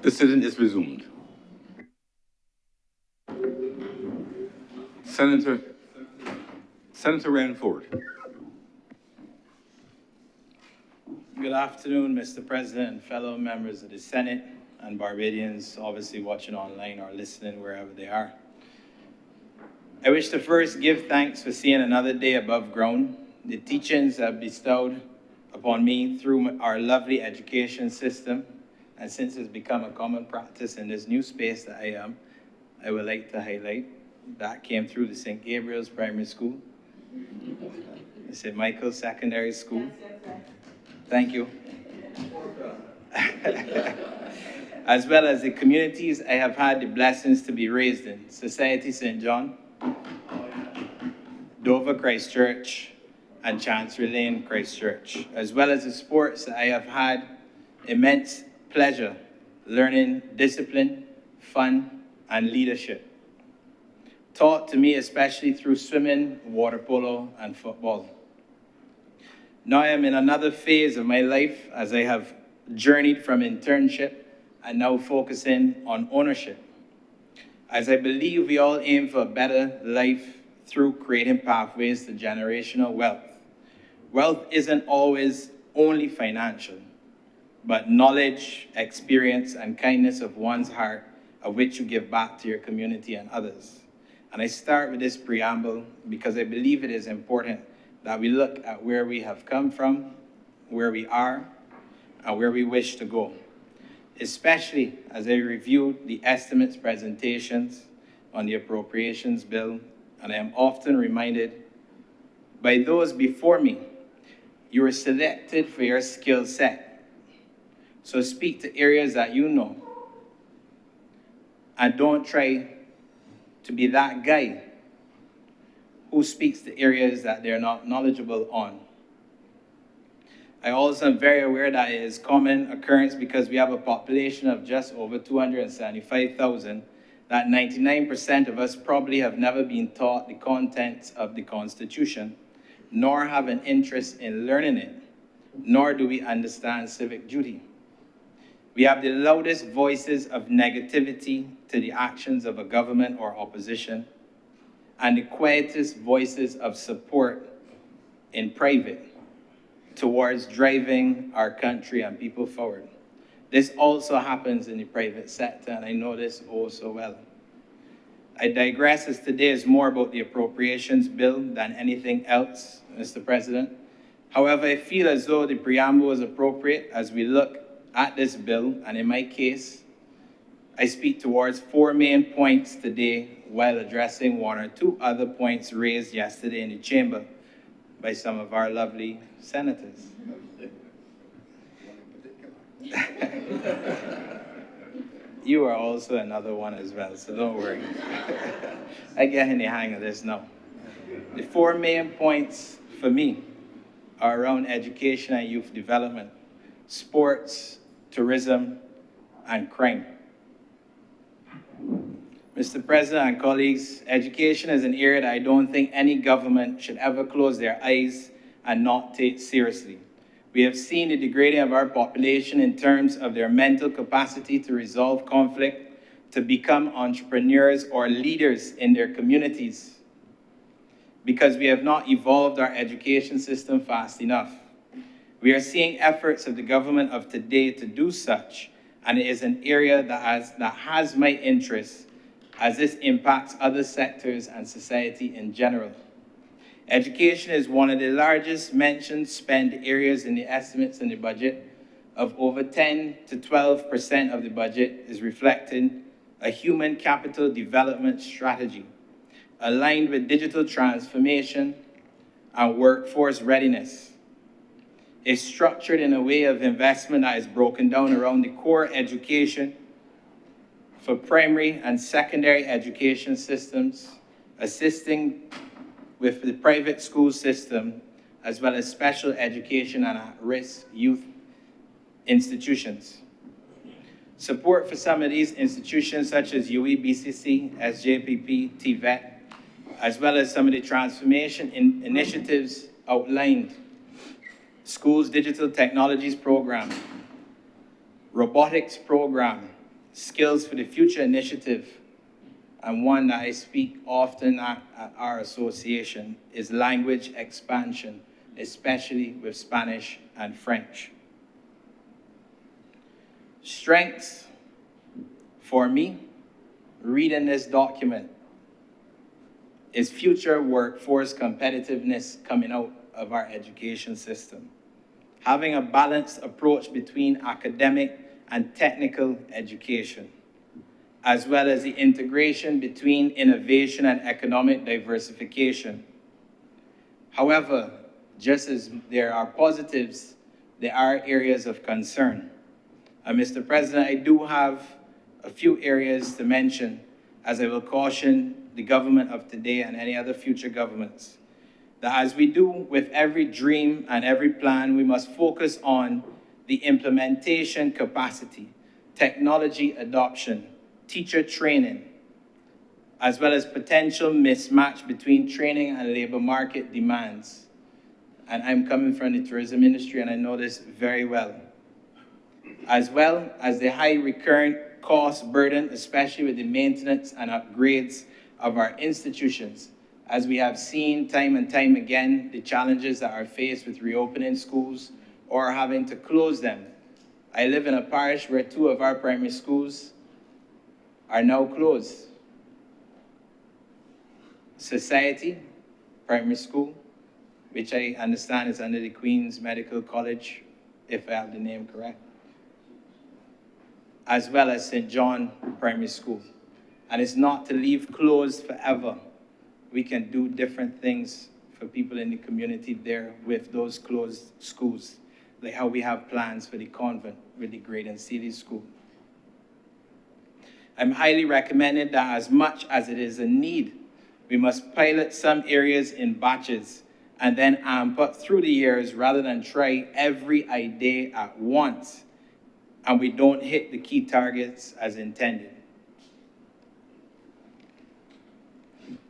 The sitting is resumed. Senator Ranford. Good afternoon, Mr. President and fellow members of the Senate and Barbadians obviously watching online or listening wherever they are. I wish to first give thanks for seeing another day above ground. The teachings have bestowed upon me through our lovely education system, and since it's become a common practice in this new space that I am, I would like to highlight that came through the St. Gabriel's Primary School, the St. Michael's Secondary School. Thank you. As well as the communities I have had the blessings to be raised in, Society St. John, Dover Christ Church, and Chancery Lane Christ Church, as well as the sports that I have had immense pleasure learning discipline, fun, and leadership. Taught to me especially through swimming, water polo, and football. Now I am in another phase of my life as I have journeyed from internship and now focusing on ownership. As I believe we all aim for a better life through creating pathways to generational wealth. Wealth isn't always only financial, but knowledge, experience, and kindness of one's heart, of which you give back to your community and others. And I start with this preamble because I believe it is important that we look at where we have come from, where we are, and where we wish to go. Especially as I reviewed the estimates presentations on the appropriations bill, and I am often reminded by those before me, you were selected for your skill set. So speak to areas that you know, and don't try to be that guy who speaks to areas that they're not knowledgeable on. I also am very aware that it is common occurrence because we have a population of just over 275,000, that 99% of us probably have never been taught the contents of the Constitution, nor have an interest in learning it, nor do we understand civic duty. We have the loudest voices of negativity to the actions of a government or opposition, and the quietest voices of support in private towards driving our country and people forward. This also happens in the private sector, and I know this oh so well. I digress, as today is more about the appropriations bill than anything else, Mr. President. However, I feel as though the preamble is appropriate as we look at this bill, and in my case, I speak towards 4 main points today while addressing 1 or 2 other points raised yesterday in the chamber by some of our lovely senators. You are also another one as well, so don't worry. I get in the hang of this now. The 4 main points for me are around education and youth development, sports, tourism, and crime. Mr. President and colleagues, education is an area that I don't think any government should ever close their eyes and not take seriously. We have seen the degrading of our population in terms of their mental capacity to resolve conflict, to become entrepreneurs or leaders in their communities, because we have not evolved our education system fast enough. We are seeing efforts of the government of today to do such, and it is an area that has my interest, as this impacts other sectors and society in general. Education is one of the largest mentioned spend areas in the estimates in the budget. Of over 10 to 12% of the budget is reflecting a human capital development strategy aligned with digital transformation and workforce readiness. It's structured in a way of investment that is broken down around the core education for primary and secondary education systems, assisting with the private school system, as well as special education and at-risk youth institutions. Support for some of these institutions, such as UE, BCC, SJPP, TVET, as well as some of the transformation initiatives outlined. Schools Digital Technologies Program, Robotics Program, Skills for the Future initiative, and one that I speak often at our association, is language expansion, especially with Spanish and French. Strengths for me, reading this document, is future workforce competitiveness coming out of our education system. Having a balanced approach between academic and technical education, as well as the integration between innovation and economic diversification. However, just as there are positives, there are areas of concern. Mr. President, I do have a few areas to mention, as I will caution the government of today and any other future governments, that as we do with every dream and every plan, we must focus on the implementation capacity, technology adoption, teacher training, as well as potential mismatch between training and labor market demands. And I'm coming from the tourism industry, and I know this very well. As well as the high recurrent cost burden, especially with the maintenance and upgrades of our institutions, as we have seen time and time again, the challenges that are faced with reopening schools or having to close them. I live in a parish where 2 of our primary schools are now closed. Society Primary School, which I understand is under the Queen's Medical College, if I have the name correct, as well as St. John Primary School. And it's not to leave closed forever. We can do different things for people in the community there with those closed schools, like how we have plans for the convent with the Great and Seeley School. I'm highly recommended that as much as it is a need, we must pilot some areas in batches and then amp up through the years rather than try every idea at once and we don't hit the key targets as intended.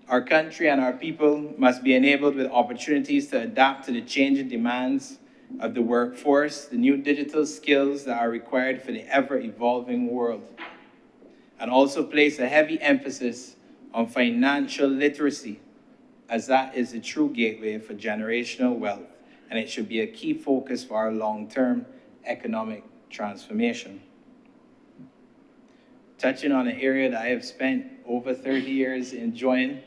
Our country and our people must be enabled with opportunities to adapt to the changing demands of the workforce, the new digital skills that are required for the ever-evolving world, and also place a heavy emphasis on financial literacy, as that is the true gateway for generational wealth, and it should be a key focus for our long-term economic transformation. Touching on an area that I have spent over 30 years enjoying,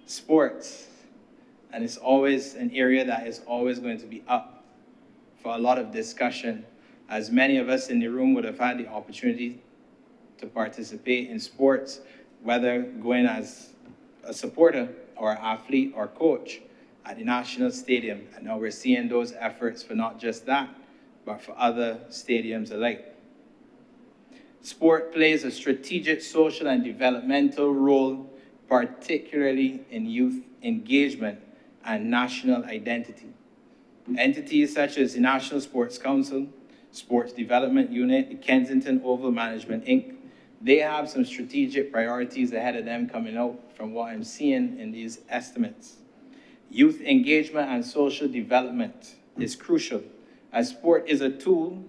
sports. And it's always an area that is always going to be up for a lot of discussion, as many of us in the room would have had the opportunity to participate in sports, whether going as a supporter or athlete or coach at the National Stadium. And now we're seeing those efforts for not just that, but for other stadiums alike. Sport plays a strategic social and developmental role, particularly in youth engagement and national identity. Entities such as the National Sports Council, Sports Development Unit, the Kensington Oval Management, Inc., they have some strategic priorities ahead of them coming out from what I'm seeing in these estimates. Youth engagement and social development is crucial, as sport is a tool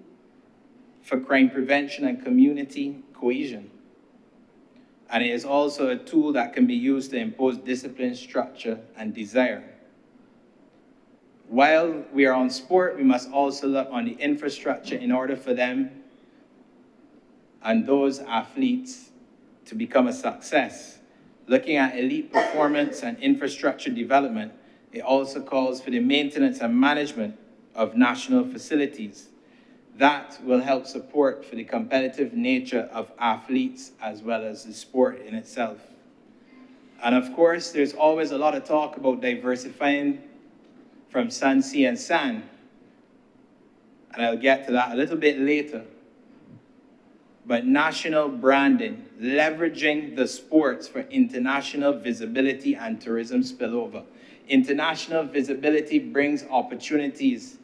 for crime prevention and community cohesion. And it is also a tool that can be used to impose discipline, structure, and desire. While we are on sport, we must also look on the infrastructure in order for them and those athletes to become a success. Looking at elite performance and infrastructure development, it also calls for the maintenance and management of national facilities. That will help support for the competitive nature of athletes as well as the sport in itself. And of course, there's always a lot of talk about diversifying from sun, sea, and sand. And I'll get to that a little bit later. But national branding, leveraging the sports for international visibility and tourism spillover. International visibility brings opportunities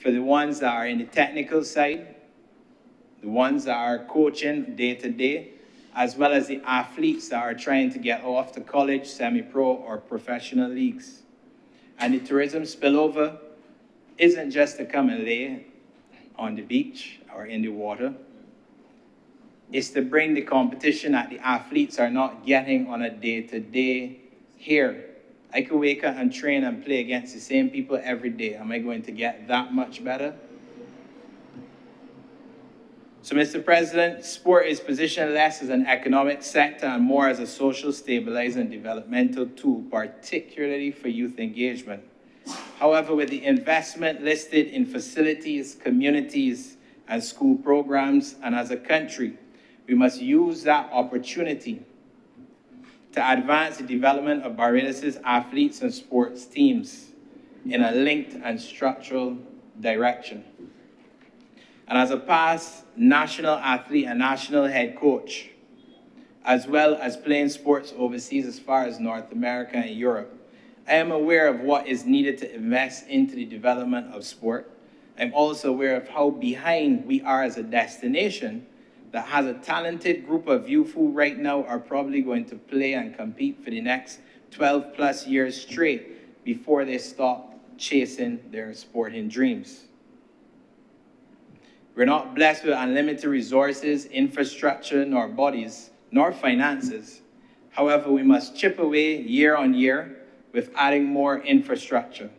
for the ones that are in the technical side, the ones that are coaching day to day, as well as the athletes that are trying to get off to college, semi-pro, or professional leagues. And the tourism spillover isn't just to come and lay on the beach or in the water. is to bring the competition that the athletes are not getting on a day-to-day here. I could wake up and train and play against the same people every day. Am I going to get that much better? So, Mr. President, sport is positioned less as an economic sector and more as a social stabilizer and developmental tool, particularly for youth engagement. However, with the investment listed in facilities, communities, and school programs, and as a country, we must use that opportunity to advance the development of Barbados' athletes and sports teams in a linked and structural direction. And as a past national athlete and national head coach, as well as playing sports overseas as far as North America and Europe, I am aware of what is needed to invest into the development of sport. I'm also aware of how behind we are as a destination that has a talented group of youth who right now are probably going to play and compete for the next 12 plus years straight before they stop chasing their sporting dreams. We're not blessed with unlimited resources, infrastructure, nor bodies, nor finances. However, we must chip away year on year with adding more infrastructure.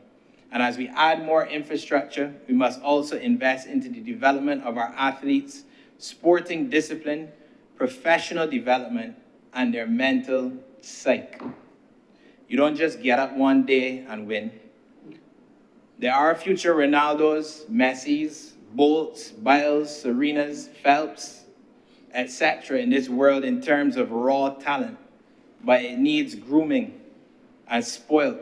And as we add more infrastructure, we must also invest into the development of our athletes, sporting discipline, professional development, and their mental psyche. You don't just get up one day and win. There are future Ronaldos, Messis, Bolts, Biles, Serenas, Phelps, etc. in this world in terms of raw talent, but it needs grooming and spoiled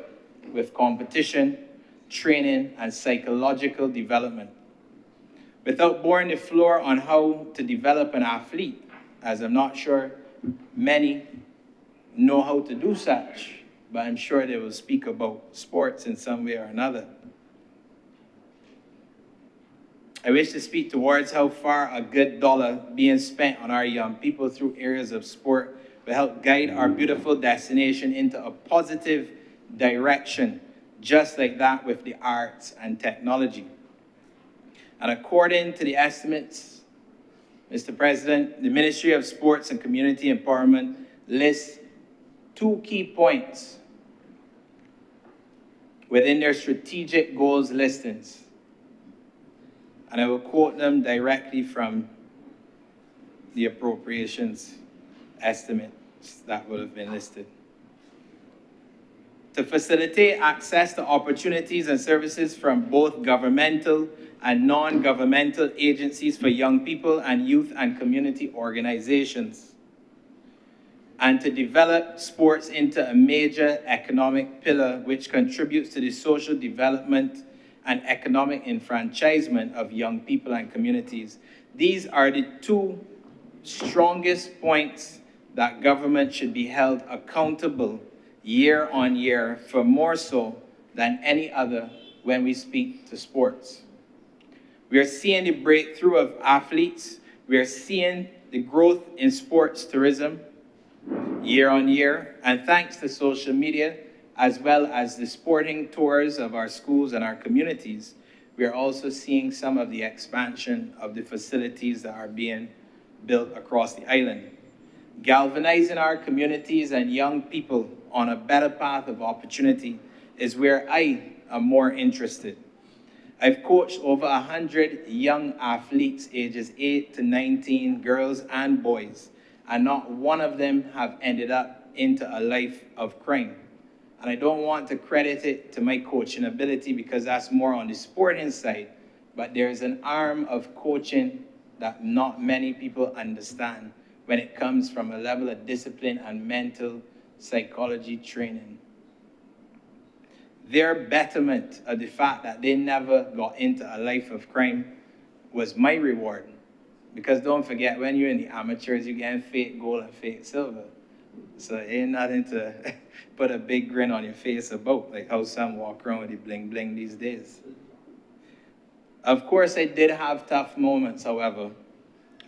with competition, training, and psychological development. Without boring the floor on how to develop an athlete, as I'm not sure many know how to do such, but I'm sure they will speak about sports in some way or another. I wish to speak towards how far a good dollar being spent on our young people through areas of sport will help guide our beautiful destination into a positive direction, just like that with the arts and technology. And according to the estimates, Mr. President, the Ministry of Sports and Community Empowerment lists 2 key points within their strategic goals listings. And I will quote them directly from the appropriations estimates that would have been listed. To facilitate access to opportunities and services from both governmental and non-governmental agencies for young people and youth and community organizations. And to develop sports into a major economic pillar which contributes to the social development and economic enfranchisement of young people and communities. These are the 2 strongest points that government should be held accountable year on year for, more so than any other when we speak to sports. We are seeing the breakthrough of athletes. We are seeing the growth in sports tourism year on year, and thanks to social media, as well as the sporting tours of our schools and our communities, we are also seeing some of the expansion of the facilities that are being built across the island. Galvanizing our communities and young people on a better path of opportunity is where I am more interested. I've coached over 100 young athletes ages 8 to 19, girls and boys, and not one of them have ended up into a life of crime. And I don't want to credit it to my coaching ability because that's more on the sporting side, but there's an arm of coaching that not many people understand when it comes from a level of discipline and mental psychology training. Their betterment of the fact that they never got into a life of crime was my reward. Because don't forget, when you're in the amateurs, you're getting fake gold and fake silver. So it ain't nothing to put a big grin on your face about, like how some walk around with the bling bling these days. Of course, I did have tough moments, however.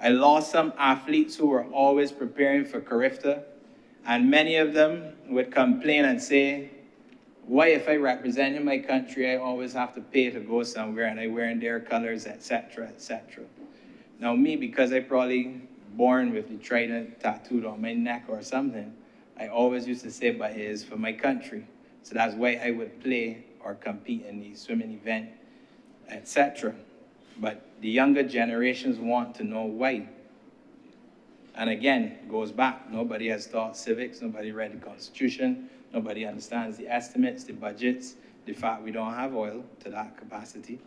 I lost some athletes who were always preparing for Carifta, and many of them would complain and say, why if I represent my country, I always have to pay to go somewhere and I wear their colors, etc., etc. Now me, because I probably born with the trident tattooed on my neck or something, I always used to say, but it is for my country. So that's why I would play or compete in the swimming event, etc. But the younger generations want to know why. And again, it goes back. Nobody has taught civics, nobody read the Constitution, nobody understands the estimates, the budgets, the fact we don't have oil to that capacity.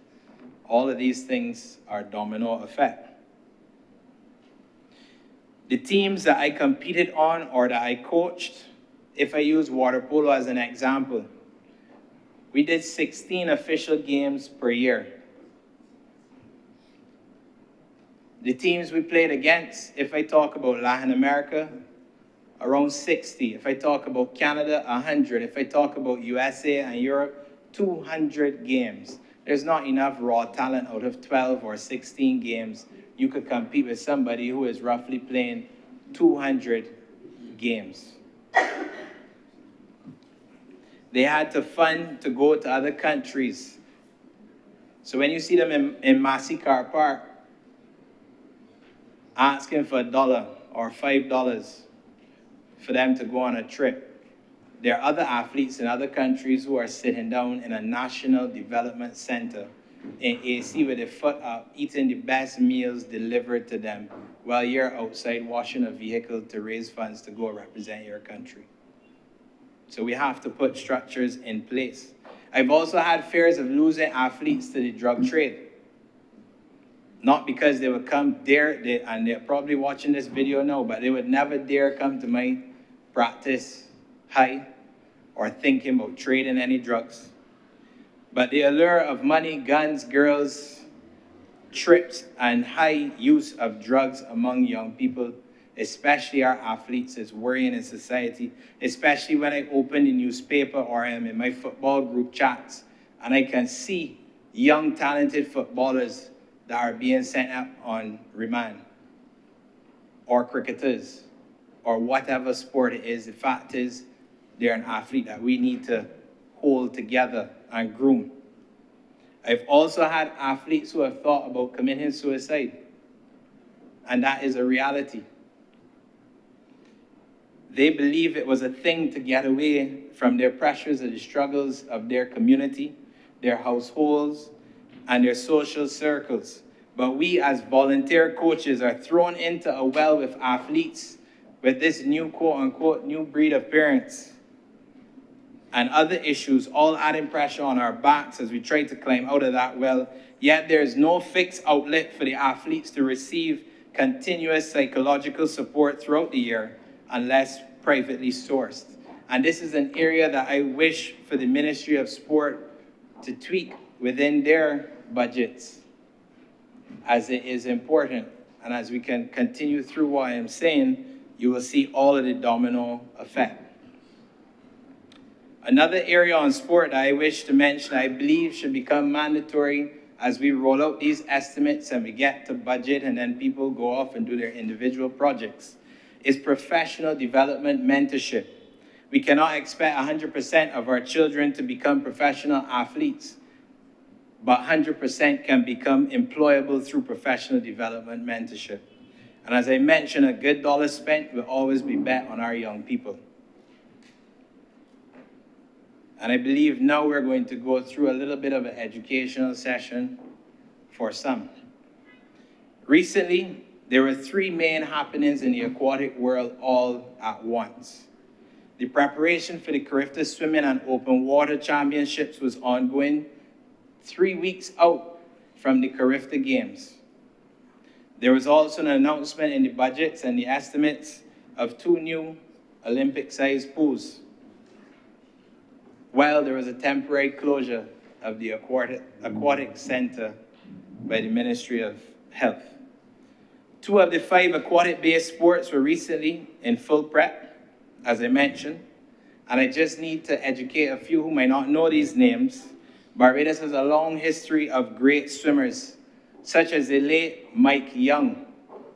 All of these things are domino effect. The teams that I competed on or that I coached, if I use water polo as an example, we did 16 official games per year. The teams we played against, if I talk about Latin America, around 60. If I talk about Canada, 100. If I talk about USA and Europe, 200 games. There's not enough raw talent out of 12 or 16 games. You could compete with somebody who is roughly playing 200 games. They had to fund to go to other countries. So when you see them in Massey-Car Park, asking for $1 or $5 for them to go on a trip, there are other athletes in other countries who are sitting down in a national development center in AC with their foot up, eating the best meals delivered to them while you're outside washing a vehicle to raise funds to go represent your country. So we have to put structures in place. I've also had fears of losing athletes to the drug trade. Not because they would come dare, and they're probably watching this video now, but they would never dare come to my practice high or thinking about trading any drugs. But the allure of money, guns, girls, trips, and high use of drugs among young people, especially our athletes, is worrying in society, especially when I open the newspaper or I'm in my football group chats, and I can see young, talented footballers that are being sent up on remand, or cricketers, or whatever sport it is. The fact is, they're an athlete that we need to hold together and groom. I've also had athletes who have thought about committing suicide, and that is a reality. They believe it was a thing to get away from their pressures or the struggles of their community, their households, and their social circles. But we as volunteer coaches are thrown into a well with athletes with this new quote-unquote new breed of parents and other issues, all adding pressure on our backs as we try to climb out of that well. Yet there is no fixed outlet for the athletes to receive continuous psychological support throughout the year unless privately sourced. And this is an area that I wish for the Ministry of Sport to tweak within their budgets, as it is important. And as we can continue through what I am saying, you will see all of the domino effect. Another area on sport that I wish to mention, I believe should become mandatory as we roll out these estimates and we get to budget and then people go off and do their individual projects, is professional development mentorship. We cannot expect 100% of our children to become professional athletes, but 100% can become employable through professional development mentorship. And as I mentioned, a good dollar spent will always be bet on our young people. And I believe now we're going to go through a little bit of an educational session for some. Recently, there were 3 main happenings in the aquatic world all at once. The preparation for the Carifta Swimming and Open Water Championships was ongoing 3 weeks out from the Carifta Games. There was also an announcement in the budgets and the estimates of 2 new Olympic-sized pools, while there was a temporary closure of the aquatic center by the Ministry of Health. 2 of the 5 aquatic-based sports were recently in full prep, as I mentioned, and I just need to educate a few who might not know these names. Barbados has a long history of great swimmers, such as the late Mike Young,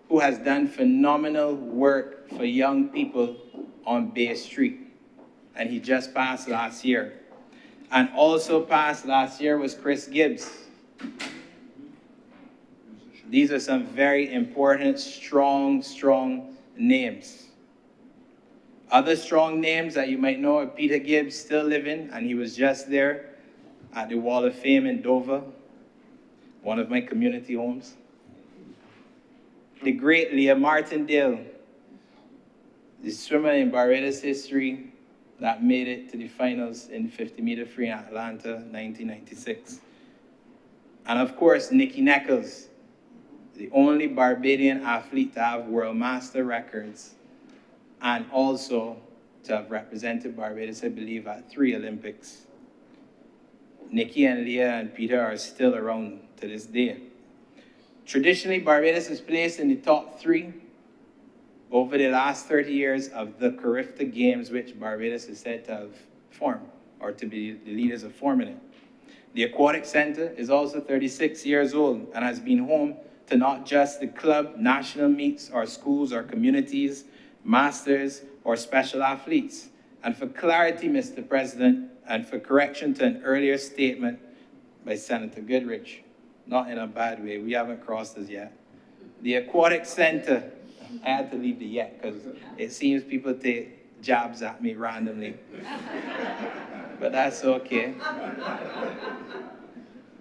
who has done phenomenal work for young people on Bay Street. And he just passed last year. And also passed last year was Chris Gibbs. These are some very important, strong names. Other strong names that you might know are Peter Gibbs, still living, and he was just there at the Wall of Fame in Dover, one of my community homes. The great Leah Martindale, the swimmer in Barbados history that made it to the finals in the 50-meter free in Atlanta, 1996. And of course, Nikki Nichols, the only Barbadian athlete to have world master records and also to have represented Barbados, I believe, at 3 Olympics. Nikki and Leah and Peter are still around to this day. Traditionally, Barbados is placed in the top 3 over the last 30 years of the Carifta Games, which Barbados is said to have formed, or to be the leaders of forming it. The Aquatic Center is also 36 years old and has been home to not just the club, national meets, or schools, or communities, masters, or special athletes. And for clarity, Mr. President, and for correction to an earlier statement by Senator Goodrich, not in a bad way, we haven't crossed this yet. The Aquatic Center, I had to leave the yet because it seems people take jabs at me randomly. But that's okay.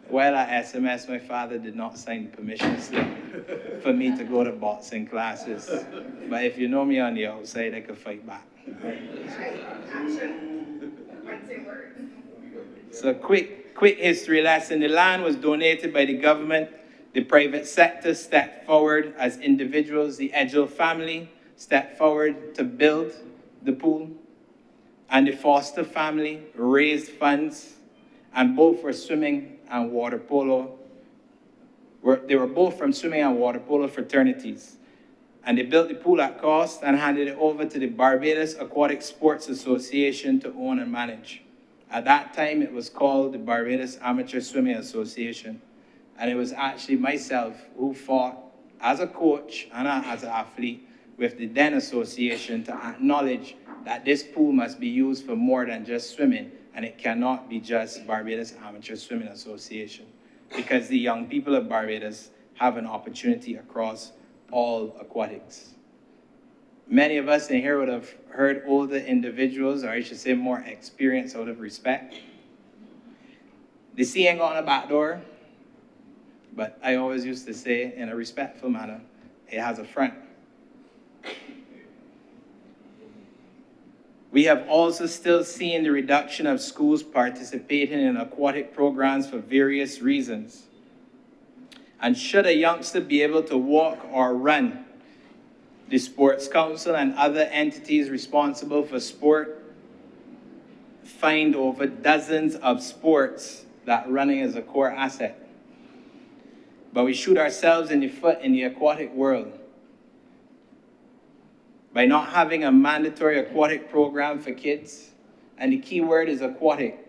While I SMS, my father did not sign the permission slip for me to go to boxing classes. But if you know me on the outside, I could fight back. So quick history lesson. The land was donated by the government. The private sector stepped forward as individuals. The Edgell family stepped forward to build the pool. And the Foster family raised funds, and both were swimming and water polo. They were both from swimming and water polo fraternities. And they built the pool at cost and handed it over to the Barbados Aquatic Sports Association to own and manage. At that time, it was called the Barbados Amateur Swimming Association. And it was actually myself who fought as a coach and as an athlete with the then association to acknowledge that this pool must be used for more than just swimming, and it cannot be just Barbados Amateur Swimming Association, because the young people of Barbados have an opportunity across all aquatics. Many of us in here would have heard older individuals, or I should say more experience, out of respect. The sea ain't got on a back door, but I always used to say, in a respectful manner, it has a front. We have also still seen the reduction of schools participating in aquatic programs for various reasons. And should a youngster be able to walk or run, the Sports Council and other entities responsible for sport find over dozens of sports that running is a core asset. But we shoot ourselves in the foot in the aquatic world by not having a mandatory aquatic program for kids. And the key word is aquatic,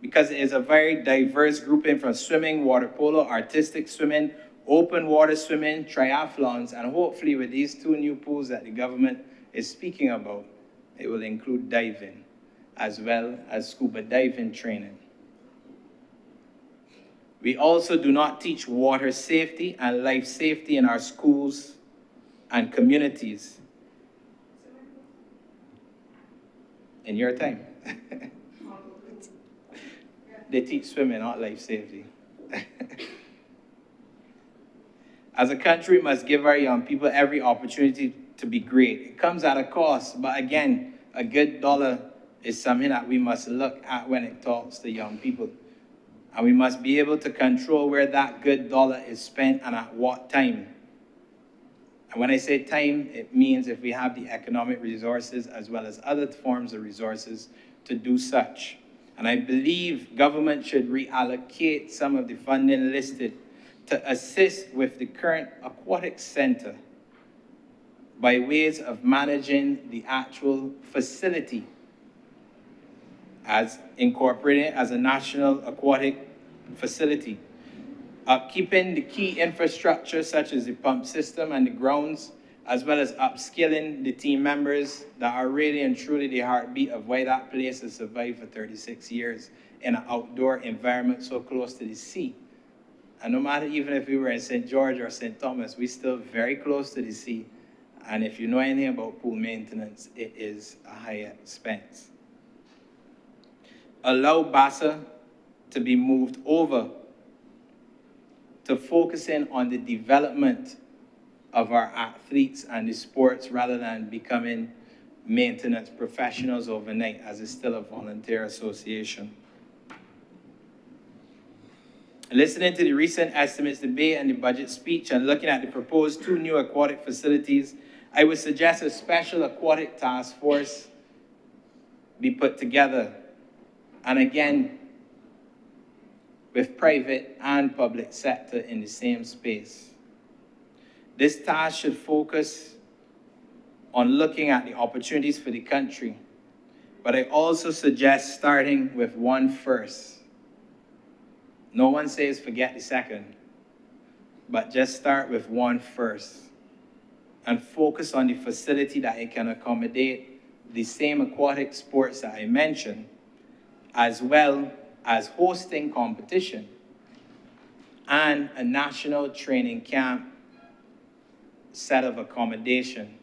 because it is a very diverse grouping from swimming, water polo, artistic swimming, open water swimming, triathlons, and hopefully with these 2 new pools that the government is speaking about, it will include diving, as well as scuba diving training. We also do not teach water safety and life safety in our schools and communities. In your time. They teach swimming, not life safety. As a country, we must give our young people every opportunity to be great. It comes at a cost, but again, a good dollar is something that we must look at when it talks to young people. And we must be able to control where that good dollar is spent and at what time. And when I say time, it means if we have the economic resources as well as other forms of resources to do such. And I believe government should reallocate some of the funding listed to assist with the current aquatic center by ways of managing the actual facility as incorporated as a national aquatic facility. Upkeeping the key infrastructure such as the pump system and the grounds, as well as upskilling the team members that are really and truly the heartbeat of why that place has survived for 36 years in an outdoor environment so close to the sea. And no matter even if we were in St. George or St. Thomas, we're still very close to the sea. And if you know anything about pool maintenance, it is a high expense. Allow BASA to be moved over to focusing on the development of our athletes and the sports rather than becoming maintenance professionals overnight, as it's still a volunteer association. Listening to the recent estimates debate and the budget speech and looking at the proposed 2 new aquatic facilities, I would suggest a special aquatic task force be put together. And again, with private and public sector in the same space. This task should focus on looking at the opportunities for the country, but I also suggest starting with one first. No one says forget the second, but just start with one first and focus on the facility that it can accommodate the same aquatic sports that I mentioned, as well as hosting competition and a national training camp set of accommodation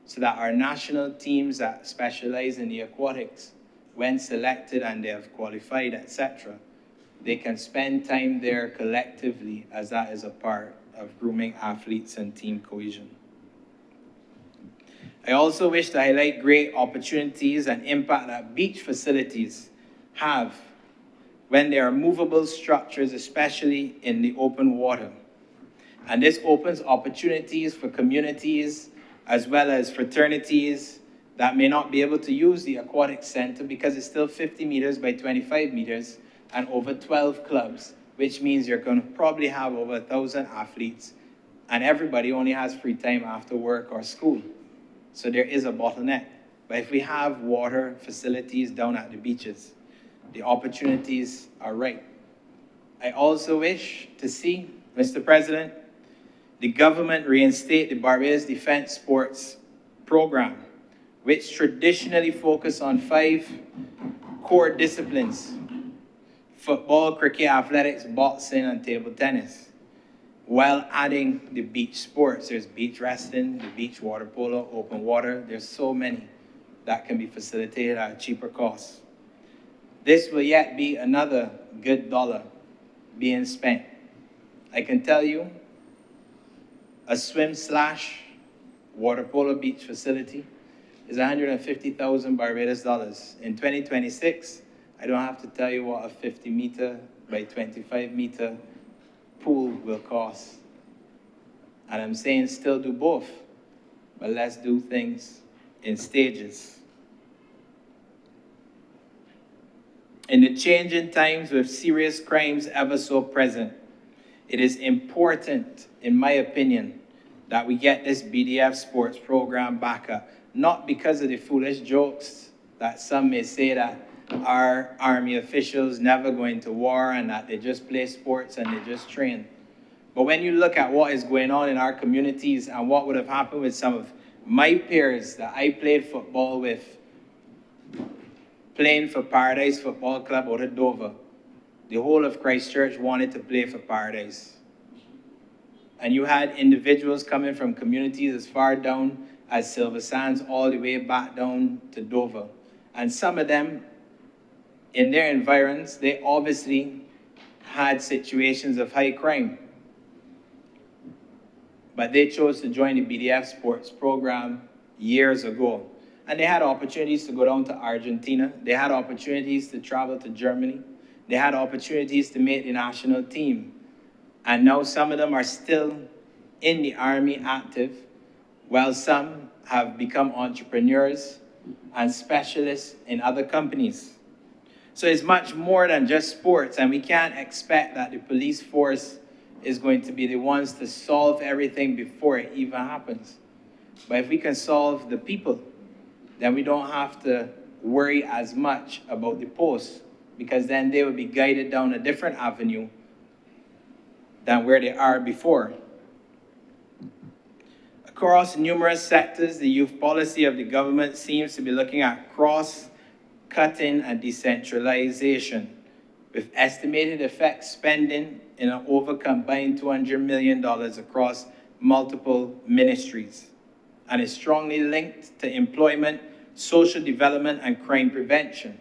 so that our national teams that specialize in the aquatics, when selected and they have qualified, etc., they can spend time there collectively, as that is a part of grooming athletes and team cohesion. I also wish to highlight great opportunities and impact that beach facilities have when they are movable structures, especially in the open water. And this opens opportunities for communities as well as fraternities that may not be able to use the aquatic center because it's still 50 meters by 25 meters and over 12 clubs, which means you're going to probably have over 1,000 athletes, and everybody only has free time after work or school. So there is a bottleneck. But if we have water facilities down at the beaches, the opportunities are right. I also wish to see, Mr. President, the government reinstate the Barbados Defense Sports Program, which traditionally focused on 5 core disciplines: football, cricket, athletics, boxing, and table tennis, while adding the beach sports. There's beach wrestling, the beach water polo, open water. There's so many that can be facilitated at a cheaper cost. This will yet be another good dollar being spent. I can tell you, a swim/water polo beach facility is 150,000 Barbados dollars. In 2026, I don't have to tell you what a 50 meter by 25 meter pool will cost. And I'm saying still do both, but let's do things in stages. In the changing times with serious crimes ever so present, it is important, in my opinion, that we get this BDF sports program back up. Not because of the foolish jokes that some may say that our army officials never go into war and that they just play sports and they just train. But when you look at what is going on in our communities and what would have happened with some of my peers that I played football with, playing for Paradise Football Club out of Dover, the whole of Christchurch wanted to play for Paradise. And you had individuals coming from communities as far down as Silver Sands all the way back down to Dover. And some of them, in their environs, they obviously had situations of high crime. But they chose to join the BDF sports program years ago. And they had opportunities to go down to Argentina. They had opportunities to travel to Germany. They had opportunities to make the national team. And now some of them are still in the Army active, while some have become entrepreneurs and specialists in other companies. So it's much more than just sports, and we can't expect that the police force is going to be the ones to solve everything before it even happens. But if we can solve the people, then we don't have to worry as much about the posts, because then they will be guided down a different avenue than where they are before. Across numerous sectors, the youth policy of the government seems to be looking at cross-cutting and decentralization, with estimated effect spending in an over combined $200 million across multiple ministries, and is strongly linked to employment, social development, and crime prevention.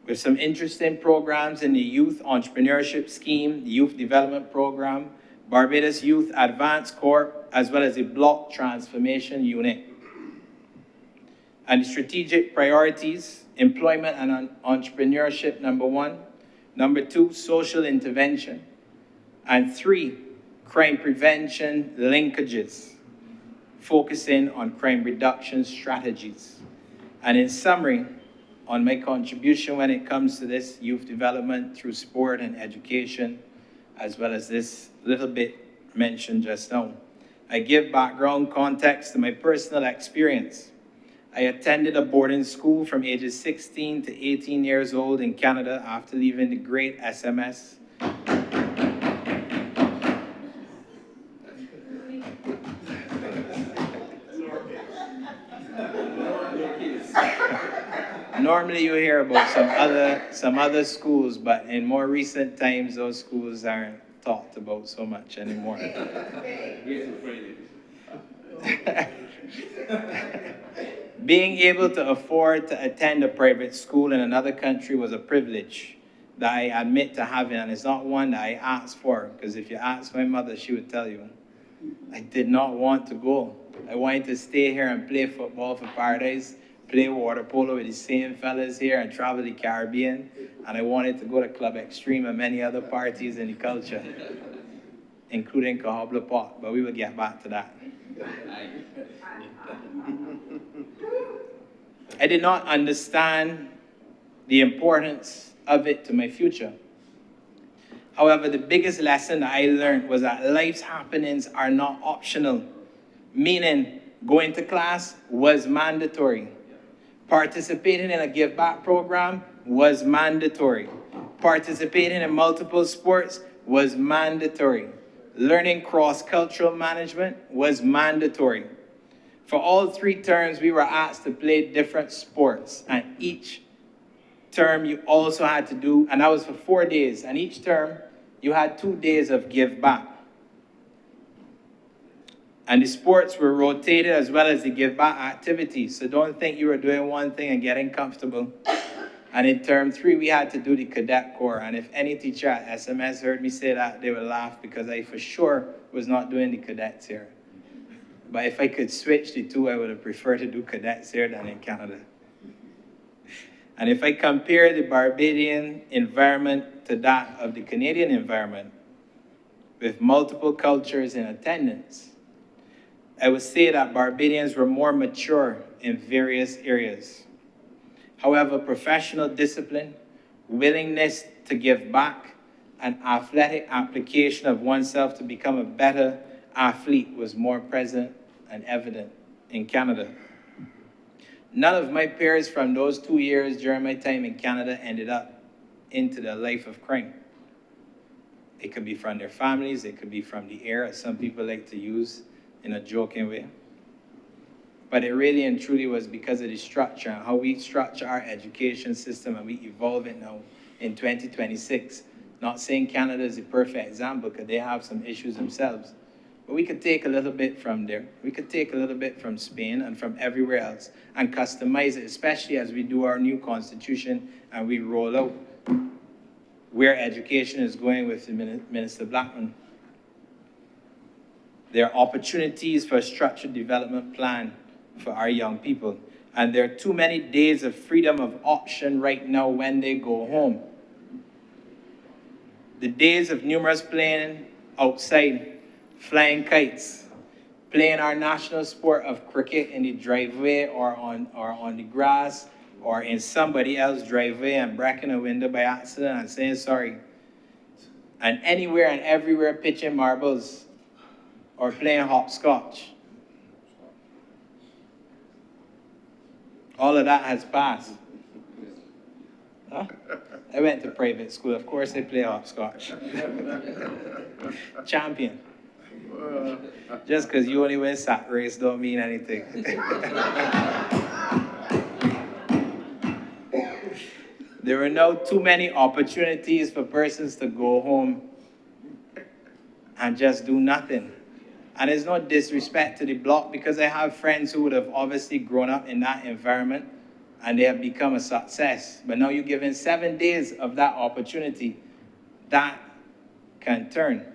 With some interesting programs in the Youth Entrepreneurship Scheme, the Youth Development Program, Barbados Youth Advanced Corp, as well as the Block Transformation Unit. And the strategic priorities: employment and entrepreneurship, number 1. Number 2, social intervention. And 3, crime prevention linkages, focusing on crime reduction strategies. And in summary, on my contribution when it comes to this youth development through sport and education, as well as this little bit mentioned just now, I give background context to my personal experience. I attended a boarding school from ages 16 to 18 years old in Canada after leaving the great SMS. Normally you hear about some other schools, but in more recent times, those schools aren't talked about so much anymore. Being able to afford to attend a private school in another country was a privilege that I admit to having, and it's not one that I asked for, because if you ask my mother, she would tell you, I did not want to go. I wanted to stay here and play football for Paradise, play water polo with the same fellas here, and travel the Caribbean, and I wanted to go to Club Extreme and many other parties in the culture, including Honourable Pot, but we will get back to that. I did not understand the importance of it to my future. However, the biggest lesson that I learned was that life's happenings are not optional, meaning going to class was mandatory. Participating in a give back program was mandatory. Participating in multiple sports was mandatory. Learning cross-cultural management was mandatory. For all 3 terms, we were asked to play different sports, and each term you also had to do, and that was for 4 days, and each term you had 2 days of give back. And the sports were rotated as well as the give back activities, so don't think you were doing one thing and getting comfortable. And in term 3, we had to do the cadet corps, and if any teacher at SMS heard me say that, they would laugh, because I for sure was not doing the cadets here. But if I could switch the 2, I would have preferred to do cadets here than in Canada. And if I compare the Barbadian environment to that of the Canadian environment, with multiple cultures in attendance, I would say that Barbadians were more mature in various areas. However, professional discipline, willingness to give back, and athletic application of oneself to become a better athlete was more present and evident in Canada. None of my peers from those 2 years during my time in Canada ended up into the life of crime. It could be from their families, it could be from the air, as some people like to use in a joking way. But it really and truly was because of the structure and how we structure our education system, and we evolve it now in 2026. Not saying Canada is a perfect example, because they have some issues themselves. But we could take a little bit from there. We could take a little bit from Spain and from everywhere else and customize it, especially as we do our new constitution and we roll out where education is going with Minister Blackman. There are opportunities for a structured development plan for our young people. And there are too many days of freedom of option right now when they go home. The days of numerous playing outside, flying kites, playing our national sport of cricket in the driveway or on the grass or in somebody else's driveway and breaking a window by accident and saying sorry. And anywhere and everywhere pitching marbles or playing hopscotch. All of that has passed. Huh? I went to private school. Of course I play hopscotch. Champion. Just because you only win sack race don't mean anything. There are now too many opportunities for persons to go home and just do nothing. And there's no disrespect to the block, because I have friends who would have obviously grown up in that environment and they have become a success. But now you're given 7 days of that opportunity. That can turn.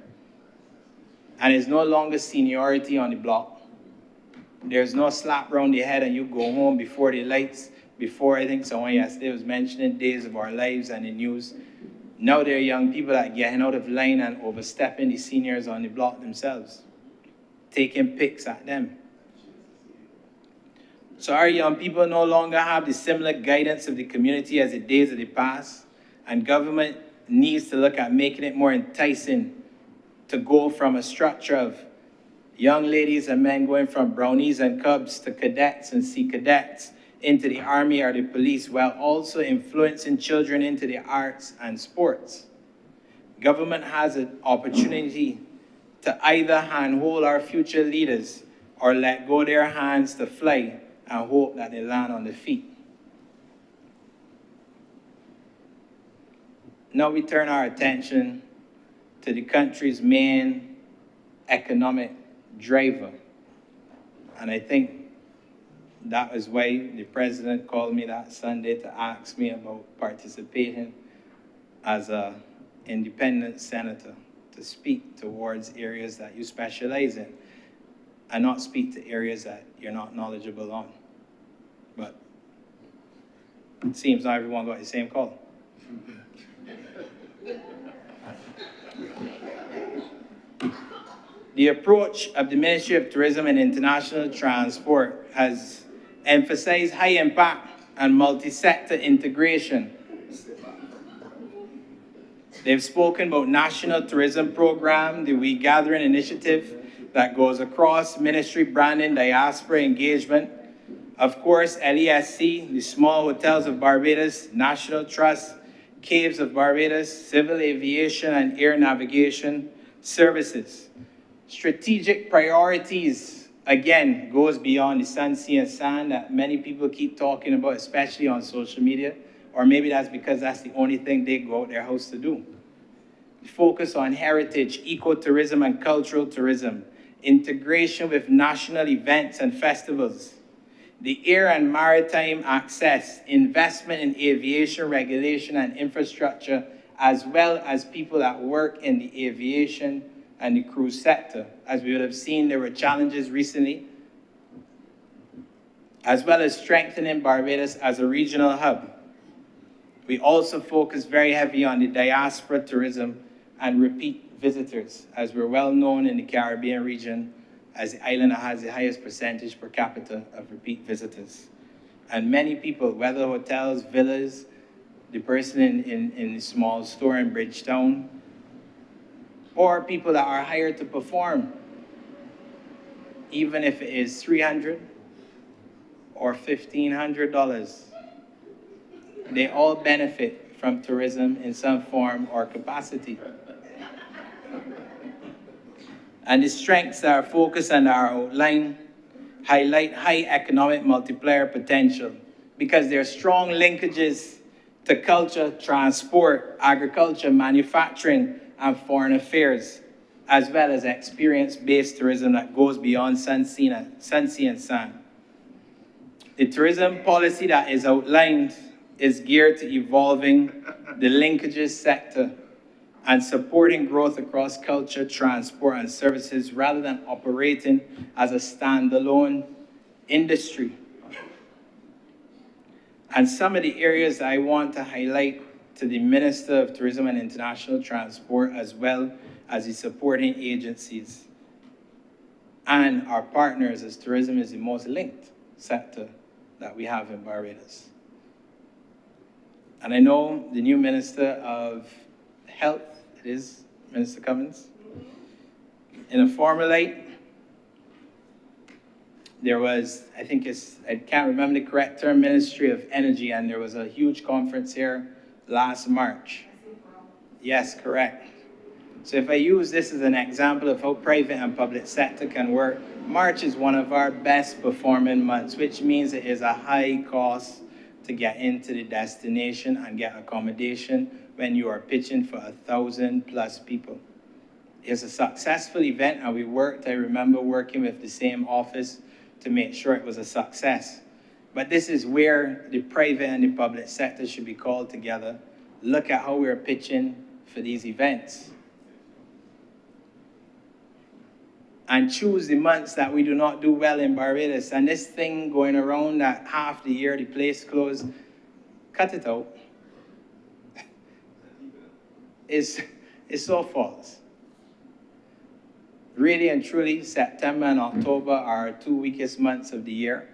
And it's no longer seniority on the block. There's no slap round the head and you go home before the lights, before, I think someone yesterday was mentioning days of our lives and the news. Now there are young people that are getting out of line and overstepping the seniors on the block themselves, taking pics at them. So our young people no longer have the similar guidance of the community as the days of the past, and government needs to look at making it more enticing to go from a structure of young ladies and men going from brownies and cubs to cadets and sea cadets into the army or the police, while also influencing children into the arts and sports. Government has an opportunity to either handhold our future leaders or let go their hands to fly and hope that they land on their feet. Now we turn our attention to the country's main economic driver. And I think that is why the president called me that Sunday to ask me about participating as an independent senator, to speak towards areas that you specialize in and not speak to areas that you're not knowledgeable on. But it seems not everyone got the same call. The approach of the Ministry of Tourism and International Transport has emphasized high impact and multi-sector integration. They've spoken about National Tourism Program, the We Gathering initiative that goes across ministry branding, diaspora engagement. Of course, LESC, the Small Hotels of Barbados, National Trust, Caves of Barbados, Civil Aviation and Air Navigation Services. Strategic priorities, again, goes beyond the sun, sea, and sand that many people keep talking about, especially on social media, or maybe that's because that's the only thing they go out their house to do. Focus on heritage, ecotourism, and cultural tourism, integration with national events and festivals, the air and maritime access, investment in aviation regulation and infrastructure, as well as people that work in the aviation and the cruise sector. As we would have seen, there were challenges recently, as well as strengthening Barbados as a regional hub. We also focus very heavy on the diaspora tourism and repeat visitors, as we're well known in the Caribbean region as the island that has the highest percentage per capita of repeat visitors. And many people, whether hotels, villas, the person in the small store in Bridgetown, or people that are hired to perform, even if it is $300 or $1,500, they all benefit from tourism in some form or capacity. And the strengths that are focused and are outlined highlight high economic multiplier potential, because there are strong linkages to culture, transport, agriculture, manufacturing, and foreign affairs, as well as experience-based tourism that goes beyond sun, sea, and sand. The tourism policy that is outlined is geared to evolving the linkages sector and supporting growth across culture, transport, and services rather than operating as a standalone industry. And some of the areas I want to highlight to the Minister of Tourism and International Transport, as well as the supporting agencies and our partners, as tourism is the most linked sector that we have in Barbados. And I know the new Minister of Health, it is Minister Cummins. In a former light, there was, I can't remember the correct term, Ministry of Energy, and there was a huge conference here last March. Yes, correct. So if I use this as an example of how private and public sector can work, March is one of our best performing months, which means it is a high cost to get into the destination and get accommodation when you are pitching for 1,000+ people. It's a successful event, and I remember working with the same office to make sure it was a success. But this is where the private and the public sector should be called together, look at how we're pitching for these events, and choose the months that we do not do well in Barbados. And this thing going around that half the year the place closed, cut it out. It's so false. Really and truly, September and October are our 2 weakest months of the year,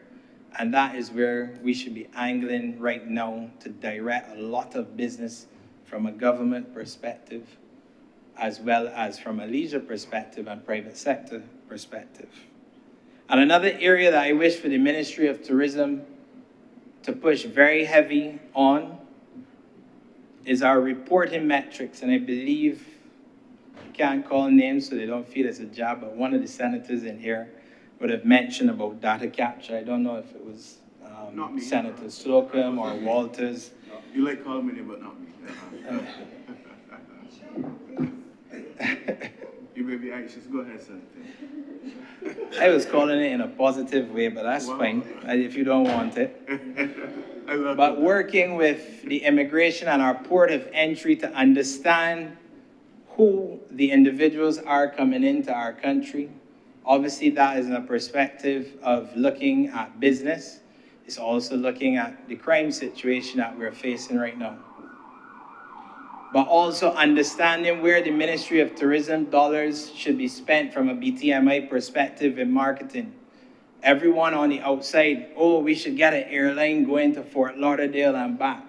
and that is where we should be angling right now to direct a lot of business from a government perspective, as well as from a leisure perspective and private sector perspective. And another area that I wish for the Ministry of Tourism to push very heavy on is our reporting metrics, and I believe, can't call names so they don't feel it's a job, but one of the senators in here would have mentioned about data capture. I don't know if it was Senator Slocum or Walters. No, you like calling me, but not me. You may be anxious. Go ahead, Senator. I was calling it in a positive way, but that's fine if you don't want it. But working with the immigration and our port of entry to understand who the individuals are coming into our country. Obviously, that is in a perspective of looking at business. It's also looking at the crime situation that we're facing right now. But also understanding where the Ministry of Tourism dollars should be spent from a BTMI perspective in marketing. Everyone on the outside, oh, we should get an airline going to Fort Lauderdale and back.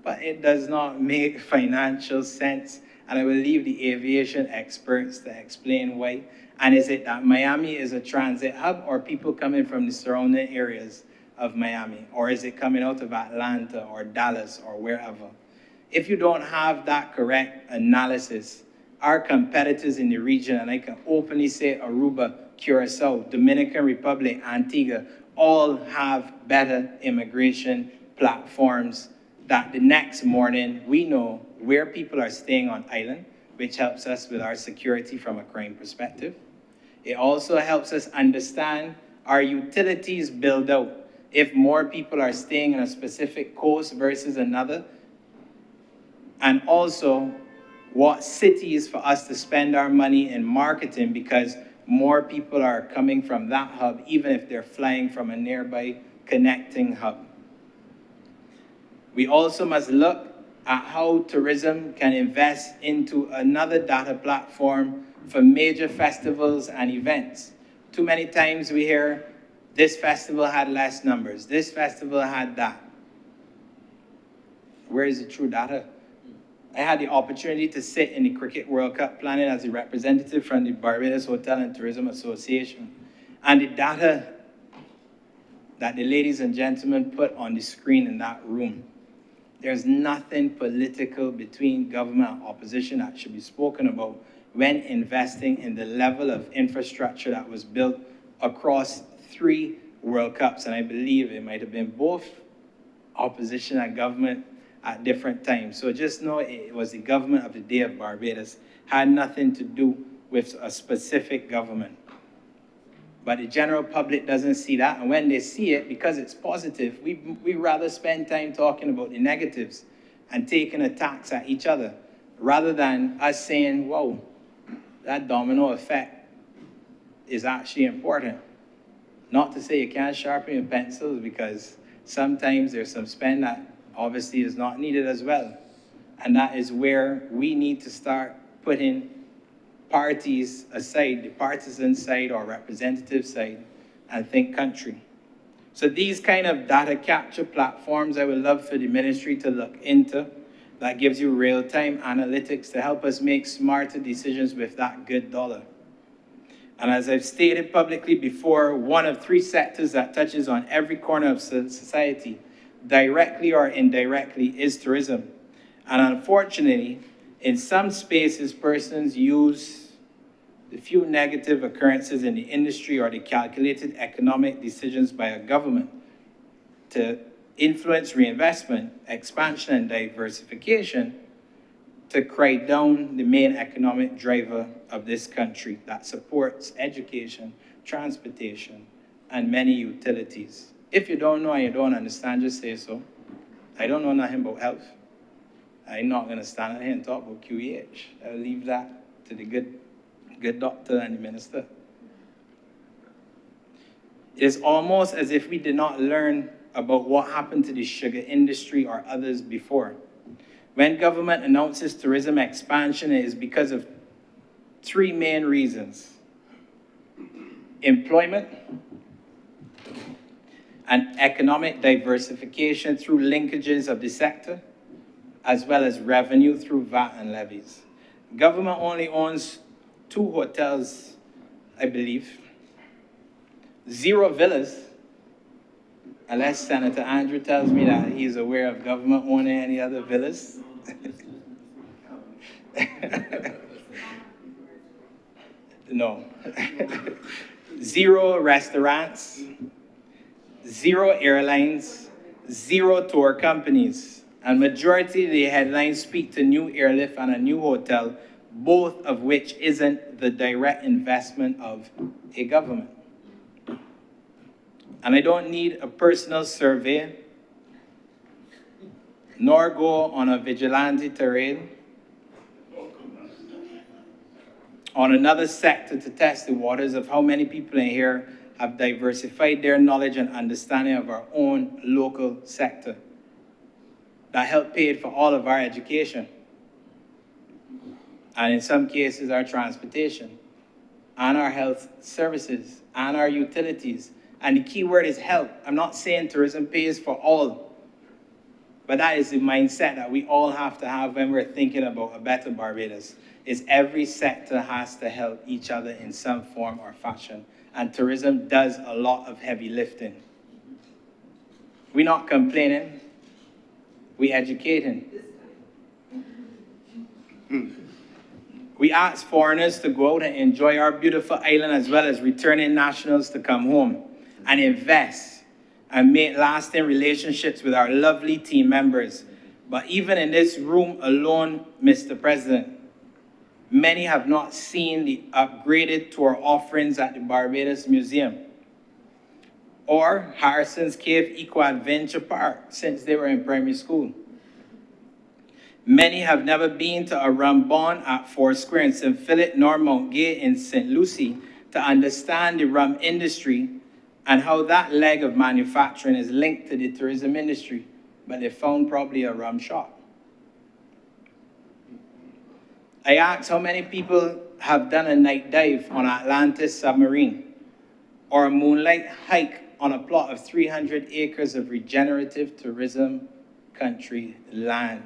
But it does not make financial sense, and I will leave the aviation experts to explain why. And is it that Miami is a transit hub, or people coming from the surrounding areas of Miami? Or is it coming out of Atlanta or Dallas or wherever? If you don't have that correct analysis, our competitors in the region, and I can openly say Aruba, Curacao, Dominican Republic, Antigua, all have better immigration platforms that the next morning we know where people are staying on island, which helps us with our security from a crime perspective. It also helps us understand our utilities build out. If more people are staying on a specific coast versus another, and also what cities for us to spend our money in marketing, because more people are coming from that hub, even if they're flying from a nearby connecting hub. We also must look at how tourism can invest into another data platform for major festivals and events. Too many times we hear, this festival had less numbers, this festival had that. Where is the true data? I had the opportunity to sit in the Cricket World Cup planning as a representative from the Barbados Hotel and Tourism Association. And the data that the ladies and gentlemen put on the screen in that room, there's nothing political between government and opposition that should be spoken about when investing in the level of infrastructure that was built across 3 World Cups. And I believe it might have been both opposition and government at different times. So just know it was the government of the day of Barbados, had nothing to do with a specific government. But the general public doesn't see that, and when they see it, because it's positive, we rather spend time talking about the negatives and taking attacks at each other, rather than us saying, whoa, that domino effect is actually important. Not to say you can't sharpen your pencils, because sometimes there's some spend that obviously is not needed as well. And that is where we need to start putting parties aside, the partisan side or representative side, and think country. So these kind of data capture platforms, I would love for the ministry to look into. That gives you real-time analytics to help us make smarter decisions with that good dollar. And as I've stated publicly before, one of 3 sectors that touches on every corner of society, directly or indirectly, is tourism. And unfortunately, in some spaces, persons use the few negative occurrences in the industry or the calculated economic decisions by a government to influence reinvestment, expansion, and diversification to cry down the main economic driver of this country that supports education, transportation, and many utilities. If you don't know and you don't understand, just say so. I don't know nothing about health. I'm not going to stand out here and talk about QEH. I'll leave that to the good doctor and the minister. It is almost as if we did not learn about what happened to the sugar industry or others before. When government announces tourism expansion, it is because of three main reasons: employment and economic diversification through linkages of the sector, as well as revenue through VAT and levies. Government only owns 2 hotels, I believe, 0 villas, unless Senator Andrew tells me that he's aware of government owning any other villas. No. 0 restaurants, 0 airlines, 0 tour companies. And majority of the headlines speak to new airlift and a new hotel, both of which isn't the direct investment of a government. And I don't need a personal survey, nor go on a vigilante terrain on another sector to test the waters of how many people in here have diversified their knowledge and understanding of our own local sector that help pay for all of our education, and in some cases our transportation, and our health services, and our utilities. And the key word is help. I'm not saying tourism pays for all, but that is the mindset that we all have to have when we're thinking about a better Barbados, is every sector has to help each other in some form or fashion. And tourism does a lot of heavy lifting. We're not complaining, we're educating. We ask foreigners to go out and enjoy our beautiful island, as well as returning nationals to come home and invest and make lasting relationships with our lovely team members. But even in this room alone, Mr. President, many have not seen the upgraded tour offerings at the Barbados Museum or Harrison's Cave Eco-Adventure Park since they were in primary school. Many have never been to a rum barn at Foursquare in St. Philip nor Mount Gay in St. Lucie to understand the rum industry and how that leg of manufacturing is linked to the tourism industry, but they found probably a rum shop. I asked how many people have done a night dive on Atlantis submarine or a moonlight hike on a plot of 300 acres of regenerative tourism country land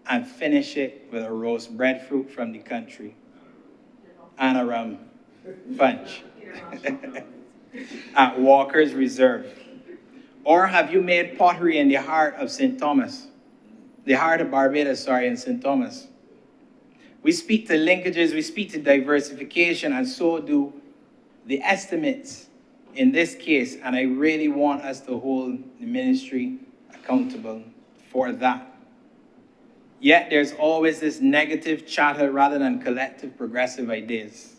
and finish it with a roast breadfruit from the country and a rum punch at Walker's Reserve. Or have you made pottery in the heart of St. Thomas, the heart of Barbados, in St. Thomas? We speak to linkages, we speak to diversification, and so do the estimates in this case, and I really want us to hold the ministry accountable for that. Yet there's always this negative chatter rather than collective progressive ideas.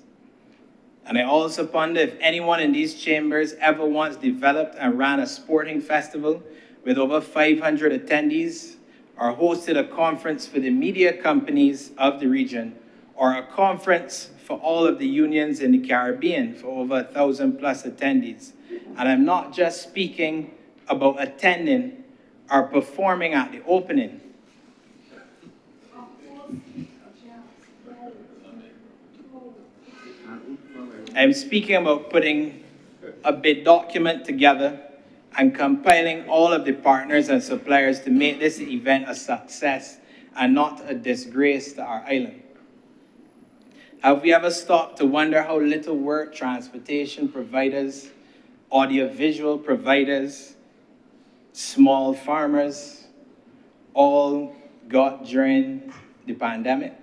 And I also ponder if anyone in these chambers ever once developed and ran a sporting festival with over 500 attendees, or hosted a conference for the media companies of the region, or a conference for all of the unions in the Caribbean for over 1,000+ attendees. And I'm not just speaking about attending or performing at the opening. I'm speaking about putting a bid document together and compiling all of the partners and suppliers to make this event a success and not a disgrace to our island. Have we ever stopped to wonder how little work transportation providers, audiovisual providers, small farmers all got during the pandemic?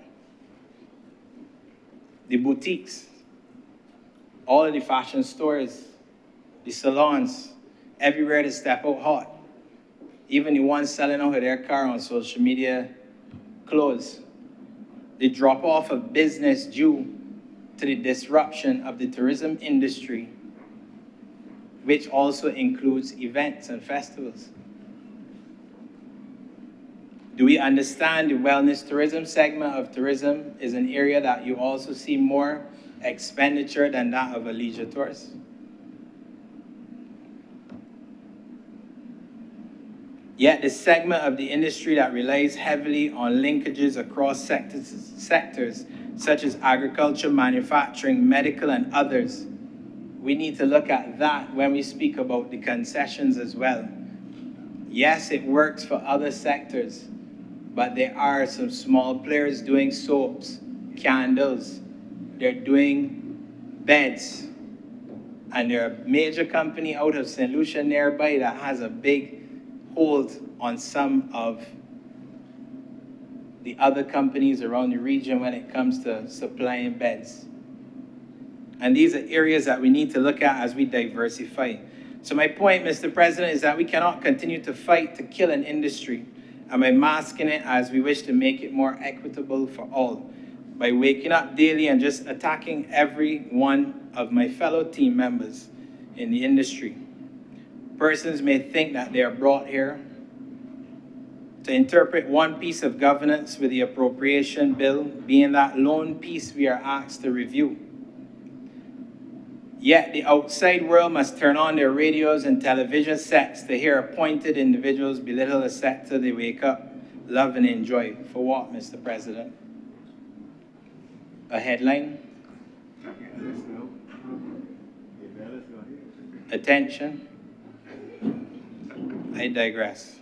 The boutiques, all of the fashion stores, the salons, everywhere to step out hot. even the ones selling out of their car on social media, close. The drop off of business due to the disruption of the tourism industry, which also includes events and festivals. Do we understand the wellness tourism segment of tourism is an area that you also see more expenditure than that of a leisure tourist? Yet the segment of the industry that relies heavily on linkages across sectors such as agriculture, manufacturing, medical, and others, we need to look at that when we speak about the concessions as well. Yes, it works for other sectors, but there are some small players doing soaps, candles, they're doing beds, and there are a major company out of St. Lucia nearby that has a big hold on some of the other companies around the region when it comes to supplying beds. And these are areas that we need to look at as we diversify. So my point, Mr. President, is that we cannot continue to fight to kill an industry and by masking it as we wish to make it more equitable for all, by waking up daily and just attacking every one of my fellow team members in the industry. Persons may think that they are brought here to interpret one piece of governance with the appropriation bill being that lone piece we are asked to review. Yet the outside world must turn on their radios and television sets to hear appointed individuals belittle a sector they wake up, love, and enjoy. For what, Mr. President? A headline? Attention? I digress.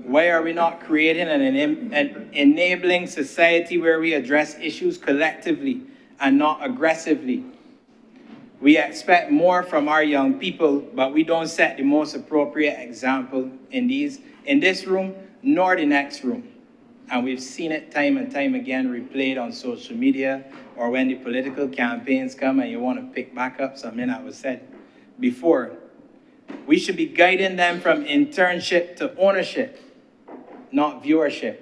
Why are we not creating an enabling society where we address issues collectively and not aggressively? We expect more from our young people, but we don't set the most appropriate example in this room, nor the next room. And we've seen it time and time again replayed on social media, or when the political campaigns come and you want to pick back up something that was said before. We should be guiding them from internship to ownership, not viewership.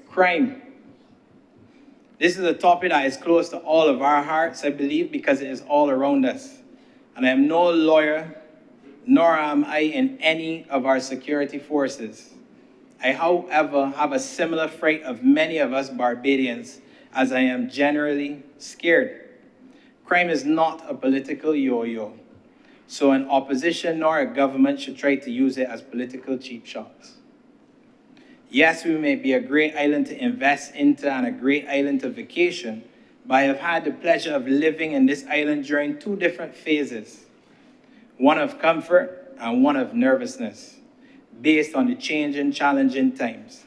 Crime. This is a topic that is close to all of our hearts, I believe, because it is all around us. And I am no lawyer, nor am I in any of our security forces. I, however, have a similar fright of many of us Barbadians, as I am generally scared. Crime is not a political yo-yo, so an opposition nor a government should try to use it as political cheap shots. Yes, we may be a great island to invest into and a great island to vacation, but I have had the pleasure of living in this island during two different phases, one of comfort and one of nervousness, based on the changing, challenging times.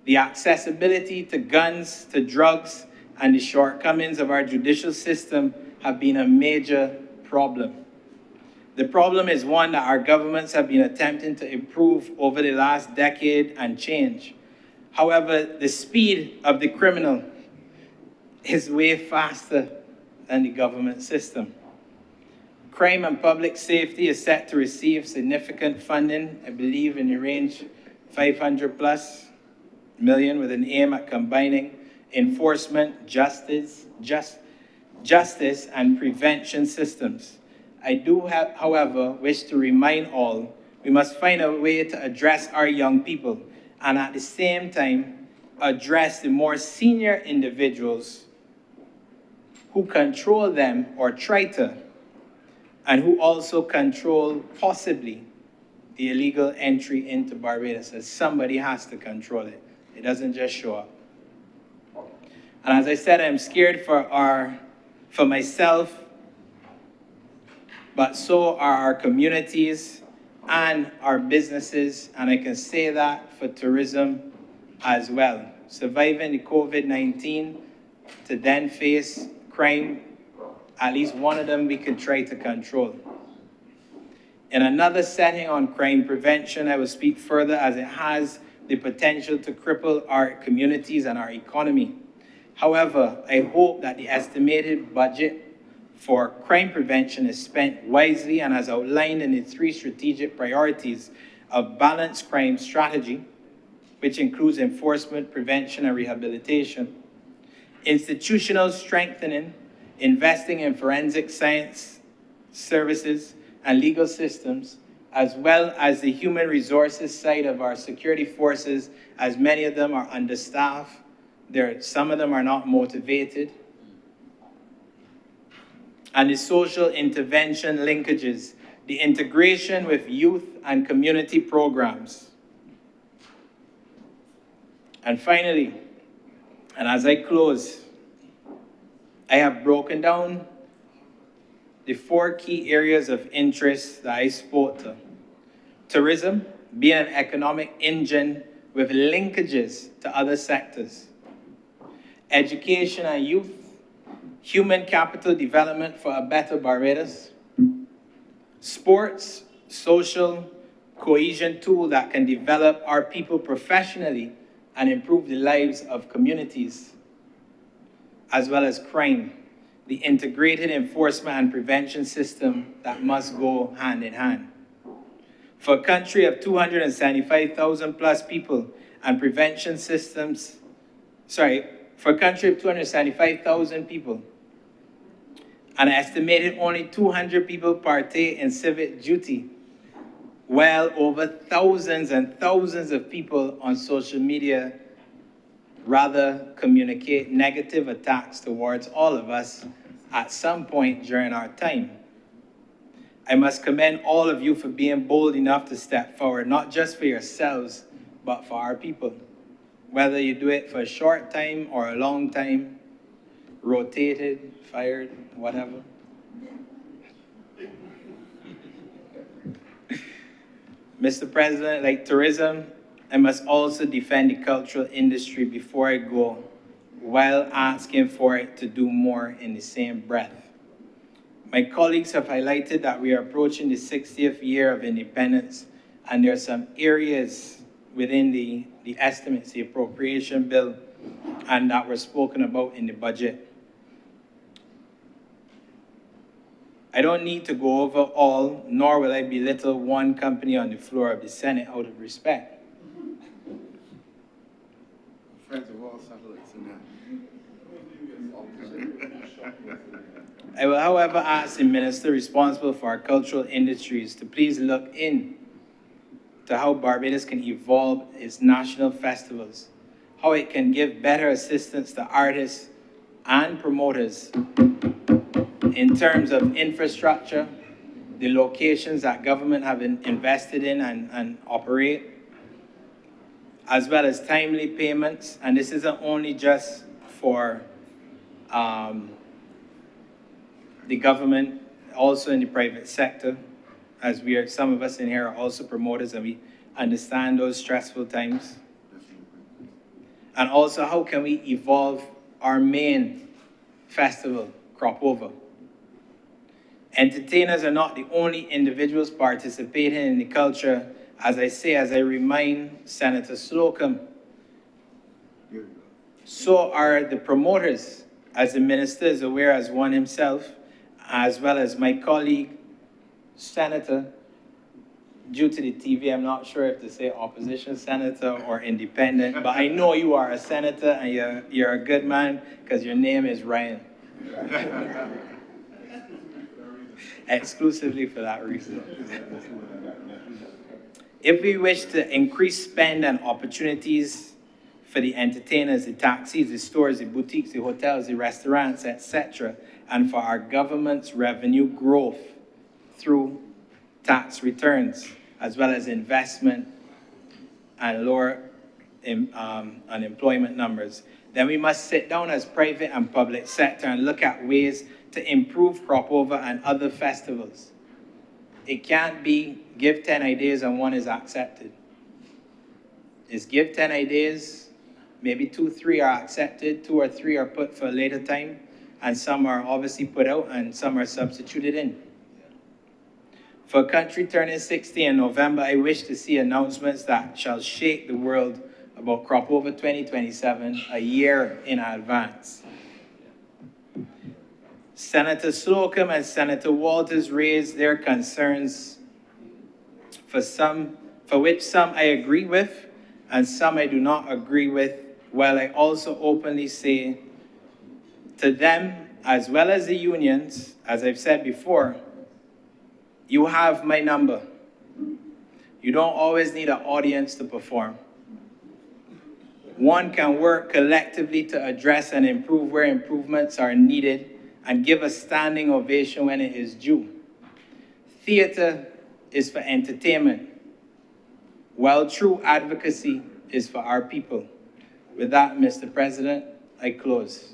The accessibility to guns, to drugs, and the shortcomings of our judicial system have been a major problem. The problem is one that our governments have been attempting to improve over the last decade and change. However, the speed of the criminal is way faster than the government system. Crime and public safety is set to receive significant funding, I believe in the range 500+ million, with an aim at combining enforcement, justice, and prevention systems. I do, however, wish to remind all, we must find a way to address our young people and at the same time address the more senior individuals who control them or try to, and who also control possibly the illegal entry into Barbados. So somebody has to control it. It doesn't just show up. And as I said, I'm scared for myself, but so are our communities and our businesses, and I can say that for tourism as well. Surviving the COVID-19 to then face crime, at least one of them we can try to control. In another setting on crime prevention, I will speak further as it has the potential to cripple our communities and our economy. However, I hope that the estimated budget for crime prevention is spent wisely and as outlined in the 3 strategic priorities of balanced crime strategy, which includes enforcement, prevention, and rehabilitation, institutional strengthening, investing in forensic science services and legal systems, as well as the human resources side of our security forces, as many of them are understaffed. Some of them are not motivated. And the social intervention linkages, the integration with youth and community programs. And finally, and as I close, I have broken down the 4 key areas of interest that I spoke to. Tourism, being an economic engine with linkages to other sectors. Education and youth, human capital development for a better Barbados. Sports, social cohesion tool that can develop our people professionally and improve the lives of communities, as well as crime, the integrated enforcement and prevention system that must go hand in hand. For a country of 275,000 plus people and prevention systems, for a country of 275,000 people, an estimated only 200 people partake in civic duty, well over thousands and thousands of people on social media rather communicate negative attacks towards all of us at some point during our time. I must commend all of you for being bold enough to step forward, not just for yourselves, but for our people. Whether you do it for a short time or a long time, rotated, fired, whatever. Mr. President, like tourism, I must also defend the cultural industry before I go, while asking for it to do more in the same breath. My colleagues have highlighted that we are approaching the 60th year of independence, and there are some areas within the estimates, the appropriation bill, and that were spoken about in the budget. I don't need to go over all, nor will I belittle one company on the floor of the Senate out of respect. Friends of all satellites in that. I will, however, ask the minister responsible for our cultural industries to please look in to how Barbados can evolve its national festivals, how it can give better assistance to artists and promoters in terms of infrastructure, the locations that government have invested in and operate, as well as timely payments. And this isn't only just for the government, also in the private sector, as some of us in here are also promoters and we understand those stressful times. And also, how can we evolve our main festival, Crop Over? Entertainers are not the only individuals participating in the culture, as I remind Senator Slocum. So are the promoters, as the minister is aware as one himself, as well as my colleague, Senator, due to the TV, I'm not sure if to say opposition senator or independent, but I know you are a senator and you're a good man because your name is Ryan. Exclusively for that reason. If we wish to increase spend and opportunities for the entertainers, the taxis, the stores, the boutiques, the hotels, the restaurants, etc., and for our government's revenue growth through tax returns, as well as investment and lower unemployment numbers, then we must sit down as private and public sector and look at ways to improve Crop Over and other festivals. It can't be give 10 ideas and one is accepted. It's give 10 ideas, maybe 2, 3 are accepted, 2 or 3 are put for a later time, and some are obviously put out and some are substituted in. For a country turning 60 in November, I wish to see announcements that shall shake the world about crop over 2027 a year in advance. Senator Slocum and Senator Walters raised their concerns for which some I agree with and some I do not agree with, while I also openly say to them, as well as the unions, as I've said before, you have my number. You don't always need an audience to perform. One can work collectively to address and improve where improvements are needed and give a standing ovation when it is due. Theater is for entertainment, while true advocacy is for our people. With that, Mr. President, I close.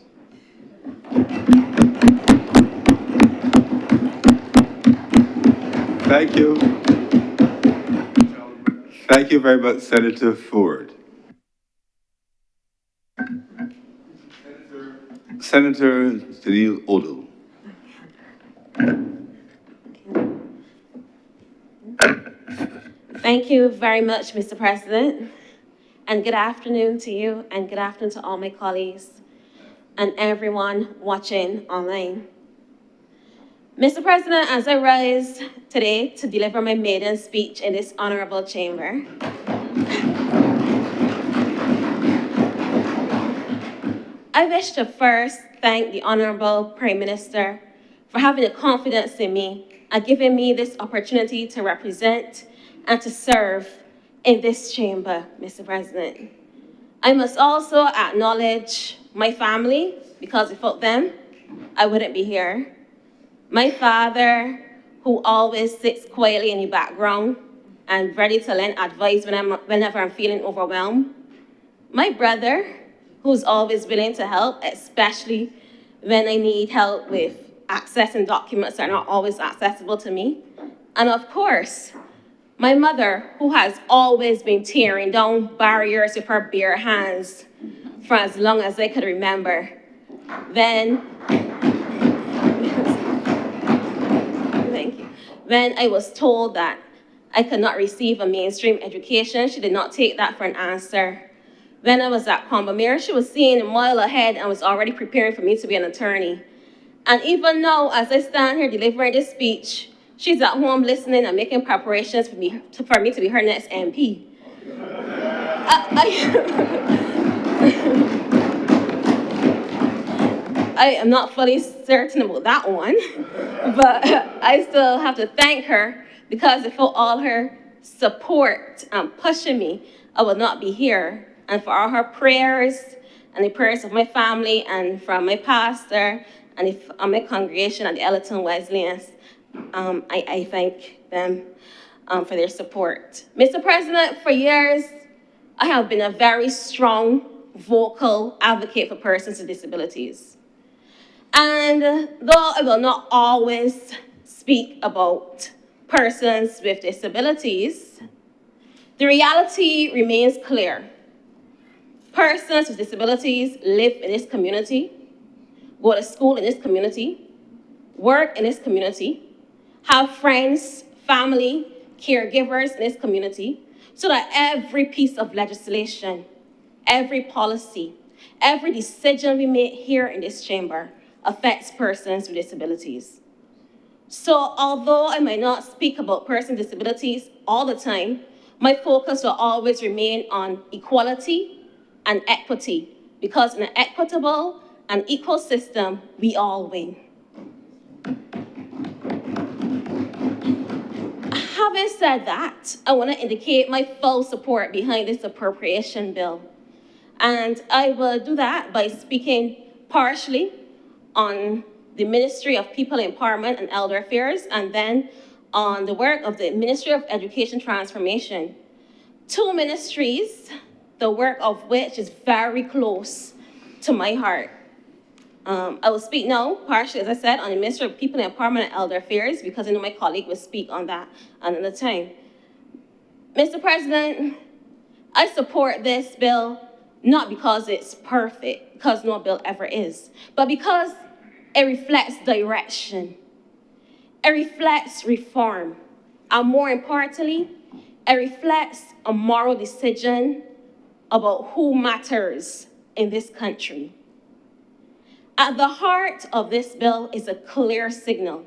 Thank you. Thank you very much, Senator Ford. Senator Janelle Odell. Thank you very much, Mr. President, and good afternoon to you, and good afternoon to all my colleagues and everyone watching online. Mr. President, as I rise today to deliver my maiden speech in this honorable chamber, I wish to first thank the Honourable Prime Minister for having the confidence in me and giving me this opportunity to represent and to serve in this chamber, Mr. President. I must also acknowledge my family, because without them, I wouldn't be here. My father, who always sits quietly in the background and ready to lend advice whenever I'm feeling overwhelmed. My brother, who's always willing to help, especially when I need help with accessing documents that are not always accessible to me. And of course, my mother, who has always been tearing down barriers with her bare hands for as long as I could remember. When I was told that I could not receive a mainstream education, she did not take that for an answer. When I was at Combermere, she was seeing a mile ahead and was already preparing for me to be an attorney. And even now, as I stand here delivering this speech, she's at home listening and making preparations for me to be her next MP. I am not fully certain about that one, but I still have to thank her, because without all her support and pushing me, I would not be here. And for all her prayers and the prayers of my family and from my pastor and my congregation at the Ellerton Wesleyans, I thank them for their support. Mr. President, for years, I have been a very strong, vocal advocate for persons with disabilities. And though I will not always speak about persons with disabilities, the reality remains clear. Persons with disabilities live in this community, go to school in this community, work in this community, have friends, family, caregivers in this community, so that every piece of legislation, every policy, every decision we make here in this chamber affects persons with disabilities. So although I might not speak about persons with disabilities all the time, my focus will always remain on equality and equity, because in an equitable and equal system, we all win. Having said that, I want to indicate my full support behind this appropriation bill. And I will do that by speaking partially on the Ministry of People Empowerment and Elder Affairs, and then on the work of the Ministry of Education Transformation. Two ministries, the work of which is very close to my heart. I will speak now, partially, as I said, on the Ministry of People Empowerment and Elder Affairs, because I know my colleague will speak on that another time. Mr. President, I support this bill not because it's perfect, because no bill ever is, but because it reflects direction. It reflects reform. And more importantly, it reflects a moral decision about who matters in this country. At the heart of this bill is a clear signal.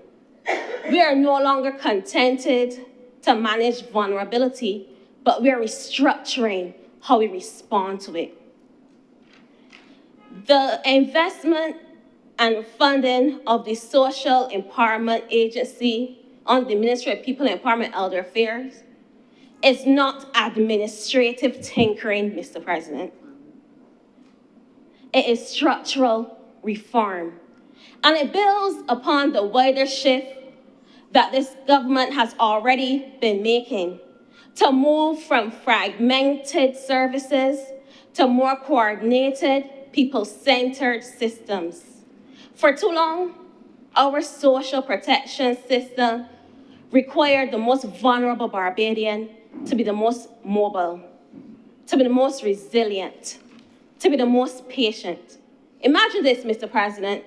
We are no longer contented to manage vulnerability, but we are restructuring how we respond to it. The investment and funding of the Social Empowerment Agency on the Ministry of People Empowerment and Elder Affairs is not administrative tinkering, Mr. President. It is structural reform, and it builds upon the wider shift that this government has already been making to move from fragmented services to more coordinated, people-centered systems. For too long, our social protection system required the most vulnerable Barbadian to be the most mobile, to be the most resilient, to be the most patient. Imagine this, Mr. President,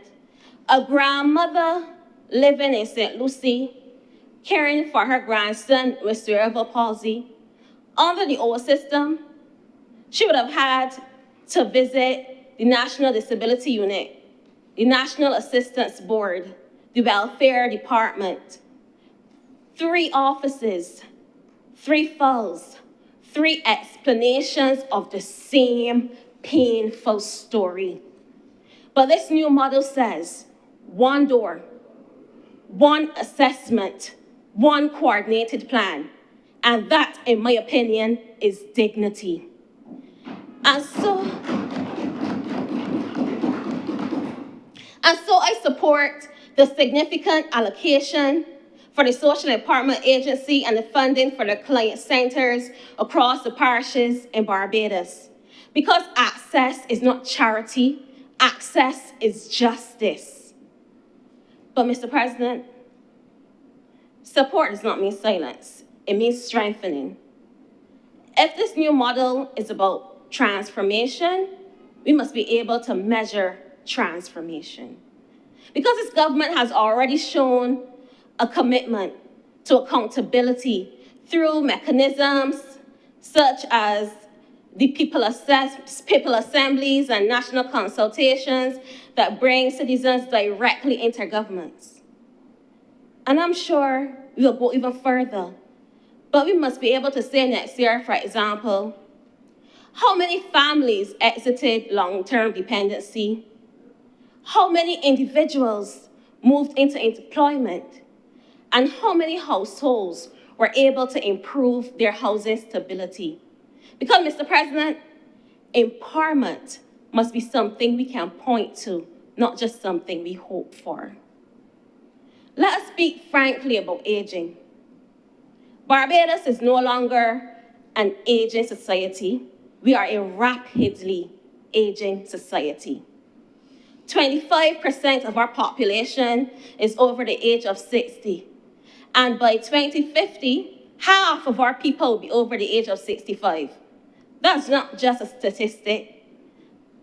a grandmother living in St. Lucie, caring for her grandson with cerebral palsy. Under the old system, she would have had to visit the National Disability Unit, the National Assistance Board, the Welfare Department, 3 offices, 3 files, 3 explanations of the same painful story. But this new model says 1 door, 1 assessment, 1 coordinated plan. And that, in my opinion, is dignity. And so I support the significant allocation for the Social Empowerment Agency and the funding for the client centers across the parishes in Barbados. Because access is not charity, access is justice. But Mr. President, support does not mean silence. It means strengthening. If this new model is about transformation, we must be able to measure transformation. Because this government has already shown a commitment to accountability through mechanisms such as the people assemblies and national consultations that bring citizens directly into governments. And I'm sure we'll go even further. But we must be able to say next year, for example, how many families exited long-term dependency? How many individuals moved into employment? And how many households were able to improve their housing stability? Because, Mr. President, empowerment must be something we can point to, not just something we hope for. Let us speak frankly about aging. Barbados is no longer an aging society. We are a rapidly aging society. 25% of our population is over the age of 60. And by 2050, half of our people will be over the age of 65. That's not just a statistic.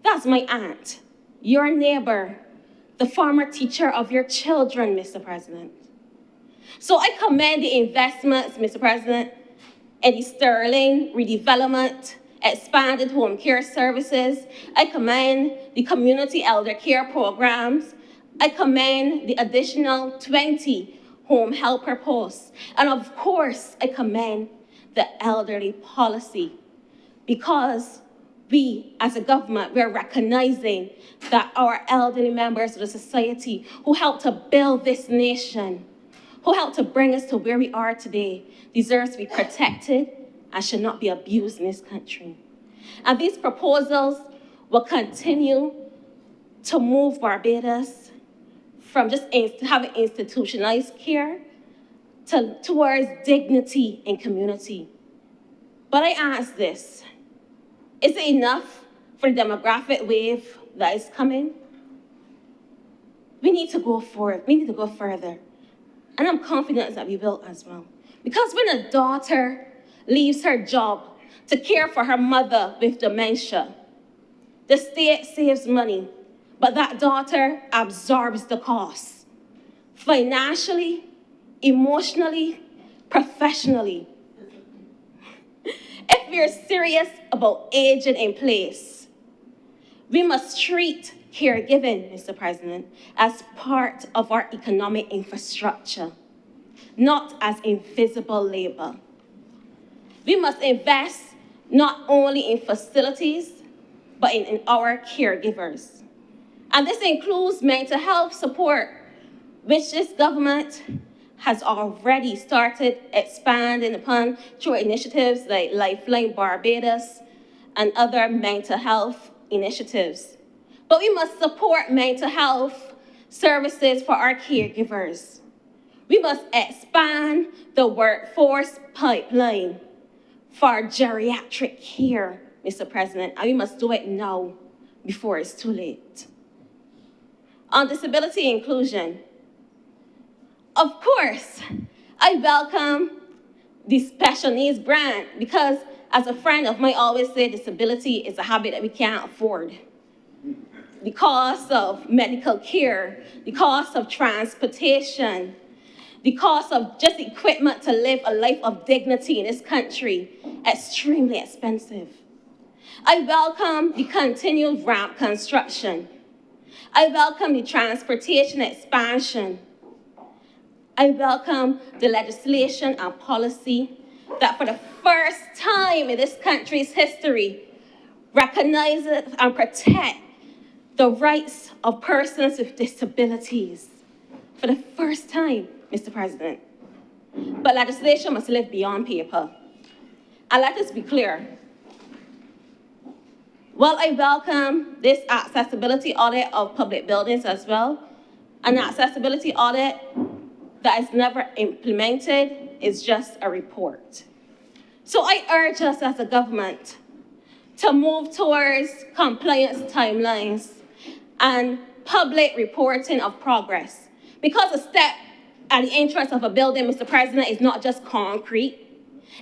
That's my aunt, your neighbor, the former teacher of your children, Mr. President. So I commend the investments, Mr. President, in the Sterling redevelopment, expanded home care services. I commend the community elder care programs. I commend the additional 20 home helper posts. And of course, I commend the elderly policy, because we, as a government, we're recognizing that our elderly members of the society who helped to build this nation, who helped to bring us to where we are today, deserves to be protected and should not be abused in this country. And these proposals will continue to move Barbados from just having institutionalized care towards dignity in community. But I ask this, is it enough for the demographic wave that is coming? We need to go forward. We need to go further. And I'm confident that we will as well. Because when a daughter leaves her job to care for her mother with dementia, the state saves money, but that daughter absorbs the cost. Financially, emotionally, professionally. If we are serious about aging in place, we must treat caregiving, Mr. President, as part of our economic infrastructure, not as invisible labor. We must invest not only in facilities, but in our caregivers. And this includes mental health support, which this government has already started expanding upon through initiatives like Lifeline Barbados and other mental health initiatives. But we must support mental health services for our caregivers. We must expand the workforce pipeline for geriatric care, Mr. President, and we must do it now before it's too late. On disability inclusion, of course, I welcome the special needs grant because, as a friend of mine always said, disability is a habit that we can't afford. The cost of medical care, the cost of transportation, the cost of just equipment to live a life of dignity in this country, extremely expensive. I welcome the continued ramp construction. I welcome the transportation expansion. I welcome the legislation and policy that for the first time in this country's history recognizes and protects the rights of persons with disabilities. For the first time, Mr. President. But legislation must live beyond paper. And let us be clear. While I welcome this accessibility audit of public buildings as well, an accessibility audit that is never implemented is just a report. So I urge us as a government to move towards compliance timelines and public reporting of progress. Because a step at the entrance of a building, Mr. President, is not just concrete,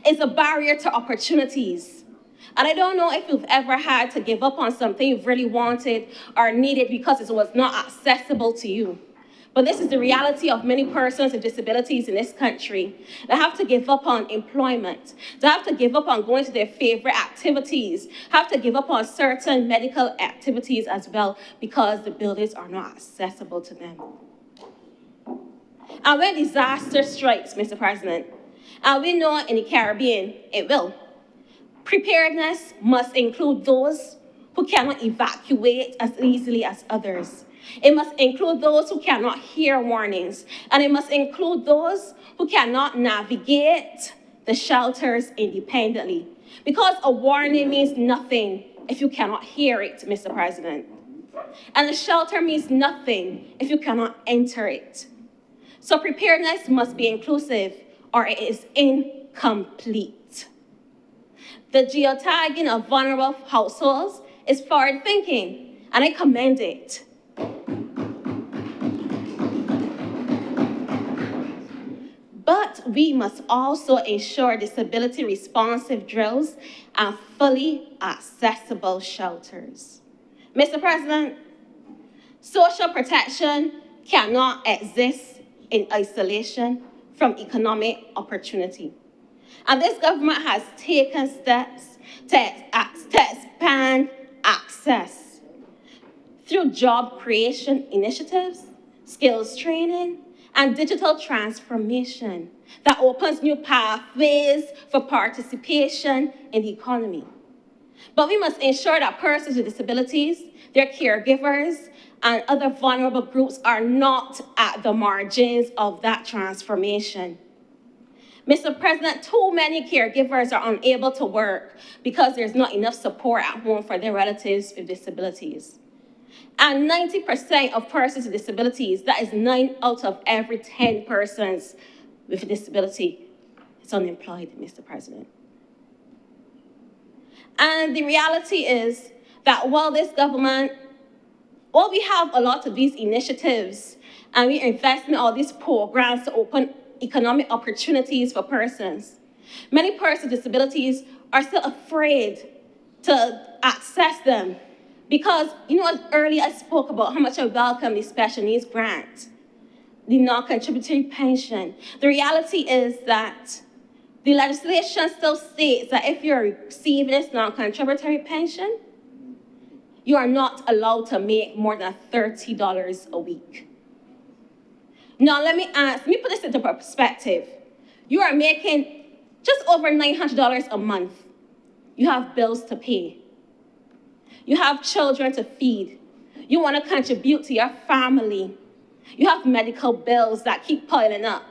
it's a barrier to opportunities. And I don't know if you've ever had to give up on something you've really wanted or needed because it was not accessible to you. But this is the reality of many persons with disabilities in this country. They have to give up on employment. They have to give up on going to their favorite activities, have to give up on certain medical activities as well because the buildings are not accessible to them. And when disaster strikes, Mr. President, and we know in the Caribbean it will, preparedness must include those who cannot evacuate as easily as others. It must include those who cannot hear warnings, and it must include those who cannot navigate the shelters independently. Because a warning means nothing if you cannot hear it, Mr. President. And a shelter means nothing if you cannot enter it. So preparedness must be inclusive or it is incomplete. The geotagging of vulnerable households is forward thinking, and I commend it. But we must also ensure disability responsive drills and fully accessible shelters. Mr. President, social protection cannot exist in isolation from economic opportunity. And this government has taken steps to expand access through job creation initiatives, skills training, and digital transformation that opens new pathways for participation in the economy. But we must ensure that persons with disabilities, their caregivers, and other vulnerable groups are not at the margins of that transformation. Mr. President, too many caregivers are unable to work because there's not enough support at home for their relatives with disabilities. And 90% of persons with disabilities, that is 9 out of every 10 persons with a disability, is unemployed, Mr. President. And the reality is that while we have a lot of these initiatives and we invest in all these programs to open economic opportunities for persons, many persons with disabilities are still afraid to access them. Because, earlier I spoke about how much I welcome the special needs grant, the non-contributory pension. The reality is that The legislation still states that if you're receiving this non-contributory pension, you are not allowed to make more than $30 a week. Now, let me put this into perspective. You are making just over $900 a month. You have bills to pay. You have children to feed. You want to contribute to your family. You have medical bills that keep piling up.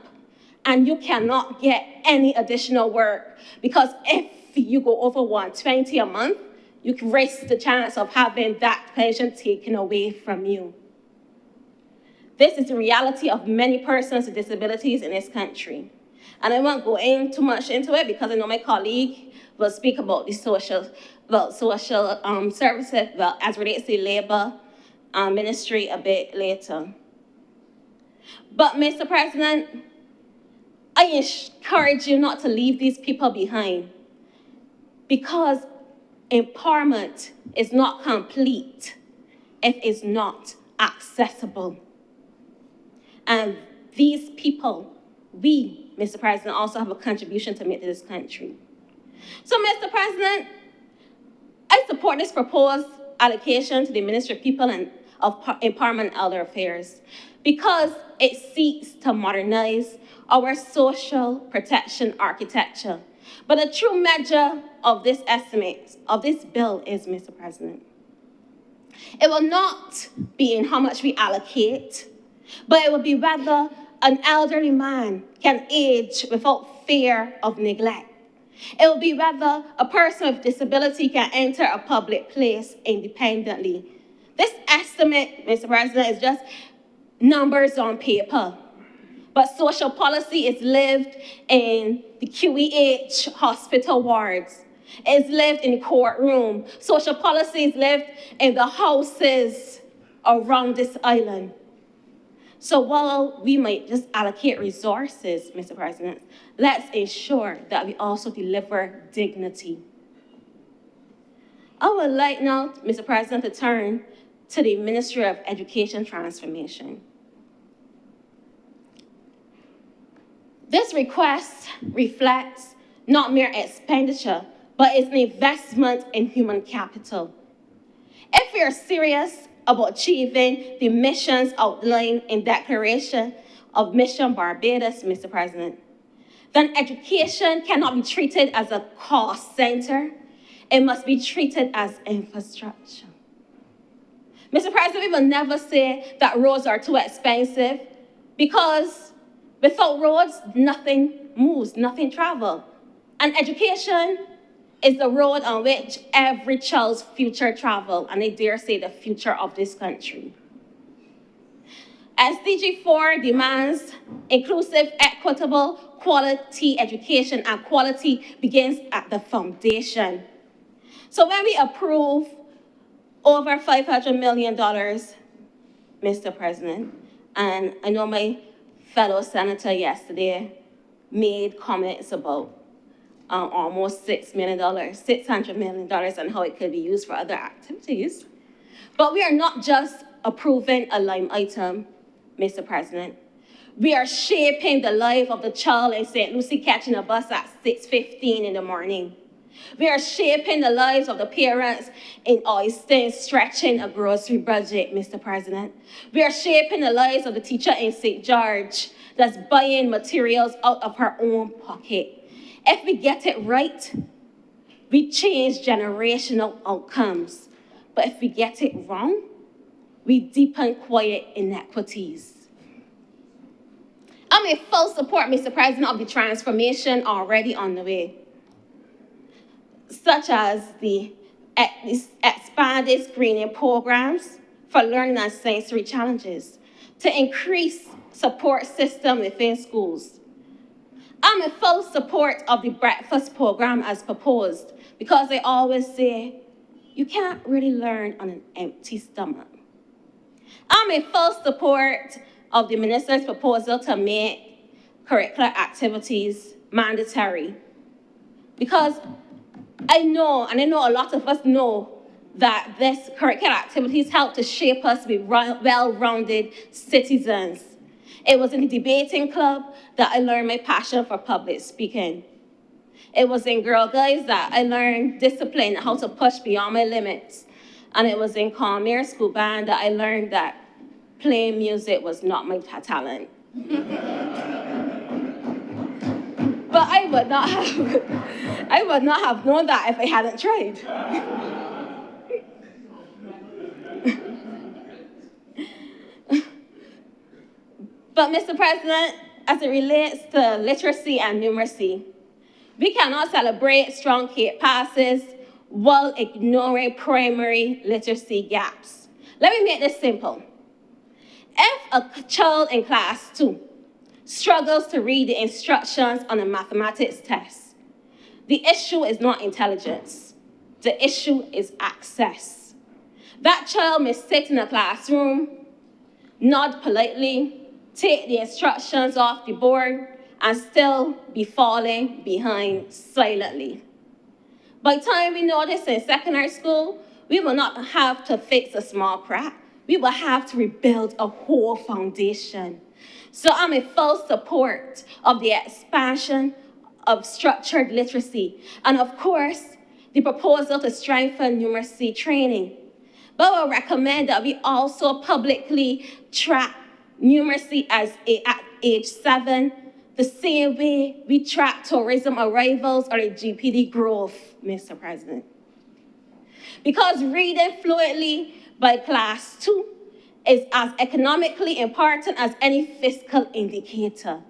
And you cannot get any additional work because if you go over $120 a month, you can risk the chance of having that pension taken away from you. This is the reality of many persons with disabilities in this country. And I won't go in too much into it because I know my colleague will speak about the social services, as relates to the labor ministry a bit later. But Mr. President, I encourage you not to leave these people behind because empowerment is not complete if it's not accessible. And these people, we, Mr. President, also have a contribution to make to this country. So, Mr. President, I support this proposed allocation to the Ministry of People and of Empowerment and Elder Affairs because it seeks to modernize our social protection architecture. But the true measure of this estimate, of this bill is, Mr. President, it will not be in how much we allocate, but it will be whether an elderly man can age without fear of neglect. It will be whether a person with disability can enter a public place independently. This estimate, Mr. President, is just numbers on paper. But social policy is lived in the QEH hospital wards. It's lived in the courtroom. Social policy is lived in the houses around this island. So while we might just allocate resources, Mr. President, let's ensure that we also deliver dignity. I would like now, Mr. President, to turn to the Ministry of Education Transformation. This request reflects not mere expenditure, but is an investment in human capital. If we are serious about achieving the missions outlined in Declaration of Mission Barbados, Mr. President, then education cannot be treated as a cost center. It must be treated as infrastructure. Mr. President, we will never say that roads are too expensive because without roads, nothing moves, nothing travels. And education is the road on which every child's future travel, and I dare say the future of this country. SDG 4 demands inclusive, equitable, quality education, and quality begins at the foundation. So when we approve over $500 million, Mr. President, and I know my fellow senator yesterday made comments about almost $600 million, and how it could be used for other activities. But we are not just approving a line item, Mr. President. We are shaping the life of the child in St. Lucie catching a bus at 6:15 in the morning. We are shaping the lives of the parents in Oyston stretching a grocery budget, Mr. President. We are shaping the lives of the teacher in St. George that's buying materials out of her own pocket. If we get it right, we change generational outcomes. But if we get it wrong, we deepen quiet inequities. I'm in full support, Mr. President, of the transformation already on the way, such as the expanded screening programs for learning and sensory challenges, to increase support system within schools. I'm in full support of the breakfast program as proposed, because they always say, you can't really learn on an empty stomach. I'm in full support of the minister's proposal to make curricular activities mandatory, because I know, and I know a lot of us know, that this curricular activities help to shape us to be well-rounded citizens. It was in the debating club that I learned my passion for public speaking. It was in Girl Guides that I learned discipline, how to push beyond my limits. And it was in Cormier School Band that I learned that playing music was not my talent. But I would not have known that if I hadn't tried. But Mr. President, as it relates to literacy and numeracy, we cannot celebrate strong K passes while ignoring primary literacy gaps. Let me make this simple. If a child in class 2 struggles to read the instructions on a mathematics test, the issue is not intelligence. The issue is access. That child may sit in a classroom, nod politely, take the instructions off the board, and still be falling behind silently. By the time we notice in secondary school, we will not have to fix a small crack. We will have to rebuild a whole foundation. So I'm in full support of the expansion of structured literacy, and of course, the proposal to strengthen numeracy training. But I will recommend that we also publicly track numeracy at age 7, the same way we track tourism arrivals or the GPD growth, Mr. President. Because reading fluently by class 2 is as economically important as any fiscal indicator.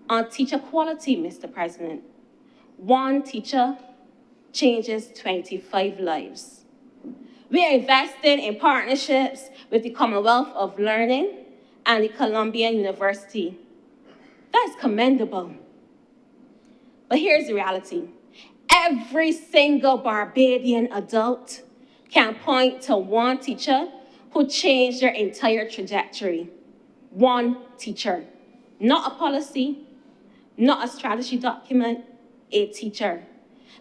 On teacher quality, Mr. President, one teacher changes 25 lives. We are investing in partnerships with the Commonwealth of Learning and the Columbia University. That's commendable. But here's the reality. Every single Barbadian adult can point to one teacher who changed their entire trajectory. One teacher. Not a policy, not a strategy document, a teacher.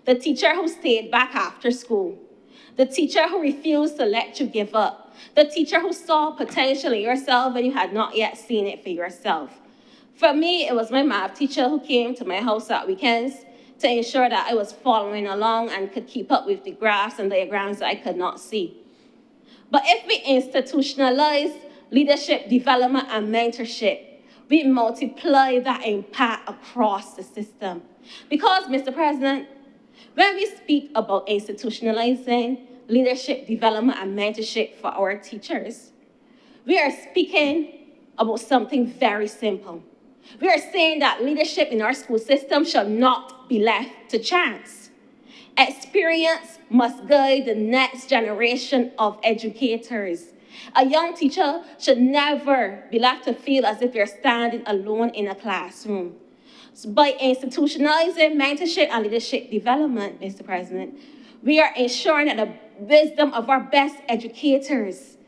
The teacher who stayed back after school. The teacher who refused to let you give up. The teacher who saw potential in yourself when you had not yet seen it for yourself. For me, it was my math teacher who came to my house at weekends to ensure that I was following along and could keep up with the graphs and diagrams that I could not see. But if we institutionalize leadership development and mentorship, we multiply that impact across the system. Because, Mr. President, when we speak about institutionalizing leadership development and mentorship for our teachers, we are speaking about something very simple. We are saying that leadership in our school system shall not be left to chance. Experience must guide the next generation of educators. A young teacher should never be left to feel as if they're standing alone in a classroom. So by institutionalizing mentorship and leadership development, Mr. President, we are ensuring that the wisdom of our best educators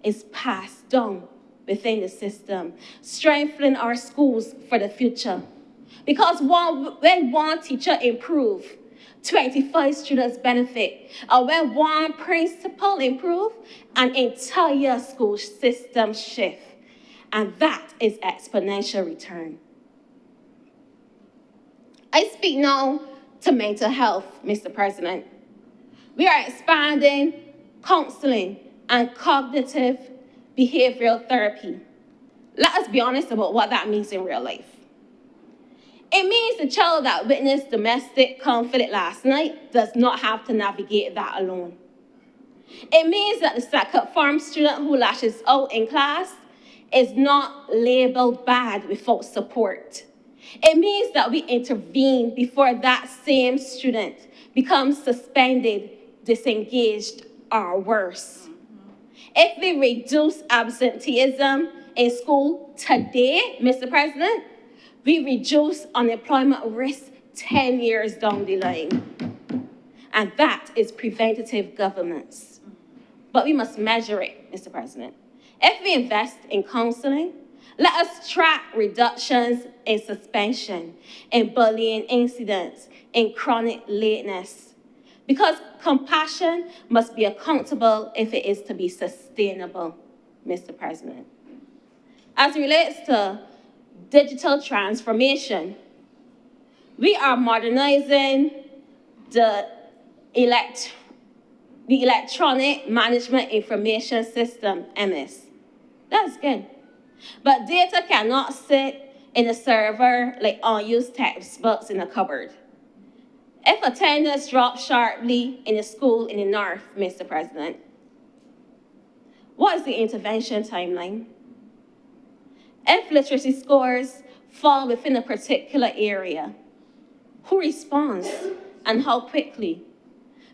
is passed down within the system, strengthening our schools for the future. Because when one teacher improves, 25 students benefit. And when one principal improves, an entire school system shifts. And that is exponential return. I speak now to mental health, Mr. President. We are expanding counseling and cognitive behavioral therapy. Let us be honest about what that means in real life. It means the child that witnessed domestic conflict last night does not have to navigate that alone. It means that the second form student who lashes out in class is not labeled bad without support. It means that we intervene before that same student becomes suspended, disengaged, or worse. If we reduce absenteeism in school today, Mr. President, we reduce unemployment risk 10 years down the line. And that is preventative governance. But we must measure it, Mr. President. If we invest in counseling, let us track reductions in suspension, in bullying incidents, in chronic lateness. Because compassion must be accountable if it is to be sustainable, Mr. President. As it relates to digital transformation, We are modernizing the Electronic Management Information System, MS. That's good. But data cannot sit in a server like unused textbooks in a cupboard. If attendance drops sharply in a school in the north, Mr. President, what is the intervention timeline? If literacy scores fall within a particular area, who responds and how quickly?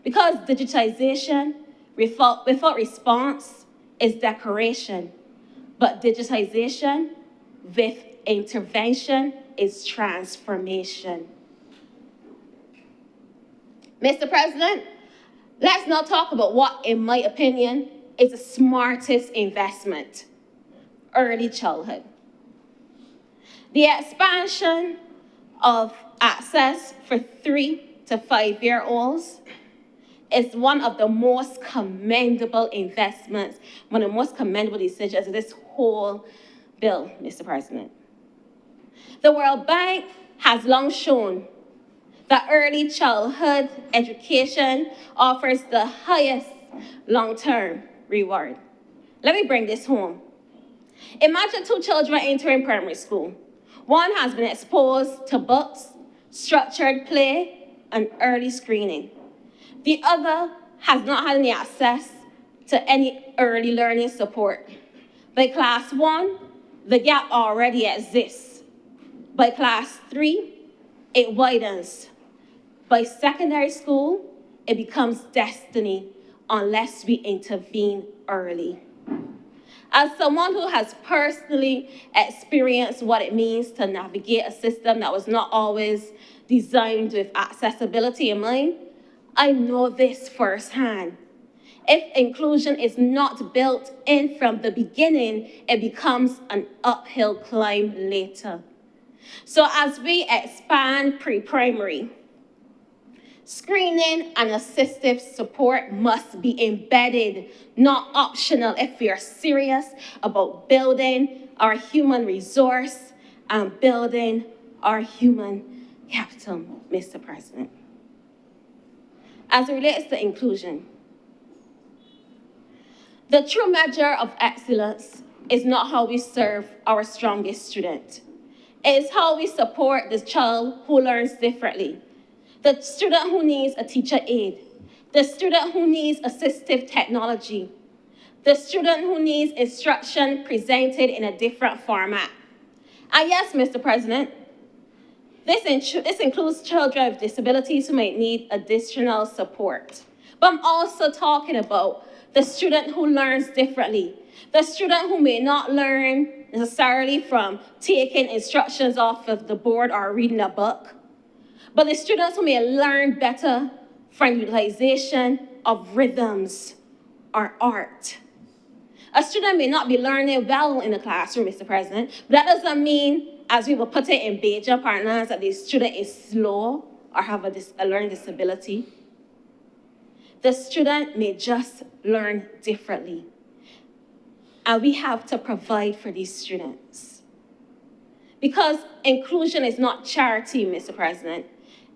Because digitization without response is decoration, but digitization with intervention is transformation. Mr. President, let's now talk about what, in my opinion, is the smartest investment: early childhood. The expansion of access for 3 to 5-year-olds is one of the most commendable investments, one of the most commendable decisions of this whole bill, Mr. President. The World Bank has long shown that early childhood education offers the highest long-term reward. Let me bring this home. Imagine 2 children entering primary school. One has been exposed to books, structured play, and early screening. The other has not had any access to any early learning support. By class 1, the gap already exists. By class 3, it widens. By secondary school, it becomes destiny unless we intervene early. As someone who has personally experienced what it means to navigate a system that was not always designed with accessibility in mind, I know this firsthand. If inclusion is not built in from the beginning, it becomes an uphill climb later. So as we expand pre-primary, screening and assistive support must be embedded, not optional, if we are serious about building our human resource and building our human capital, Mr. President. As it relates to inclusion, the true measure of excellence is not how we serve our strongest student. It is how we support the child who learns differently, the student who needs a teacher aid, the student who needs assistive technology, the student who needs instruction presented in a different format. And yes, Mr. President, this includes children with disabilities who might need additional support. But I'm also talking about the student who learns differently, the student who may not learn necessarily from taking instructions off of the board or reading a book, but the students who may learn better from utilization of rhythms or art. A student may not be learning well in the classroom, Mr. President, but that doesn't mean, as we will put it in Beja parlance, that the student is slow or have a learning disability. The student may just learn differently. And we have to provide for these students. Because inclusion is not charity, Mr. President.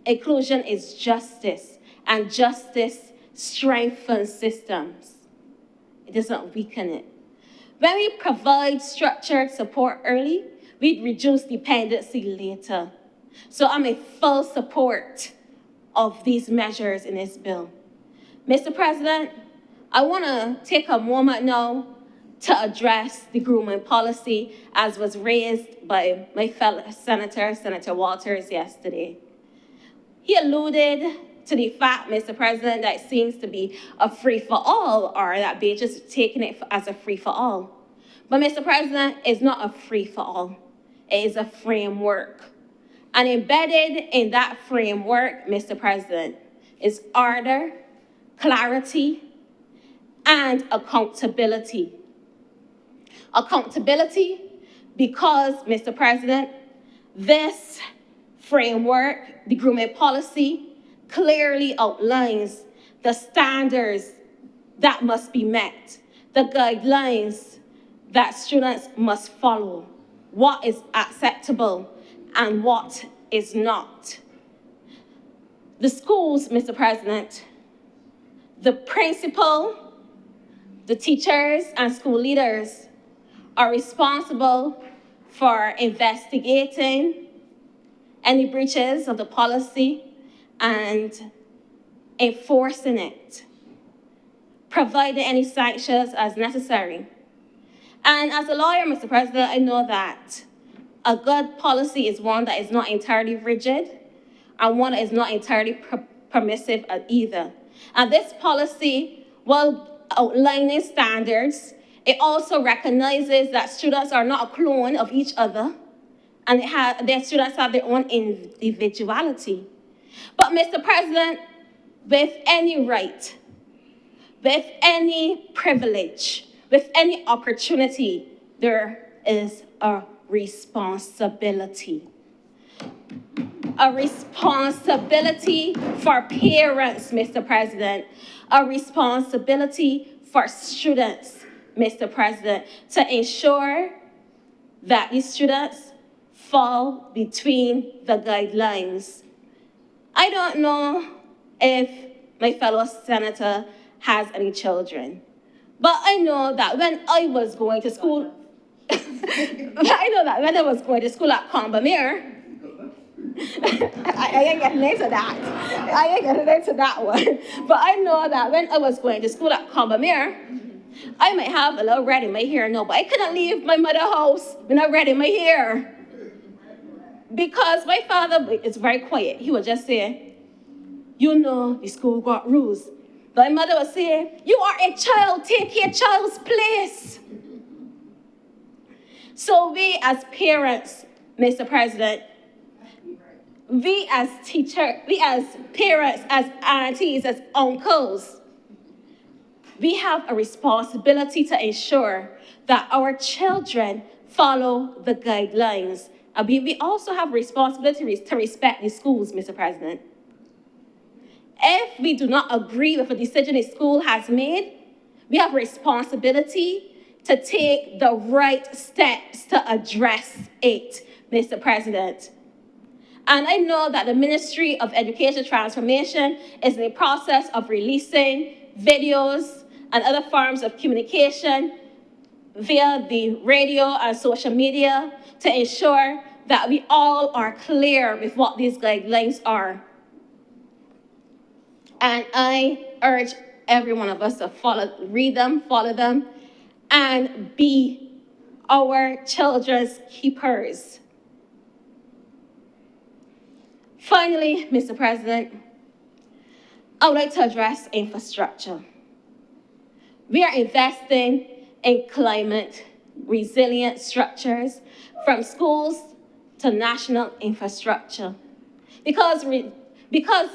Inclusion is justice, and justice strengthens systems. It doesn't weaken it. When we provide structured support early, we reduce dependency later. So I'm in full support of these measures in this bill. Mr. President, I want to take a moment now to address the grooming policy as was raised by my fellow Senator, Senator Walters, yesterday. He alluded to the fact, Mr. President, that it seems to be a free-for-all, or that they're just taking it as a free-for-all. But, Mr. President, it's not a free-for-all. It is a framework. And embedded in that framework, Mr. President, is order, clarity, and accountability. Accountability because, Mr. President, this framework, the grooming policy, clearly outlines the standards that must be met, the guidelines that students must follow, what is acceptable and what is not. The schools, Mr. President, the principal, the teachers, and school leaders are responsible for investigating any breaches of the policy and enforcing it, providing any sanctions as necessary. And as a lawyer, Mr. President, I know that a good policy is one that is not entirely rigid and one that is not entirely permissive either. And this policy, while outlining standards, it also recognizes that students are not a clone of each other, and their students have their own individuality. But Mr. President, with any right, with any privilege, with any opportunity, there is a responsibility. A responsibility for parents, Mr. President. A responsibility for students, Mr. President, to ensure that these students fall between the guidelines. I don't know if my fellow senator has any children, but I know that when I was going to school, at Combamere, I ain't getting into that. I ain't getting into that one. But I know that when I was going to school at Combamere, I might have a little red in my hair now, but I couldn't leave my mother's house with no red in my hair. Because my father is very quiet. He would just say, you know, the school got rules. My mother would say, you are a child, take your child's place. So we as parents, Mr. President, we as teachers, we as parents, as aunties, as uncles, we have a responsibility to ensure that our children follow the guidelines. And we also have responsibilities to respect the schools, Mr. President. If we do not agree with a decision a school has made, we have a responsibility to take the right steps to address it, Mr. President. And I know that the Ministry of Education Transformation is in the process of releasing videos and other forms of communication via the radio and social media to ensure that we all are clear with what these guidelines are. And I urge every one of us to read them, follow them, and be our children's keepers. Finally, Mr. President, I would like to address infrastructure. We are investing in climate resilient structures from schools to national infrastructure. Because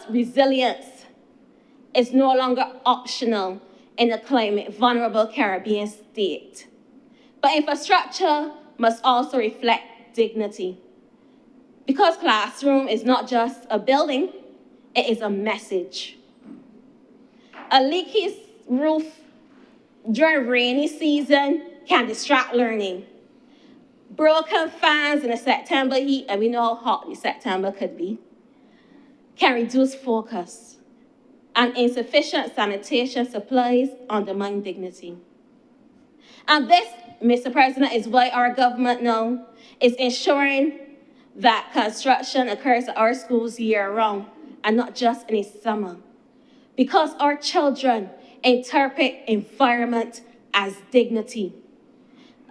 resilience is no longer optional in a climate vulnerable Caribbean state. But infrastructure must also reflect dignity. Because classroom is not just a building, it is a message. A leaky roof during rainy season can distract learning. Broken fans in the September heat, and we know how hot the September could be, can reduce focus. And insufficient sanitation supplies undermine dignity. And this, Mr. President, is why our government now is ensuring that construction occurs at our schools year-round and not just in the summer. Because our children interpret environment as dignity.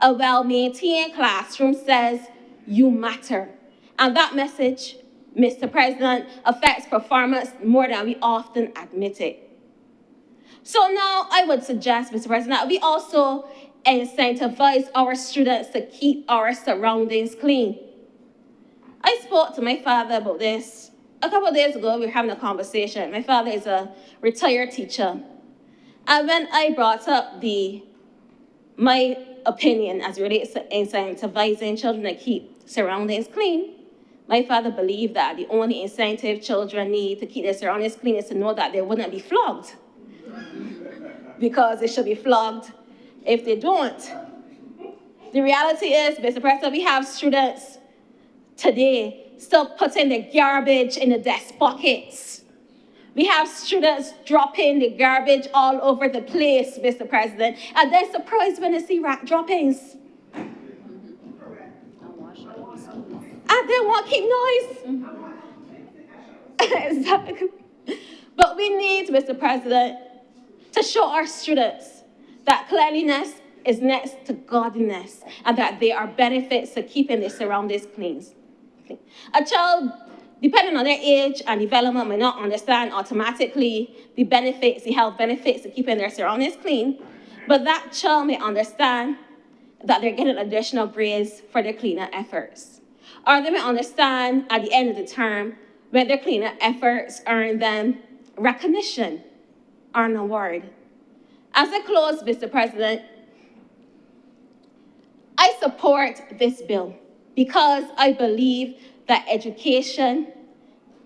A well-maintained classroom says, you matter. And that message, Mr. President, affects performance more than we often admit it. So now I would suggest, Mr. President, that we also incentivize our students to keep our surroundings clean. I spoke to my father about this. A couple of days ago, we were having a conversation. My father is a retired teacher. And when I brought up my opinion as it relates to incentivizing children to keep surroundings clean, my father believed that the only incentive children need to keep their surroundings clean is to know that they wouldn't be flogged. Because they should be flogged if they don't. The reality is, Mr. President, we have students today still putting the garbage in the desk pockets We have students dropping the garbage all over the place, Mr. President, and they're surprised when they see rat droppings. And they won't keep noise. Exactly. But we need, Mr. President, to show our students that cleanliness is next to godliness and that there are benefits to keeping their surroundings clean. A child, depending on their age and development, may not understand automatically the benefits, the health benefits to keeping their surroundings clean, but that child may understand that they're getting additional grades for their cleanup efforts. Or they may understand at the end of the term when their cleanup efforts earn them recognition or an award. As I close, Mr. President, I support this bill because I believe that education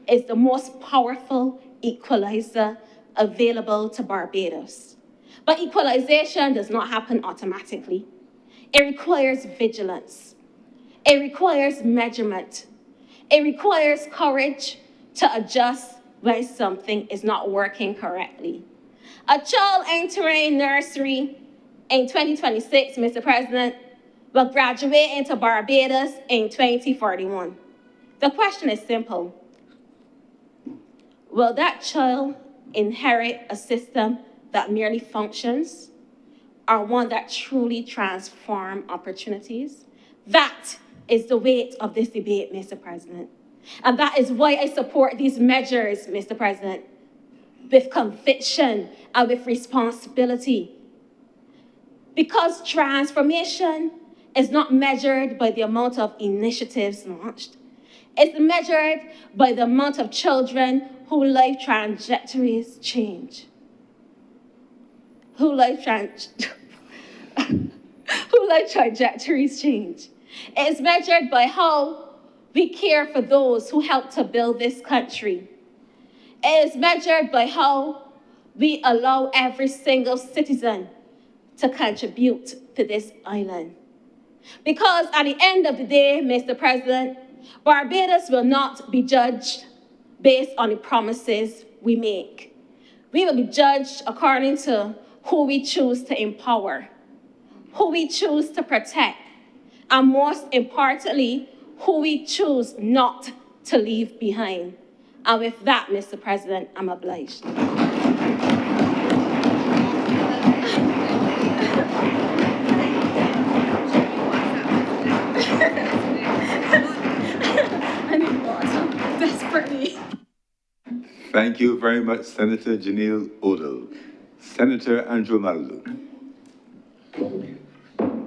is the most powerful equalizer available to Barbados. But equalization does not happen automatically. It requires vigilance. It requires measurement. It requires courage to adjust when something is not working correctly. A child entering nursery in 2026, Mr. President, will graduate into Barbados in 2041. The question is simple. Will that child inherit a system that merely functions or one that truly transforms opportunities? That is the weight of this debate, Mr. President. And that is why I support these measures, Mr. President, with conviction and with responsibility. Because transformation is not measured by the amount of initiatives launched. It's measured by the amount of children whose life trajectories change. Whose life trajectories change. It's measured by how we care for those who helped to build this country. It is measured by how we allow every single citizen to contribute to this island. Because at the end of the day, Mr. President, Barbados will not be judged based on the promises we make. We will be judged according to who we choose to empower, who we choose to protect, and most importantly, who we choose not to leave behind. And with that, Mr. President, I'm obliged. I need water, desperately. Thank you very much, Senator Janelle Odell. Senator Andrew Maldu.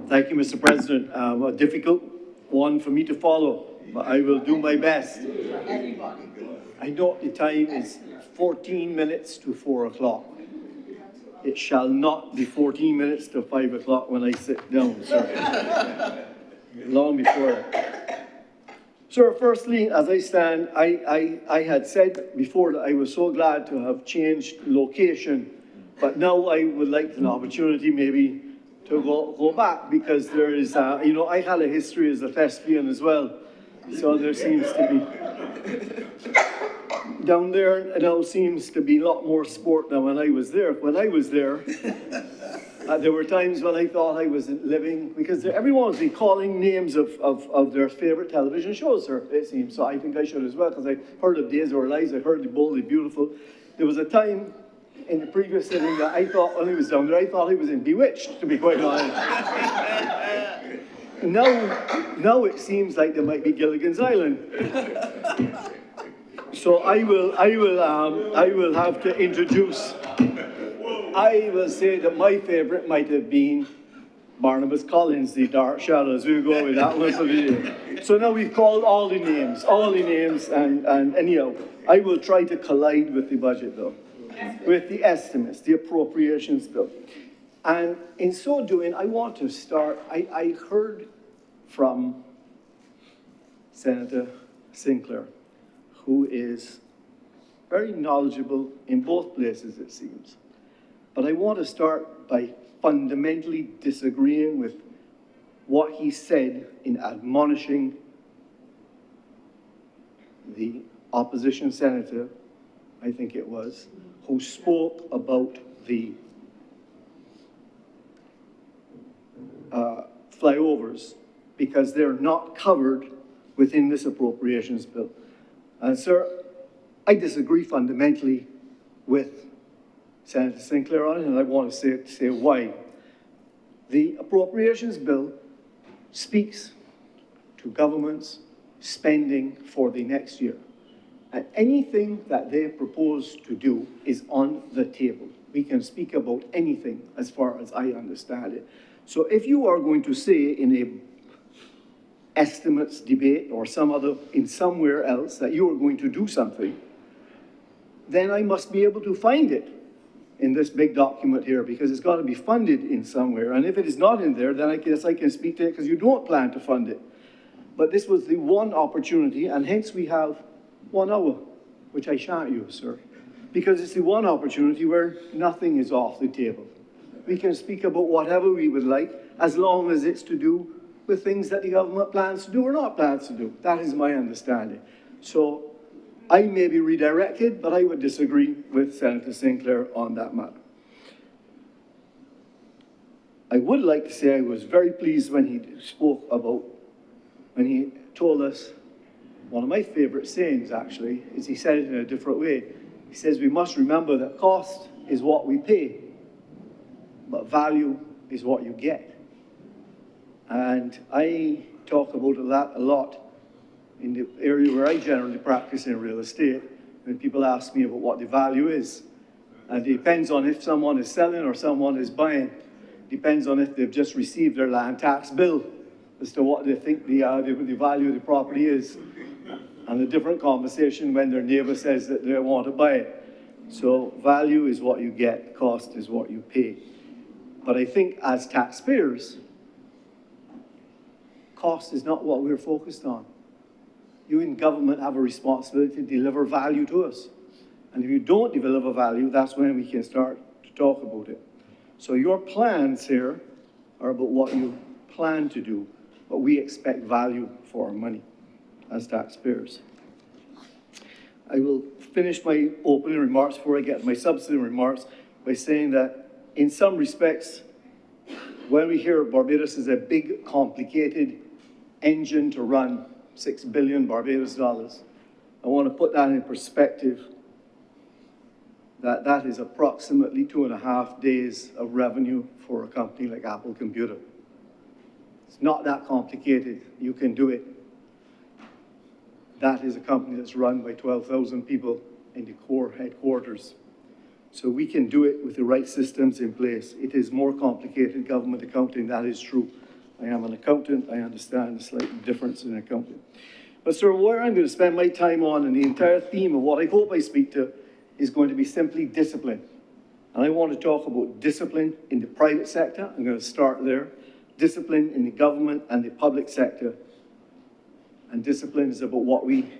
Thank you, Mr. President. A difficult one for me to follow, but I will do my best. I know the time is 14 minutes to 4 o'clock. It shall not be 14 minutes to 5 o'clock when I sit down, sir. Long before that. Sir, firstly, as I stand, I had said before that I was so glad to have changed location, but now I would like an opportunity maybe to go back, because there is, you know, I had a history as a thespian as well, so there seems to be, down there now seems to be a lot more sport than when I was there. When I was there, there were times when I thought I was living, because everyone's been calling names of their favorite television shows, sir, it seems, so I think I should as well, because I heard of Days of Our Lives, I heard The Bold, The Beautiful. There was a time in the previous sitting that I thought, when I was down there, I thought I was in Bewitched, to be quite honest. Now it seems like there might be Gilligan's Island. So I will have to introduce. I will say that my favorite might have been Barnabas Collins, The Dark Shadows. We'll go with that one for the day. So now we've called all the names, and anyhow, I will try to collide with the budget though, with the estimates, the appropriations bill. And in so doing, I want to start, I heard from Senator Sinclair, who is very knowledgeable in both places, it seems. But I want to start by fundamentally disagreeing with what he said in admonishing the opposition senator I think it was, who spoke about the flyovers because they're not covered within this appropriations bill. And sir, I disagree fundamentally with Senator Sinclair on it, and I want to say why. The appropriations bill speaks to governments spending for the next year. And anything that they propose to do is on the table. We can speak about anything as far as I understand it. So if you are going to say in a estimates debate or in somewhere else that you are going to do something, then I must be able to find it in this big document here, because it's got to be funded in somewhere. And if it is not in there, then I guess I can speak to it because you don't plan to fund it. But this was the one opportunity, and hence we have 1 hour, which I shan't use, sir, because it's the one opportunity where nothing is off the table. We can speak about whatever we would like, as long as it's to do with things that the government plans to do or not plans to do. That is my understanding. So I may be redirected, but I would disagree with Senator Sinclair on that matter. I would like to say I was very pleased when he told us, one of my favorite sayings actually, is he said it in a different way. He says, we must remember that cost is what we pay, but value is what you get. And I talk about that a lot in the area where I generally practice in real estate, when people ask me about what the value is. And it depends on if someone is selling or someone is buying. Depends on if they've just received their land tax bill as to what they think the value of the property is. And a different conversation when their neighbor says that they want to buy it. So value is what you get, cost is what you pay. But I think as taxpayers, cost is not what we're focused on. You in government have a responsibility to deliver value to us. And if you don't deliver value, that's when we can start to talk about it. So your plans here are about what you plan to do, but we expect value for our money as taxpayers. I will finish my opening remarks before I get to my substantive remarks by saying that in some respects, when we hear Barbados is a big, complicated engine to run, 6 billion Barbados dollars, I want to put that in perspective, that is approximately 2.5 days of revenue for a company like Apple Computer. It's not that complicated. You can do it. That is a company that's run by 12,000 people in the core headquarters. So we can do it with the right systems in place. It is more complicated government accounting, that is true. I am an accountant, I understand the slight difference in accounting. But sir, where I'm going to spend my time on, and the entire theme of what I hope I speak to, is going to be simply discipline. And I want to talk about discipline in the private sector. I'm going to start there. Discipline in the government and the public sector. And discipline is about what we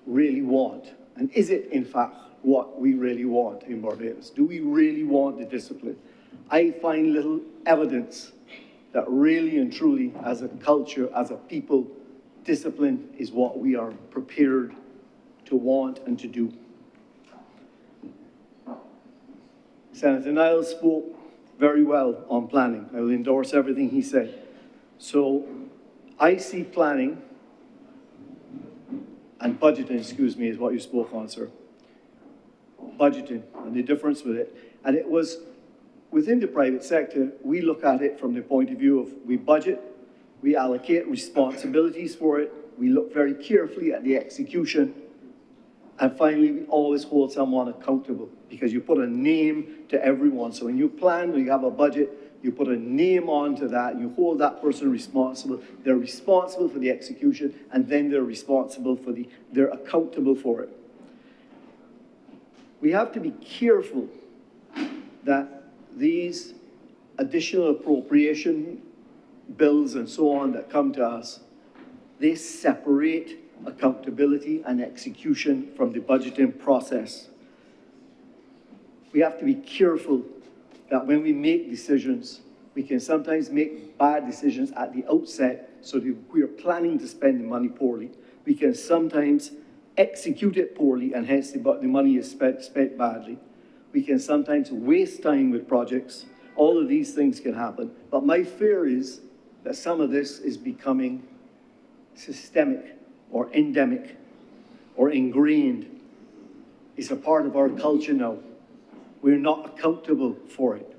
really want. And is it, in fact, what we really want in Barbados? Do we really want the discipline? I find little evidence that really and truly, as a culture, as a people, discipline is what we are prepared to want and to do. Senator Niles spoke very well on planning. I will endorse everything he said. So I see planning and budgeting, excuse me, is what you spoke on, sir. Budgeting and the difference with it. And it was within the private sector, we look at it from the point of view of we budget, we allocate responsibilities for it, we look very carefully at the execution, and finally, we always hold someone accountable because you put a name to everyone. So when you plan, when you have a budget, you put a name onto that, you hold that person responsible. They're responsible for the execution, and then they're responsible for they're accountable for it. We have to be careful that these additional appropriation bills and so on that come to us, they separate accountability and execution from the budgeting process. We have to be careful that when we make decisions, we can sometimes make bad decisions at the outset so that we are planning to spend the money poorly. We can sometimes execute it poorly, and hence the money is spent badly. We can sometimes waste time with projects. All of these things can happen. But my fear is that some of this is becoming systemic or endemic or ingrained. It's a part of our culture now. We're not accountable for it.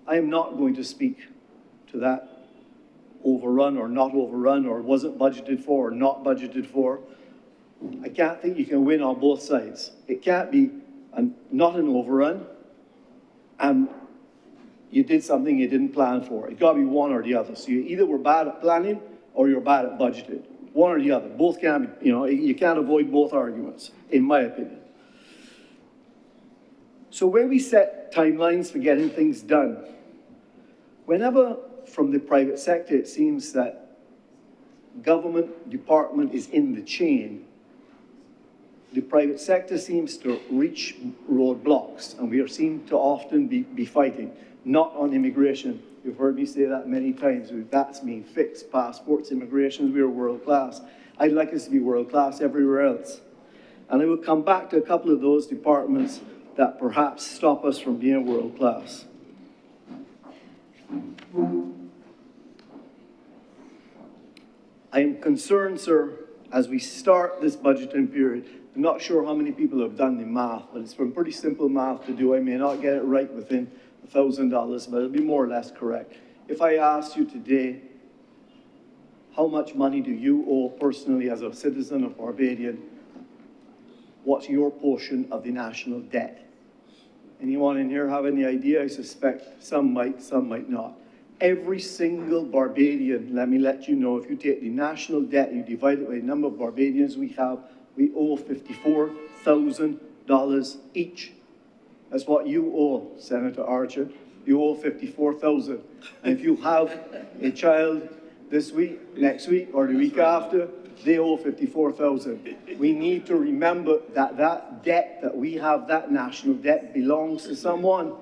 I am not going to speak to that overrun or not overrun, or wasn't budgeted for or not budgeted for. I can't think you can win on both sides. It can't be not an overrun and you did something you didn't plan for. It's got to be one or the other. So you either were bad at planning or you're bad at budgeting. One or the other. Both can't be, you can't avoid both arguments, in my opinion. So when we set timelines for getting things done, whenever from the private sector it seems that government department is in the chain, the private sector seems to reach roadblocks, and we seem to often be fighting, not on immigration. You've heard me say that many times. That's being fixed. Passports, immigration, we're world class. I'd like us to be world class everywhere else. And I will come back to a couple of those departments that perhaps stop us from being world class. I am concerned, sir, as we start this budgeting period. I'm not sure how many people have done the math, but it's been pretty simple math to do. I may not get it right within $1,000, but it'll be more or less correct. If I asked you today, how much money do you owe personally as a citizen of Barbadian? What's your portion of the national debt? Anyone in here have any idea? I suspect some might not. Every single Barbadian, let me let you know, if you take the national debt and you divide it by the number of Barbadians we have, we owe $54,000 each. That's what you owe, Senator Archer. You owe $54,000. And if you have a child this week, next week, or the week after, they owe $54,000. We need to remember that that debt that we have, that national debt, belongs to someone.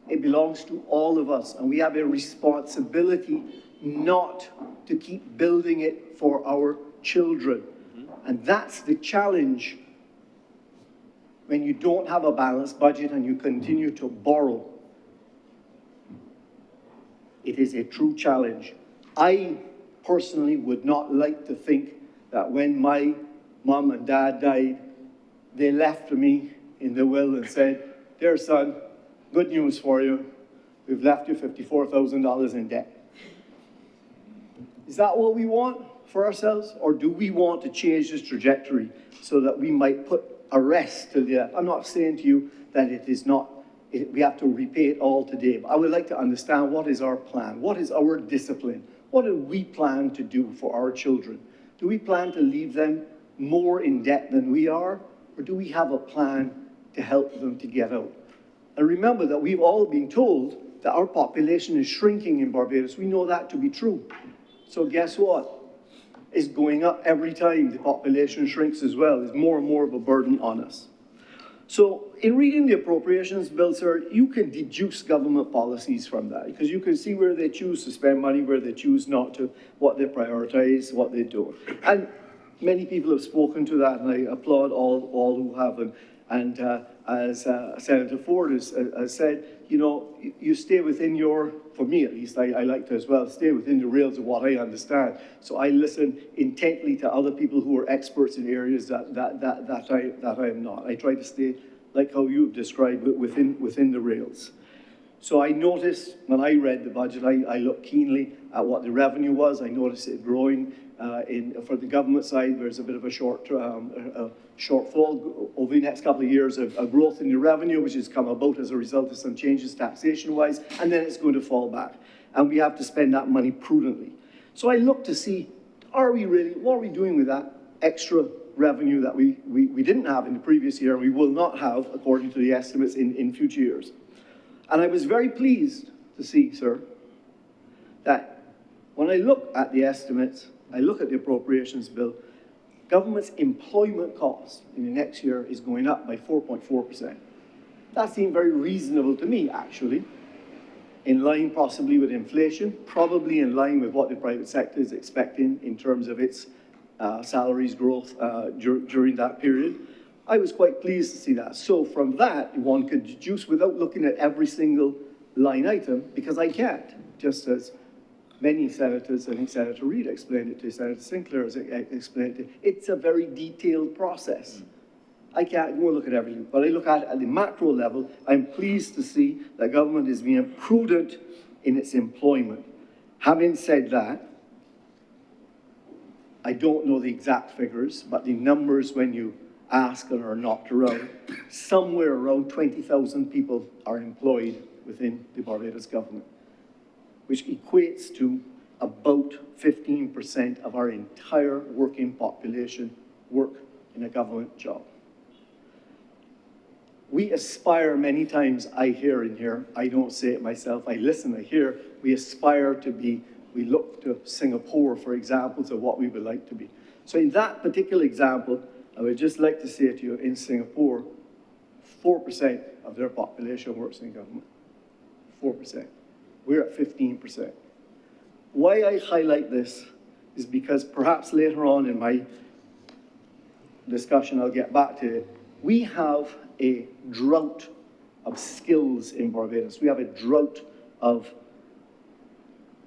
It belongs to all of us, and we have a responsibility not to keep building it for our children. And that's the challenge when you don't have a balanced budget and you continue to borrow. It is a true challenge. I personally would not like to think that when my mom and dad died, they left me in the will and said, "Dear son, good news for you. We've left you $54,000 in debt." Is that what we want for ourselves? Or do we want to change this trajectory so that we might put a rest to the, I'm not saying to you that it is not, we have to repay it all today, but I would like to understand what is our plan? What is our discipline? What do we plan to do for our children? Do we plan to leave them more in debt than we are? Or do we have a plan to help them to get out? And remember that we've all been told that our population is shrinking in Barbados. We know that to be true. So guess what? It's going up every time the population shrinks as well. It's more and more of a burden on us. So in reading the appropriations bill, sir, you can deduce government policies from that, because you can see where they choose to spend money, where they choose not to, what they prioritize, what they do. And many people have spoken to that, and I applaud all who have. And as Senator Ford has said, you stay within your, for me at least, I like to as well, stay within the rails of what I understand. So I listen intently to other people who are experts in areas that I am not. I try to stay, like how you've described, within the rails. So I noticed, when I read the budget, I looked keenly at what the revenue was. I noticed it growing. For the government side, there's a bit of a shortfall over the next couple of years of growth in the revenue, which has come about as a result of some changes taxation-wise, and then it's going to fall back. And we have to spend that money prudently. So I looked to see, what are we doing with that extra revenue that we didn't have in the previous year, and we will not have, according to the estimates, in future years. And I was very pleased to see, sir, that when I look at the estimates, I look at the appropriations bill, government's employment cost in the next year is going up by 4.4%. That seemed very reasonable to me, actually, in line possibly with inflation, probably in line with what the private sector is expecting in terms of its salaries growth during that period. I was quite pleased to see that. So from that, one could deduce without looking at every single line item, because I can't, just as many senators, I think Senator Reid explained it to, Senator Sinclair has explained it, it's a very detailed process. I can't go and look at everything, but I look at the macro level. I'm pleased to see that government is being prudent in its employment. Having said that, I don't know the exact figures, but the numbers when you ask and are knocked around, somewhere around 20,000 people are employed within the Barbados government, which equates to about 15% of our entire working population work in a government job. We aspire many times, I hear in here, I don't say it myself, I listen, I hear, we aspire to be, we look to Singapore for examples of what we would like to be. So in that particular example, I would just like to say to you, in Singapore, 4% of their population works in government. 4%. We're at 15%. Why I highlight this is because perhaps later on in my discussion, I'll get back to it, we have a drought of skills in Barbados. We have a drought of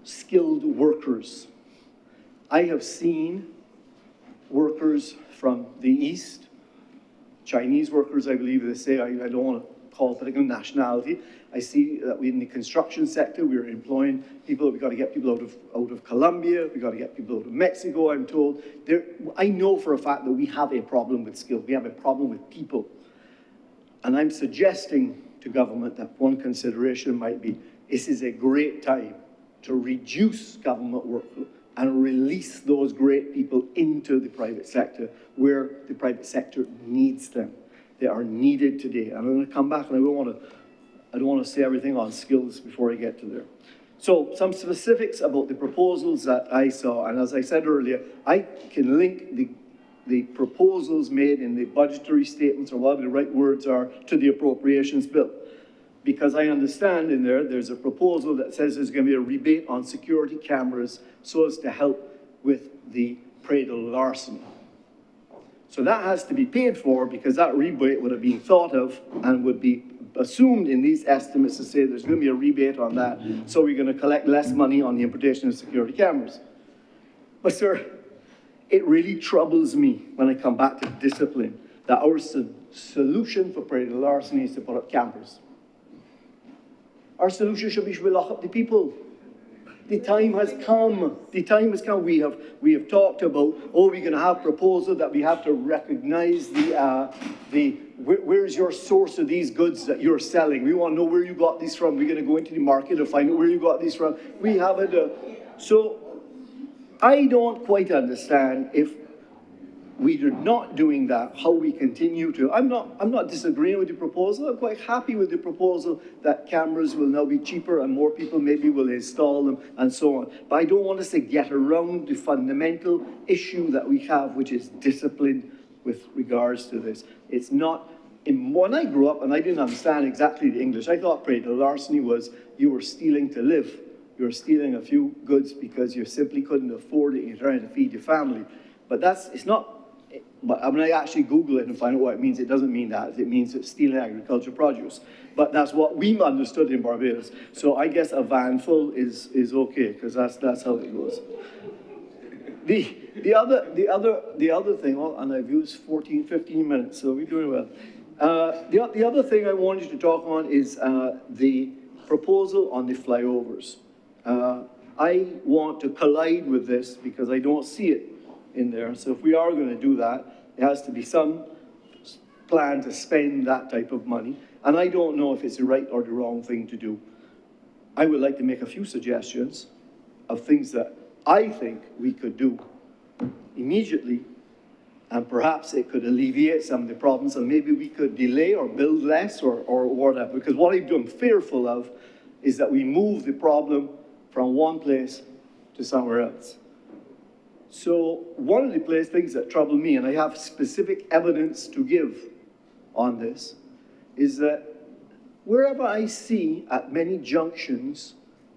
skilled workers. I have seen workers from the East, Chinese workers, I believe they say, I don't want to call particular nationality. I see that in the construction sector, we're employing people. We've got to get people out of Colombia. We've got to get people out of Mexico, I'm told. I know for a fact that we have a problem with skills. We have a problem with people. And I'm suggesting to government that one consideration might be, this is a great time to reduce government workload and release those great people into the private sector where the private sector needs them. They are needed today. And I'm going to come back, and I don't want to say everything on skills before I get to there. So some specifics about the proposals that I saw, and as I said earlier, I can link the proposals made in the budgetary statements, or whatever the right words are, to the appropriations bill. Because I understand in there's a proposal that says there's going to be a rebate on security cameras so as to help with the cradle larceny. So that has to be paid for, because that rebate would have been thought of and would be assumed in these estimates to say there's going to be a rebate on that, so we're going to collect less money on the importation of security cameras. But sir, it really troubles me when I come back to discipline that our solution for cradle larceny is to put up cameras. Our solution should be lock up the people. The time has come. The time has come. We have talked about, oh, we're going to have proposal that we have to recognize where's your source of these goods that you're selling. We want to know where you got these from. We're going to go into the market and find out where you got these from. We have it. So I don't quite understand, if we are not doing that, how we continue to. I'm not disagreeing with the proposal. I'm quite happy with the proposal that cameras will now be cheaper and more people maybe will install them and so on. But I don't want us to get around the fundamental issue that we have, which is discipline with regards to this. It's not, when I grew up and I didn't understand exactly the English, I thought cradle larceny was you were stealing to live. You were stealing a few goods because you simply couldn't afford it and you're trying to feed your family. But it's not. But when I actually Google it and find out what it means, it doesn't mean that. It means it's stealing agricultural produce. But that's what we understood in Barbados. So I guess a van full is okay, because that's how it goes. The other thing, well, and I've used 15 minutes, so we're doing well. The other thing I wanted to talk on is the proposal on the flyovers. I want to collide with this because I don't see it in there. So if we are going to do that, there has to be some plan to spend that type of money. And I don't know if it's the right or the wrong thing to do. I would like to make a few suggestions of things that I think we could do immediately, and perhaps it could alleviate some of the problems, and maybe we could delay or build less or whatever. Because what I'm fearful of is that we move the problem from one place to somewhere else. So one of the things that trouble me, and I have specific evidence to give on this, is that wherever I see at many junctions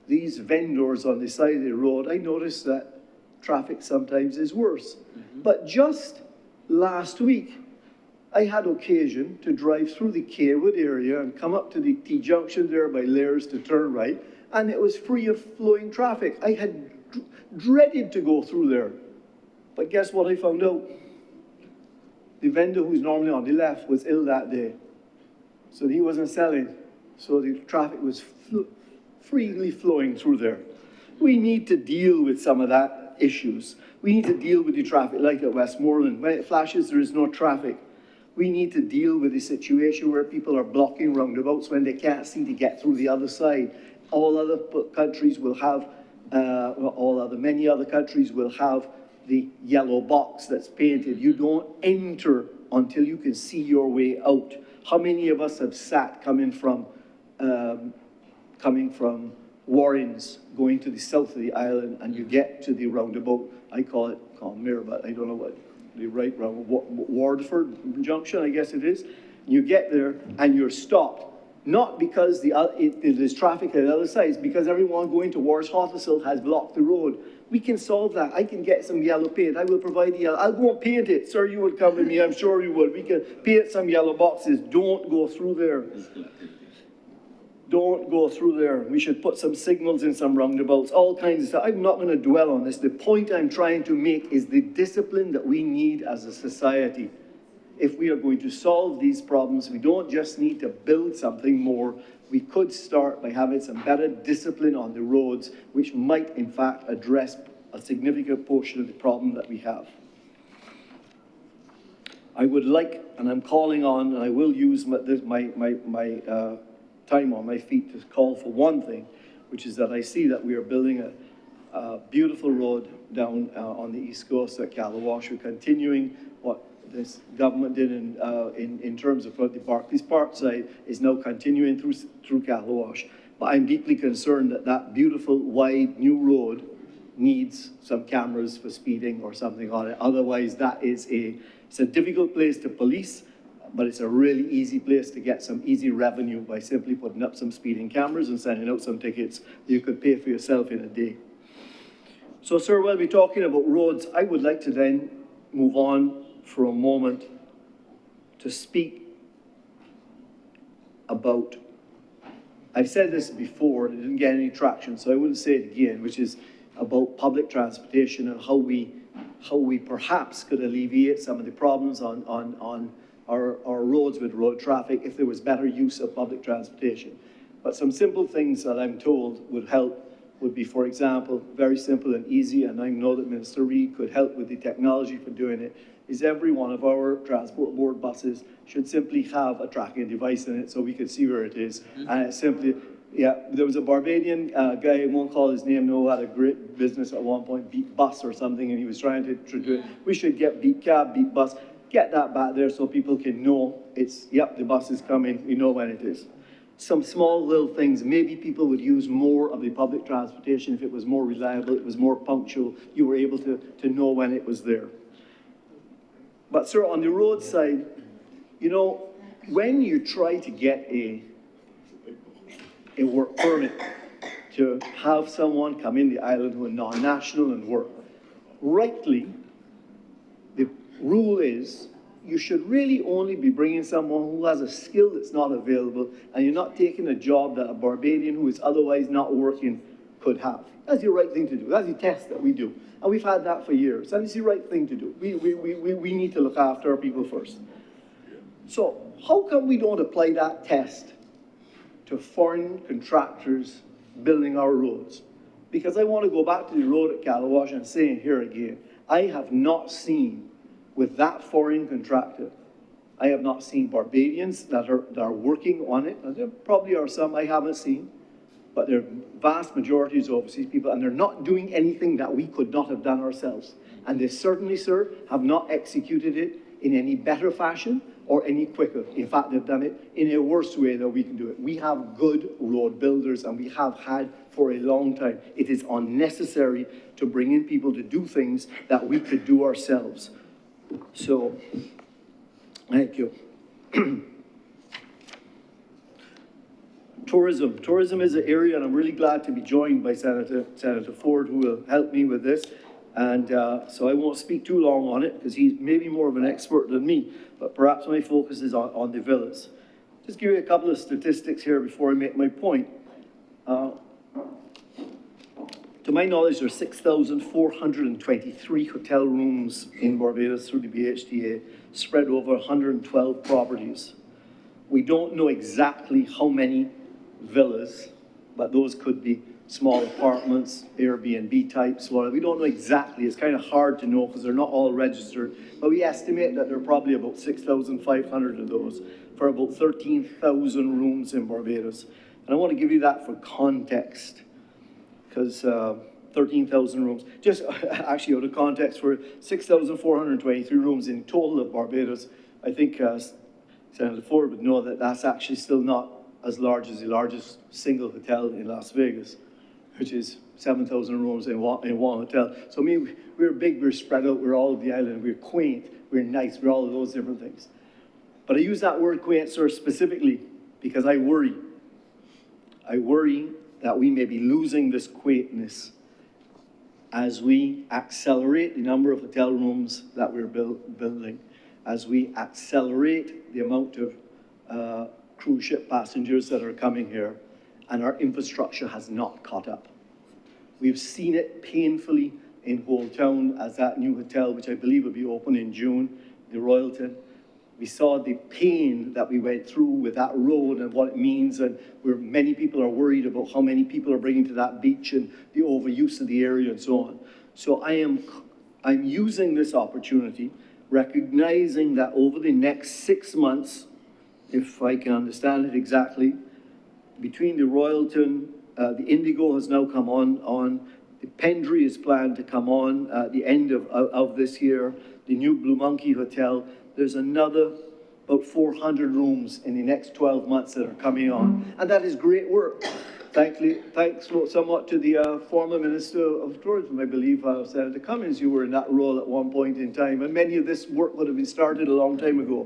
these vendors on the side of the road, I notice that traffic sometimes is worse. But just last week, I had occasion to drive through the Carewood area and come up to the T-junction there by Lairs to turn right, and it was free of flowing traffic. I had dreaded to go through there. But guess what I found out? The vendor who's normally on the left was ill that day. So he wasn't selling. So the traffic was freely flowing through there. We need to deal with some of that issues. We need to deal with the traffic light at Westmoreland. When it flashes, there is no traffic. We need to deal with the situation where people are blocking roundabouts when they can't see to get through the other side. All other countries will have, many other countries will have the yellow box that's painted. You don't enter until you can see your way out. How many of us have sat coming from Warrens, going to the south of the island, and you get to the roundabout, I call it Conmere, but I don't know what, the right round, Wardford Junction, I guess it is. You get there and you're stopped. Not because there's traffic at the other side, it's because everyone going towards Hothersville has blocked the road. We can solve that. I can get some yellow paint. I will provide the yellow. I'll go and paint it. Sir, you would come with me. I'm sure you would. We can paint some yellow boxes. Don't go through there. Don't go through there. We should put some signals in some roundabouts, all kinds of stuff. I'm not going to dwell on this. The point I'm trying to make is the discipline that we need as a society. If we are going to solve these problems, we don't just need to build something more. We could start by having some better discipline on the roads, which might, in fact, address a significant portion of the problem that we have. I would like, and I'm calling on, and I will use my time on my feet to call for one thing, which is that I see that we are building a beautiful road down on the east coast at Calawash. We're continuing what this government did in terms of what the Barclays Park side is now continuing through Calawash. But I'm deeply concerned that that beautiful, wide, new road needs some cameras for speeding or something on it. Otherwise, it's a difficult place to police, but it's a really easy place to get some easy revenue by simply putting up some speeding cameras and sending out some tickets you could pay for yourself in a day. So, sir, while we're talking about roads, I would like to then move on for a moment to speak about, I've said this before, and it didn't get any traction, so I wouldn't say it again, which is about public transportation and how we perhaps could alleviate some of the problems on our roads with road traffic if there was better use of public transportation. But some simple things that I'm told would help would be, for example, very simple and easy, and I know that Minister Reid could help with the technology for doing it, is every one of our transport board buses should simply have a tracking device in it so we could see where it is. And it's simply, yeah, there was a Barbadian guy, I won't call his name, who had a great business at one point, Beat Bus or something, and he was trying to do it. We should get Beat Cab, Beat Bus, get that back there so people can know it's, yep, the bus is coming, you know when it is. Some small little things, maybe people would use more of the public transportation if it was more reliable, it was more punctual, you were able to know when it was there. But sir, on the roadside, you know, when you try to get a work permit to have someone come in the island who are non-national and work, rightly, the rule is you should really only be bringing someone who has a skill that's not available, and you're not taking a job that a Barbadian who is otherwise not working could have. That's the right thing to do. That's the test that we do. And we've had that for years, and it's the right thing to do. We need to look after our people first. So how come we don't apply that test to foreign contractors building our roads? Because I want to go back to the road at Calawash and say here again, I have not seen with that foreign contractor, I have not seen Barbadians that are working on it. And there probably are some I haven't seen, but they're vast majorities of overseas people, and they're not doing anything that we could not have done ourselves. And they certainly, sir, have not executed it in any better fashion or any quicker. In fact, they've done it in a worse way than we can do it. We have good road builders, and we have had for a long time. It is unnecessary to bring in people to do things that we could do ourselves. So, thank you. Tourism. Tourism is an area, and I'm really glad to be joined by Senator Ford, who will help me with this. And so I won't speak too long on it because he's maybe more of an expert than me, but perhaps my focus is on the villas. Just give you a couple of statistics here before I make my point. To my knowledge, there are 6,423 hotel rooms in Barbados through the BHDA, spread over 112 properties. We don't know exactly how many villas, but those could be small apartments, Airbnb types, whatever. We don't know exactly. It's kind of hard to know because they're not all registered, but we estimate that there are probably about 6,500 of those for about 13,000 rooms in Barbados. And I want to give you that for context, because 13,000 rooms, just actually out of context, for 6,423 rooms in total of Barbados, I think Senator Ford would know that that's actually still not as large as the largest single hotel in Las Vegas, which is 7,000 rooms in one hotel. So I mean, we're big, we're spread out, we're all over the island, we're quaint, we're nice, we're all of those different things. But I use that word quaint, sir, specifically because I worry. I worry that we may be losing this quaintness as we accelerate the number of hotel rooms that we're building, as we accelerate the amount of cruise ship passengers that are coming here, and our infrastructure has not caught up. We've seen it painfully in Old Town as that new hotel, which I believe will be open in June, the Royalton. We saw the pain that we went through with that road and what it means, and where many people are worried about how many people are bringing to that beach and the overuse of the area and so on. So I'm using this opportunity, recognizing that over the next 6 months, if I can understand it exactly, between the Royalton, the Indigo has now come on, the Pendry is planned to come on at the end of this year, the new Blue Monkey Hotel. There's another about 400 rooms in the next 12 months that are coming on. And that is great work. Thanks somewhat to the former Minister of Tourism, I believe, Senator Cummins. You were in that role at one point in time, and many of this work would have been started a long time ago.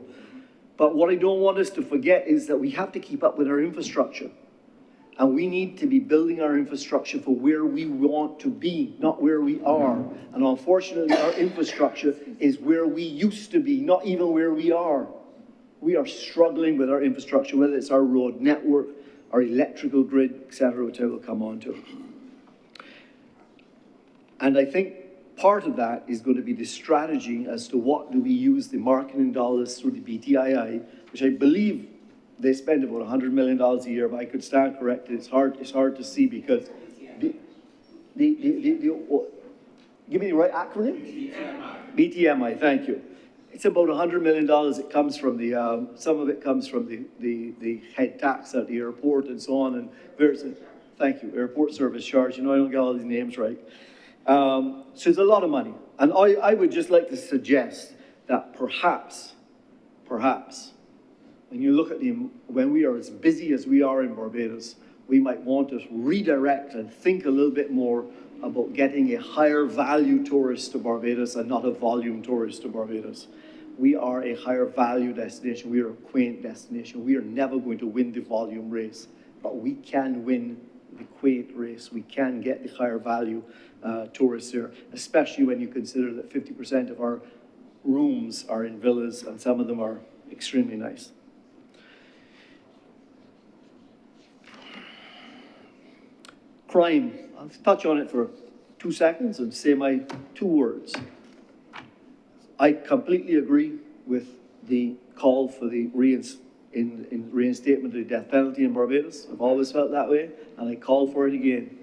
But what I don't want us to forget is that we have to keep up with our infrastructure. And we need to be building our infrastructure for where we want to be, not where we are. And unfortunately, our infrastructure is where we used to be, not even where we are. We are struggling with our infrastructure, whether it's our road network, our electrical grid, etc., which I will come on to. And I think part of that is going to be the strategy as to what do we use the marketing dollars through the BTII, which I believe they spend about $100 million a year, but I could stand corrected. It's hard to see because give me the right acronym? BTMI, thank you. It's about $100 million. It comes from the, some of it comes from the head tax at the airport and so on. And there's thank you, airport service charge. You know, I don't get all these names right. So it's a lot of money. And I would just like to suggest that perhaps, when you look at when we are as busy as we are in Barbados, we might want to redirect and think a little bit more about getting a higher value tourist to Barbados and not a volume tourist to Barbados. We are a higher value destination. We are a quaint destination. We are never going to win the volume race, but we can win the quaint race. We can get the higher value tourists here, especially when you consider that 50% of our rooms are in villas and some of them are extremely nice. Crime, I'll touch on it for 2 seconds and say my 2 words. I completely agree with the call for the reinstatement of the death penalty in Barbados. I've always felt that way, and I call for it again.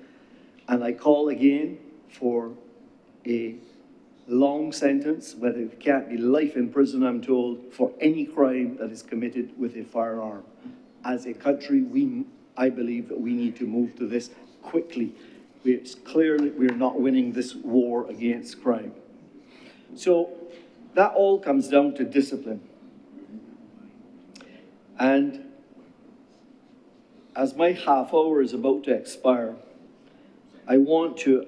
And I call again for a long sentence, whether it can't be life in prison, I'm told, for any crime that is committed with a firearm. As a country, I believe that we need to move to this quickly. It's clear that we're not winning this war against crime. So that all comes down to discipline. And as my half hour is about to expire, I want to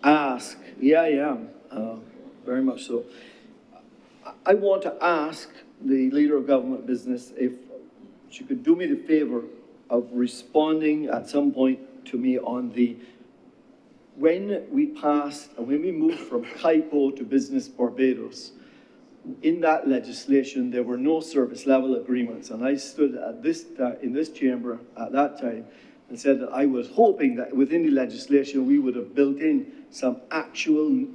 ask, yeah, I am, very much so. I want to ask the Leader of Government Business if she could do me the favor of responding at some point to me on the when we passed, and when we moved from CAIPO to Business Barbados, in that legislation, there were no service level agreements. And I stood at in this chamber at that time and said that I was hoping that within the legislation, we would have built in some actual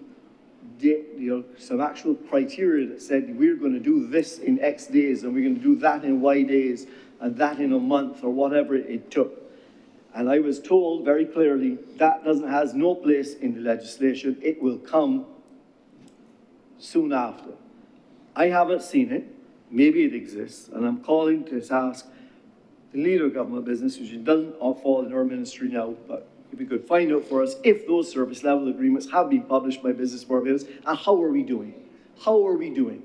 criteria that said we're going to do this in X days and we're going to do that in Y days and that in a month or whatever it took. And I was told very clearly that has no place in the legislation. It will come soon after. I haven't seen it. Maybe it exists. And I'm calling to ask the leader of government business, which doesn't fall in our ministry now, but if we could find out for us if those service level agreements have been published by Business Barbados, and how are we doing? How are we doing?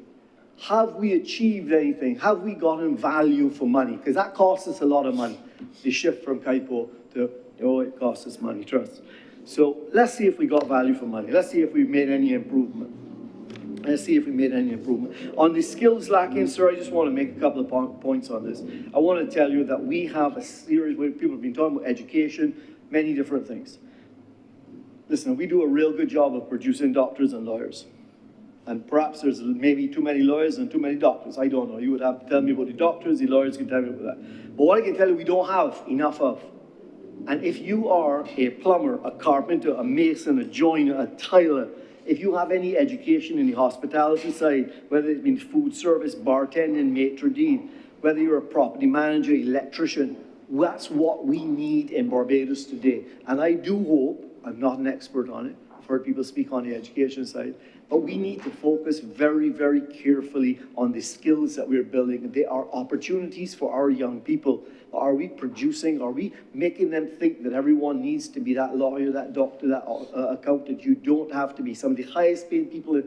Have we achieved anything? Have we gotten value for money? Because that costs us a lot of money. The shift from CAIPO to, it costs us money, trust. So let's see if we got value for money. Let's see if we've made any improvement. Let's see if we made any improvement. On the skills lacking, sir, I just want to make a couple of points on this. I want to tell you that we have a series where people have been talking about education, many different things. Listen, we do a real good job of producing doctors and lawyers. And perhaps there's maybe too many lawyers and too many doctors. I don't know. You would have to tell me about the doctors, the lawyers can tell me about that. But what I can tell you, we don't have enough of. And if you are a plumber, a carpenter, a mason, a joiner, a tiler, if you have any education in the hospitality side, whether it's been food service, bartending, maitre d', whether you're a property manager, electrician, that's what we need in Barbados today. And I do hope, I'm not an expert on it, I've heard people speak on the education side, but we need to focus very, very carefully on the skills that we're building. They are opportunities for our young people. Are we producing, are we making them think that everyone needs to be that lawyer, that doctor, that accountant? You don't have to be. Some of the highest paid people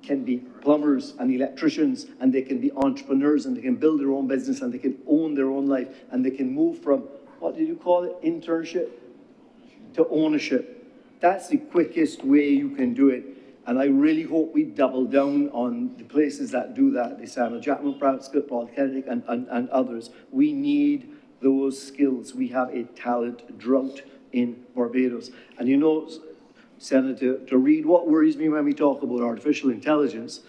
can be plumbers and electricians, and they can be entrepreneurs, and they can build their own business, and they can own their own life, and they can move from, what did you call it, internship to ownership. That's the quickest way you can do it. And I really hope we double down on the places that do that, the Samuel Jackman Private School, Polytechnic, and others. We need those skills. We have a talent drought in Barbados. And you know, Senator, to read what worries me when we talk about artificial intelligence,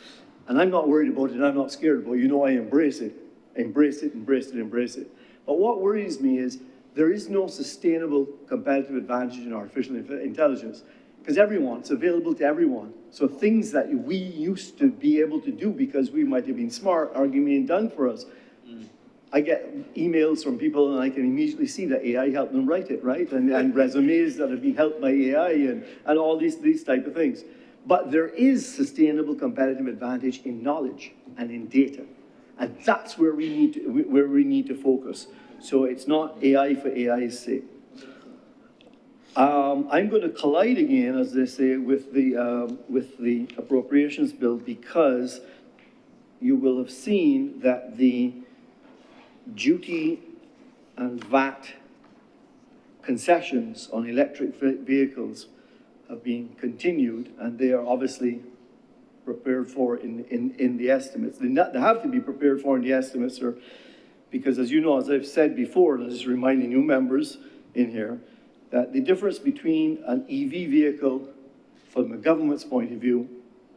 and I'm not worried about it, I'm not scared about it, you know I embrace it. Embrace it, embrace it, embrace it. But what worries me is there is no sustainable competitive advantage in artificial intelligence. Because it's available to everyone. So things that we used to be able to do because we might have been smart are being done for us. I get emails from people and I can immediately see that AI helped them write it, right? And resumes that have been helped by AI and all these type of things. But there is sustainable competitive advantage in knowledge and in data. And that's where we need to focus. So it's not AI for AI's sake. I'm going to collide again, as they say, with the appropriations bill, because you will have seen that the duty and VAT concessions on electric vehicles have been continued, and they are obviously prepared for in the estimates. They have to be prepared for in the estimates, sir, because as you know, as I've said before, and I'm just reminding new members in here, that the difference between an EV vehicle from the government's point of view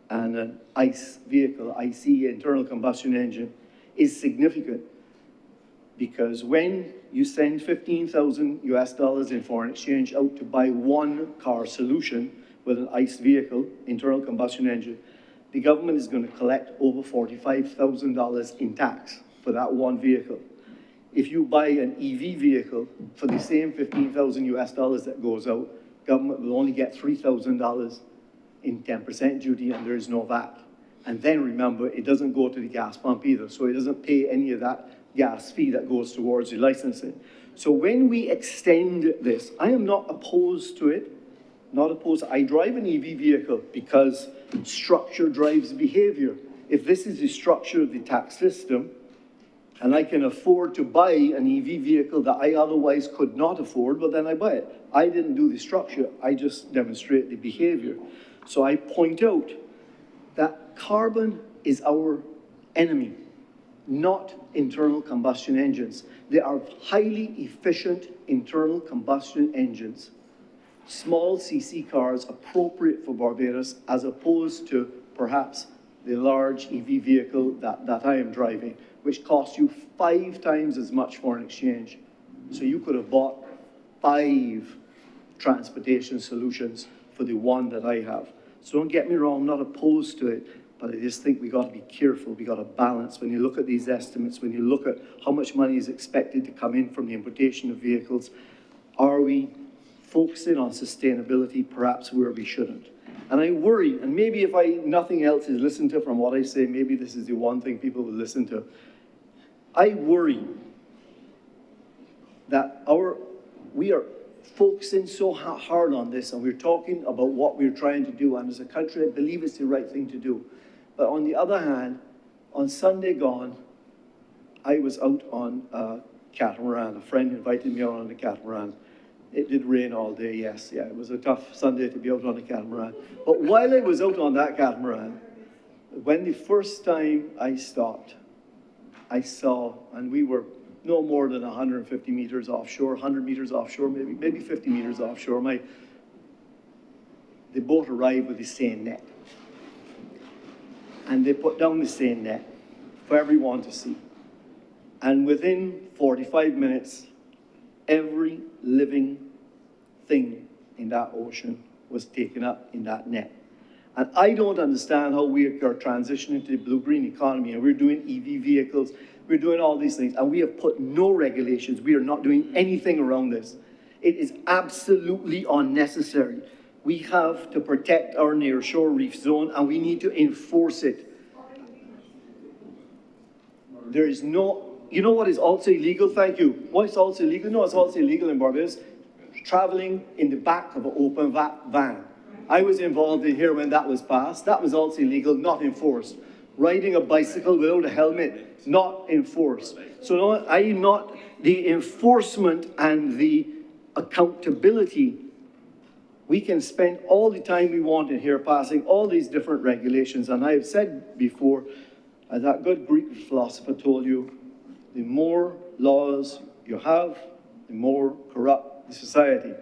and an ICE vehicle, ICE, internal combustion engine, is significant. Because when you send $15,000 in foreign exchange out to buy one car solution with an ICE vehicle, internal combustion engine, the government is going to collect over $45,000 in tax for that one vehicle. If you buy an EV vehicle for the same $15,000 that goes out, government will only get $3,000 in 10% duty, and there is no VAT. And then remember, it doesn't go to the gas pump either, so it doesn't pay any of that gas fee that goes towards the licensing. So when we extend this, I am not opposed to it, not opposed. I drive an EV vehicle because structure drives behavior. If this is the structure of the tax system, and I can afford to buy an EV vehicle that I otherwise could not afford, well, then I buy it. I didn't do the structure, I just demonstrate the behavior. So I point out that carbon is our enemy, not internal combustion engines. They are highly efficient internal combustion engines. small CC cars appropriate for Barbados as opposed to perhaps the large EV vehicle that I am driving, which costs you 5 times as much for an exchange. So you could have bought 5 transportation solutions for the one that I have. So don't get me wrong, I'm not opposed to it, but I just think we got to be careful. We got to balance. When you look at these estimates, when you look at how much money is expected to come in from the importation of vehicles, are we focusing on sustainability perhaps where we shouldn't? And I worry, and maybe if nothing else is listened to from what I say, maybe this is the one thing people will listen to. I worry that we are focusing so hard on this, and we're talking about what we're trying to do, and as a country, I believe it's the right thing to do. But on the other hand, on Sunday gone, I was out on a catamaran. A friend invited me out on a catamaran. It did rain all day, yes. Yeah, it was a tough Sunday to be out on a catamaran. But while I was out on that catamaran, when the first time I stopped, I saw, and we were no more than 150 meters offshore, 100 meters offshore, maybe 50 meters offshore. The boat arrived with the seine net. And they put down the seine net for everyone to see. And within 45 minutes, every living thing in that ocean was taken up in that net. And I don't understand how we are transitioning to the blue-green economy, and we're doing EV vehicles, we're doing all these things, and we have put no regulations. We are not doing anything around this. It is absolutely unnecessary. We have to protect our nearshore reef zone, and we need to enforce it. There is no, you know what is also illegal? Thank you. What is also illegal? No, it's also illegal in Barbados. Traveling in the back of an open van. I was involved in here when that was passed. That was also illegal, not enforced. Riding a bicycle without a helmet, not enforced. So no, I'm not the enforcement and the accountability. We can spend all the time we want in here passing all these different regulations. And I've said before, as that good Greek philosopher told you, the more laws you have, the more corrupt the society.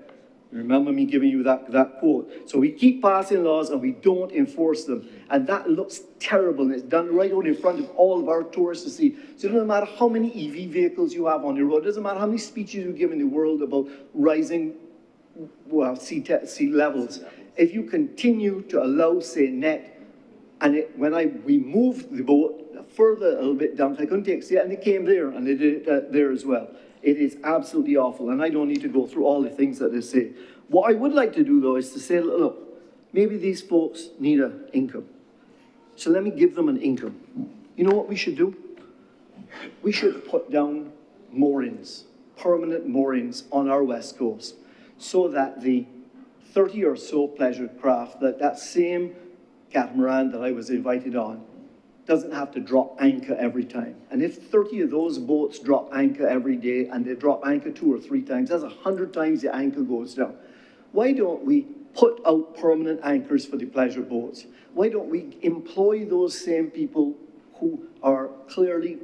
Remember me giving you that quote. So we keep passing laws and we don't enforce them. And that looks terrible. And it's done right out in front of all of our tourists to see. So it doesn't matter how many EV vehicles you have on the road. It doesn't matter how many speeches you give in the world about rising sea levels. If you continue to allow, say, net, and when we moved the boat further a little bit down, I couldn't take it, and they came there, and they did it there as well. It is absolutely awful, and I don't need to go through all the things that they say. What I would like to do, though, is to say, look, maybe these folks need an income. So let me give them an income. You know what we should do? We should put down moorings, permanent moorings on our west coast, so that the 30 or so pleasure craft, that same catamaran that I was invited on, doesn't have to drop anchor every time. And if 30 of those boats drop anchor every day, and they drop anchor 2 or 3 times, that's 100 times the anchor goes down. Why don't we put out permanent anchors for the pleasure boats? Why don't we employ those same people who are clearly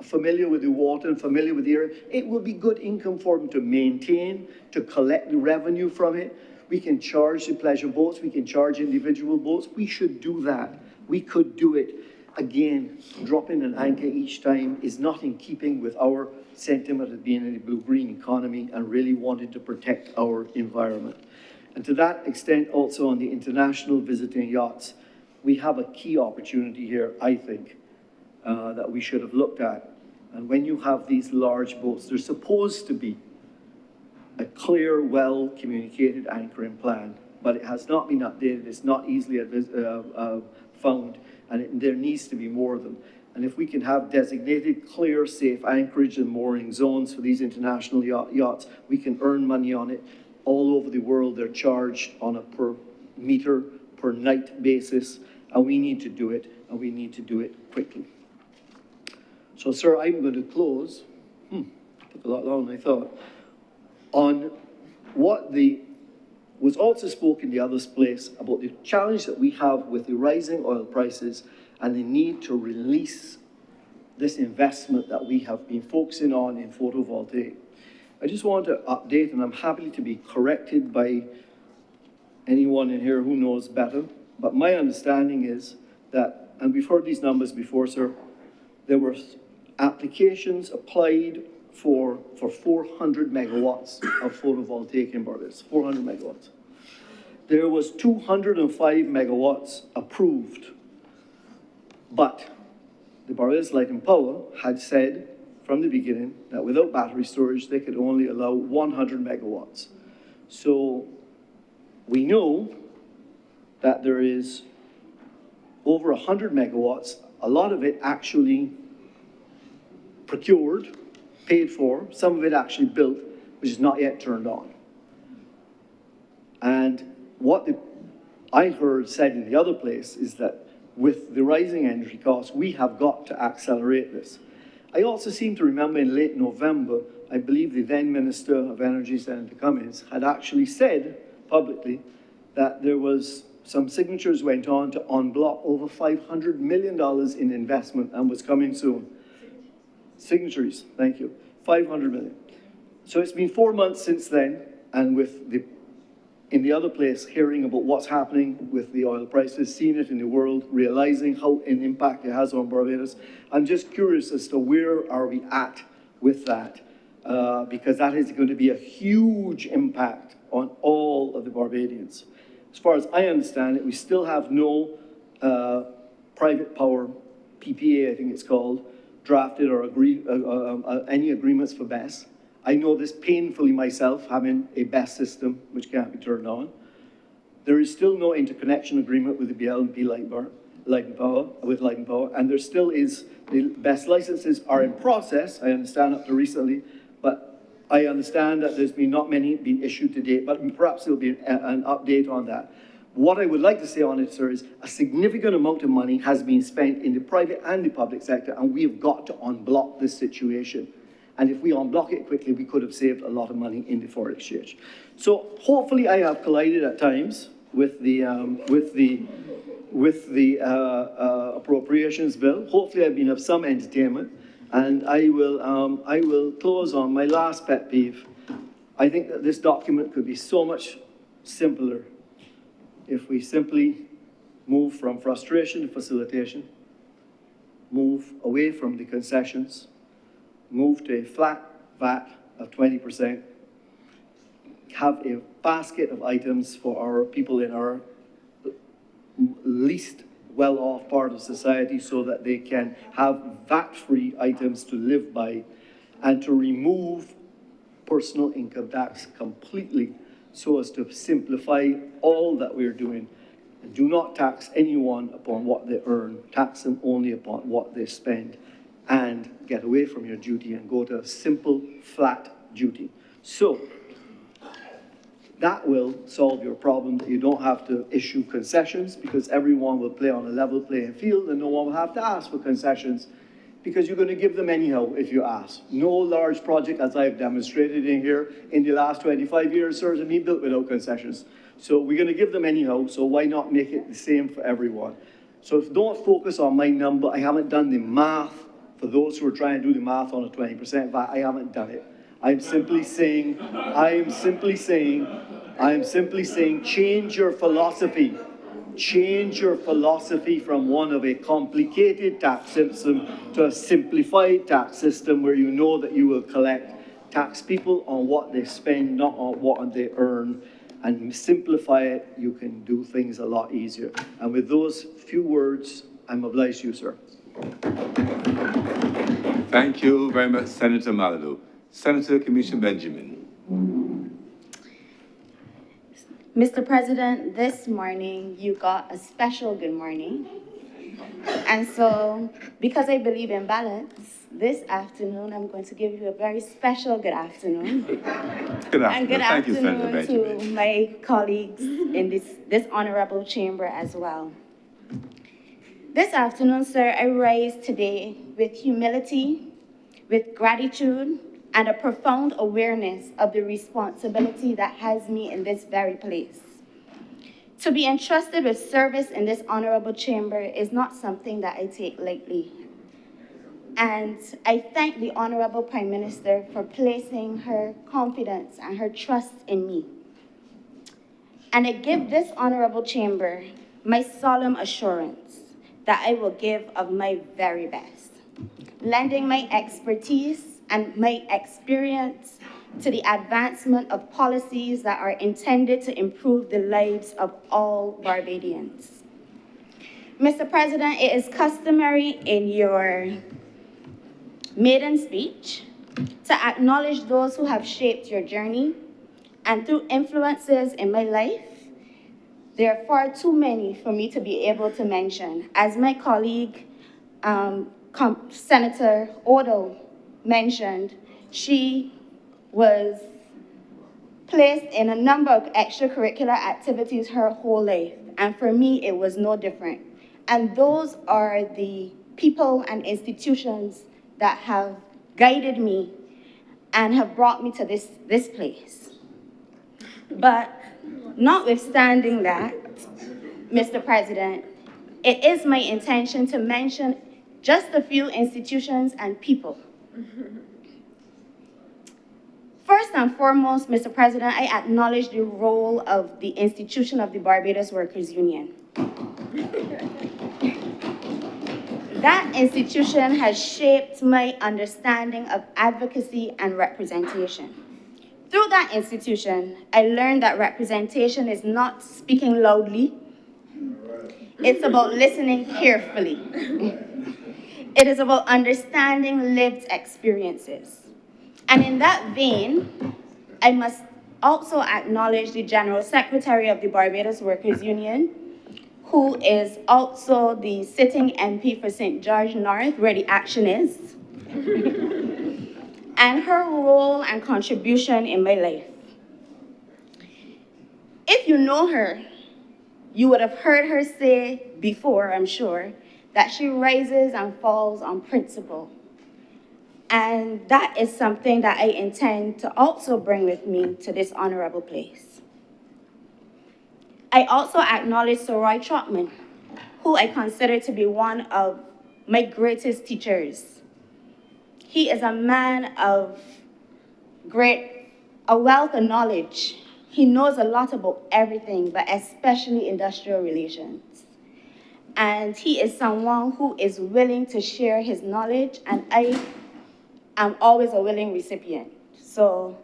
familiar with the water and familiar with the area? It will be good income for them to maintain, to collect the revenue from it. We can charge the pleasure boats, we can charge individual boats. We should do that. We could do it. Again, dropping an anchor each time is not in keeping with our sentiment of being in a blue-green economy and really wanting to protect our environment. And to that extent, also on the international visiting yachts, we have a key opportunity here, I think, that we should have looked at. And when you have these large boats, there's supposed to be a clear, well-communicated anchoring plan, but it has not been updated. It's not easily found. And there needs to be more of them. And if we can have designated, clear, safe anchorage and mooring zones for these international yachts, we can earn money on it. All over the world, they're charged on a per meter, per night basis, and we need to do it, and we need to do it quickly. So, sir, I'm going to close, took a lot longer than I thought, on what was also spoken in the other place about the challenge that we have with the rising oil prices and the need to release this investment that we have been focusing on in photovoltaic. I just want to update, and I'm happy to be corrected by anyone in here who knows better, but my understanding is that, and we've heard these numbers before, sir, there were applications applied for 400 megawatts of photovoltaic in Barbados, 400 megawatts. There was 205 megawatts approved, but the Barbados Light and Power had said from the beginning that without battery storage, they could only allow 100 megawatts. So we know that there is over 100 megawatts, a lot of it actually procured, paid for, some of it actually built, which is not yet turned on. And what I heard said in the other place is that with the rising energy costs, we have got to accelerate this. I also seem to remember in late November, I believe the then Minister of Energy, Senator Cummings, had actually said publicly that there was some signatures went on to unblock over $500 million in investment and was coming soon. Signatories, thank you, 500 million. So it's been 4 months since then, and with in the other place, hearing about what's happening with the oil prices, seeing it in the world, realizing how an impact it has on Barbados. I'm just curious as to where are we at with that, because that is going to be a huge impact on all of the Barbadians. As far as I understand it, we still have no private power PPA, I think it's called, drafted or any agreements for BESS. I know this painfully myself, having a BESS system which can't be turned on. There is still no interconnection agreement with the BL&P Light and Power, and there still is, the BESS licenses are in process, I understand up to recently, but I understand that there's been not many being issued to date, but perhaps there'll be an update on that. What I would like to say on it, sir, is a significant amount of money has been spent in the private and the public sector, and we have got to unblock this situation. And if we unblock it quickly, we could have saved a lot of money in the foreign exchange. So hopefully I have collided at times with the appropriations bill. Hopefully I've been of some entertainment, and I will close on my last pet peeve. I think that this document could be so much simpler if we simply move from frustration to facilitation, move away from the concessions, move to a flat VAT of 20%, have a basket of items for our people in our least well-off part of society so that they can have VAT-free items to live by, and to remove personal income tax completely so as to simplify all that we're doing. Do not tax anyone upon what they earn, tax them only upon what they spend, and get away from your duty and go to a simple, flat duty. So that will solve your problem, that you don't have to issue concessions because everyone will play on a level playing field and no one will have to ask for concessions because you're going to give them anyhow if you ask. No large project, as I've demonstrated in here, in the last 25 years, sir, has been built without concessions. So we're going to give them anyhow, so why not make it the same for everyone? So don't focus on my number. I haven't done the math. For those who are trying to do the math on a 20% VAT, I haven't done it. I'm simply saying, change your philosophy. Change your philosophy from one of a complicated tax system to a simplified tax system where you know that you will tax people on what they spend, not on what they earn. And simplify it, you can do things a lot easier. And with those few words, I'm obliged to you, sir. Thank you very much, Senator Malado. Senator Commissioner Benjamin. Mr. President, this morning you got a special good morning. And so, because I believe in balance, this afternoon I'm going to give you a very special good afternoon. Good afternoon. And good Thank you, Senator afternoon Benjamin. to my colleagues in this honorable chamber as well. This afternoon, sir, I rise today with humility, with gratitude, and a profound awareness of the responsibility that has me in this very place. To be entrusted with service in this honorable chamber is not something that I take lightly. And I thank the Honorable Prime Minister for placing her confidence and her trust in me. And I give this honorable chamber my solemn assurance that I will give of my very best, lending my expertise and my experience to the advancement of policies that are intended to improve the lives of all Barbadians. Mr. President, it is customary in your maiden speech to acknowledge those who have shaped your journey, and through influences in my life, there are far too many for me to be able to mention. As my colleague, Senator Odell mentioned, she was placed in a number of extracurricular activities her whole life, and for me, it was no different. And those are the people and institutions that have guided me and have brought me to this place. But notwithstanding that, Mr. President, it is my intention to mention just a few institutions and people. First and foremost, Mr. President, I acknowledge the role of the institution of the Barbados Workers Union. That institution has shaped my understanding of advocacy and representation. Through that institution, I learned that representation is not speaking loudly. It's about listening carefully. It is about understanding lived experiences. And in that vein, I must also acknowledge the General Secretary of the Barbados Workers Union, who is also the sitting MP for St. George North, where the action is, and her role and contribution in my life. If you know her, you would have heard her say before, I'm sure, that she rises and falls on principle. And that is something that I intend to also bring with me to this honorable place. I also acknowledge Sir Roy Trotman, who I consider to be one of my greatest teachers. He is a man of a wealth of knowledge. He knows a lot about everything, but especially industrial relations. And he is someone who is willing to share his knowledge, and I am always a willing recipient. So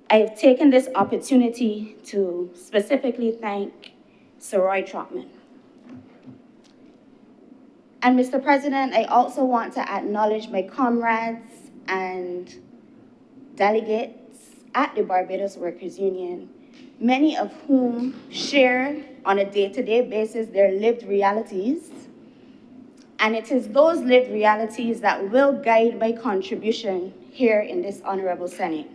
I have taken this opportunity to specifically thank Sir Roy Trotman. And Mr. President, I also want to acknowledge my comrades and delegates at the Barbados Workers Union, many of whom share on a day-to-day basis their lived realities. And it is those lived realities that will guide my contribution here in this Honorable Senate.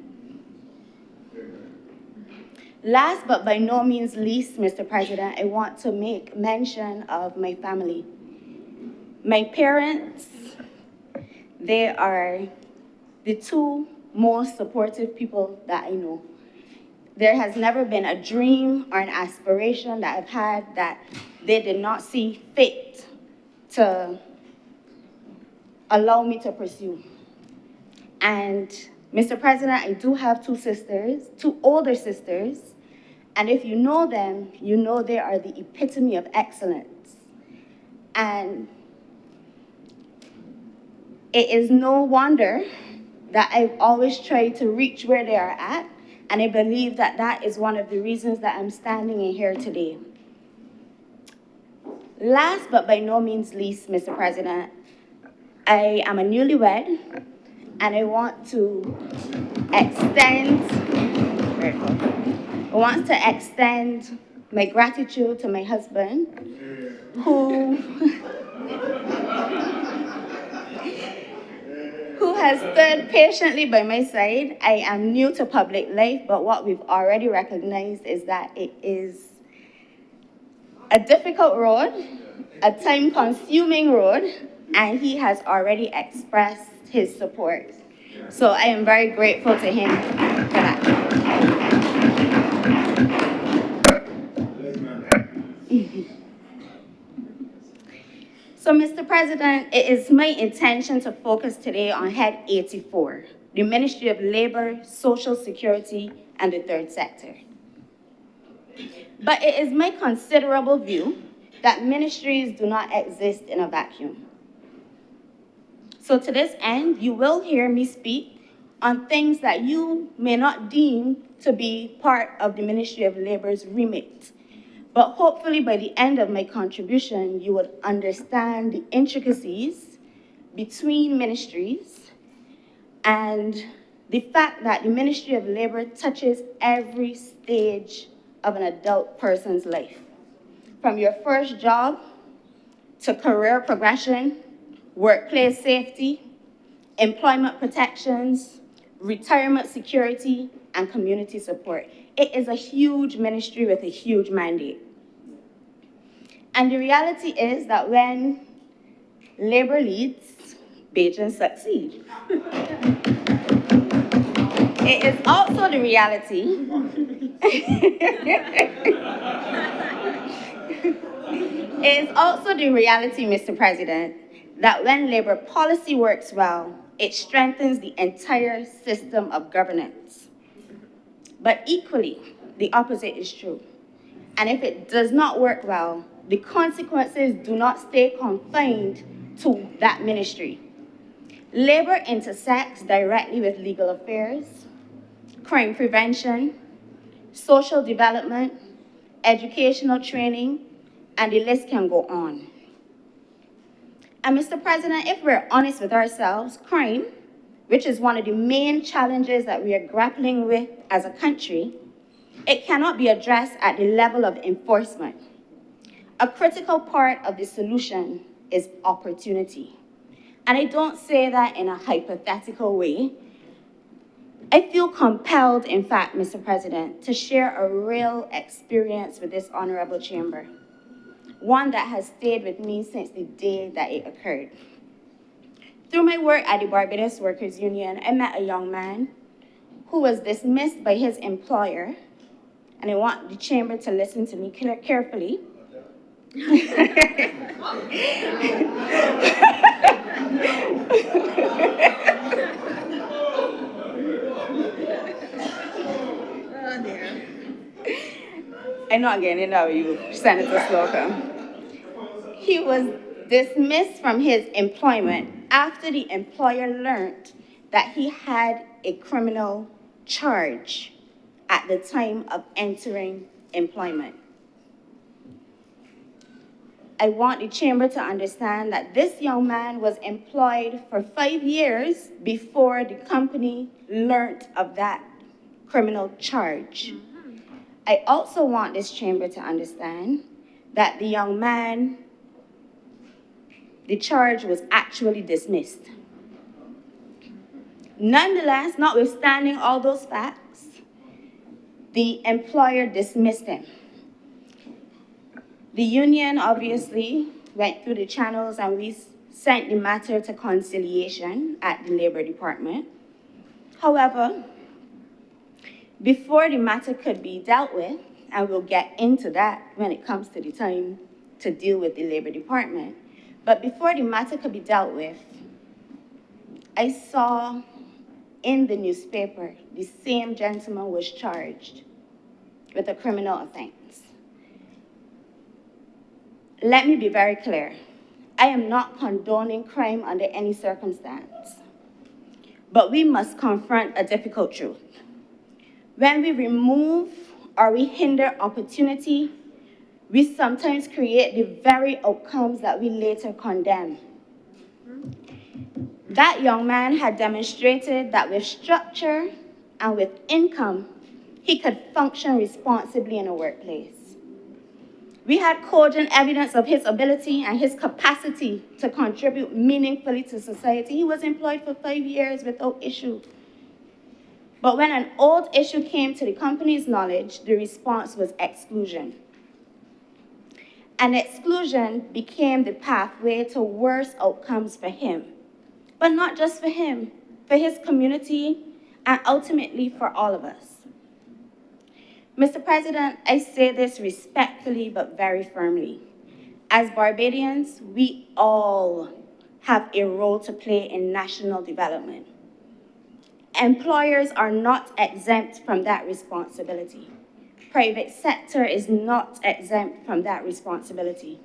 Last but by no means least, Mr. President, I want to make mention of my family. My parents, they are the two most supportive people that I know. There has never been a dream or an aspiration that I've had that they did not see fit to allow me to pursue. And Mr. President, I do have two older sisters, and if you know them, you know they are the epitome of excellence. And it is no wonder that I've always tried to reach where they are at, and I believe that that is one of the reasons that I'm standing in here today. Last but by no means least, Mr. President, I am a newlywed, and I want to extend my gratitude to my husband, who has stood patiently by my side. I am new to public life, but what we've already recognized is that it is a difficult road, a time-consuming road, and he has already expressed his support. So I am very grateful to him for that. So, Mr. President, it is my intention to focus today on Head 84, the Ministry of Labor, Social Security, and the Third Sector. But it is my considerable view that ministries do not exist in a vacuum. So to this end, you will hear me speak on things that you may not deem to be part of the Ministry of Labor's remit. But hopefully by the end of my contribution, you would understand the intricacies between ministries and the fact that the Ministry of Labor touches every stage of an adult person's life. From your first job to career progression, workplace safety, employment protections, retirement security, and community support. It is a huge ministry with a huge mandate. And the reality is that when labor leads, Beijing succeed. It is also the reality It is also the reality, Mr. President, that when labor policy works well, it strengthens the entire system of governance. But equally, the opposite is true. And if it does not work well, the consequences do not stay confined to that ministry. Labor intersects directly with legal affairs, crime prevention, social development, educational training, and the list can go on. And Mr. President, if we're honest with ourselves, crime, which is one of the main challenges that we are grappling with as a country, it cannot be addressed at the level of enforcement. A critical part of the solution is opportunity. And I don't say that in a hypothetical way. I feel compelled, in fact, Mr. President, to share a real experience with this honorable chamber, one that has stayed with me since the day that it occurred. Through my work at the Barbados Workers Union, I met a young man who was dismissed by his employer, and I want the chamber to listen to me carefully. I'm not getting it out of you, Senator Slocum. He was dismissed from his employment after the employer learned that he had a criminal charge at the time of entering employment. I want the chamber to understand that this young man was employed for 5 years before the company learned of that criminal charge. I also want this chamber to understand that the young man, the charge was actually dismissed. Nonetheless, notwithstanding all those facts, the employer dismissed him. The union obviously went through the channels and we sent the matter to conciliation at the Labor Department. However, before the matter could be dealt with, and we'll get into that when it comes to the time to deal with the Labor Department, but before the matter could be dealt with, I saw in the newspaper the same gentleman was charged with a criminal offense. Let me be very clear. I am not condoning crime under any circumstance, but we must confront a difficult truth. When we remove or we hinder opportunity, we sometimes create the very outcomes that we later condemn. That young man had demonstrated that with structure and with income, he could function responsibly in a workplace. We had cogent evidence of his ability and his capacity to contribute meaningfully to society. He was employed for 5 years without issue. But when an old issue came to the company's knowledge, the response was exclusion. And exclusion became the pathway to worse outcomes for him. But not just for him, for his community, and ultimately for all of us. Mr. President, I say this respectfully but very firmly. As Barbadians, we all have a role to play in national development. Employers are not exempt from that responsibility. private sector is not exempt from that responsibility.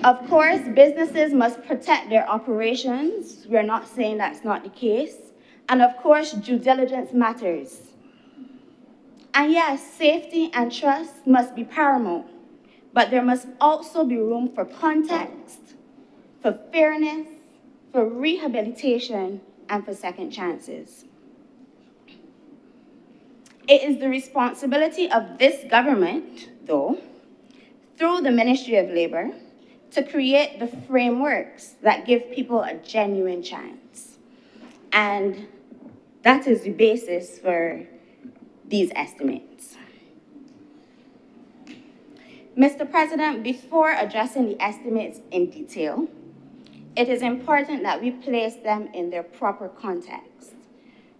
Of course, businesses must protect their operations. We're not saying that's not the case. And of course, due diligence matters. And yes, safety and trust must be paramount, but there must also be room for context, for fairness, for rehabilitation, and for second chances. It is the responsibility of this government, though, through the Ministry of Labor, to create the frameworks that give people a genuine chance. And that is the basis for these estimates. Mr. President, before addressing the estimates in detail, it is important that we place them in their proper context.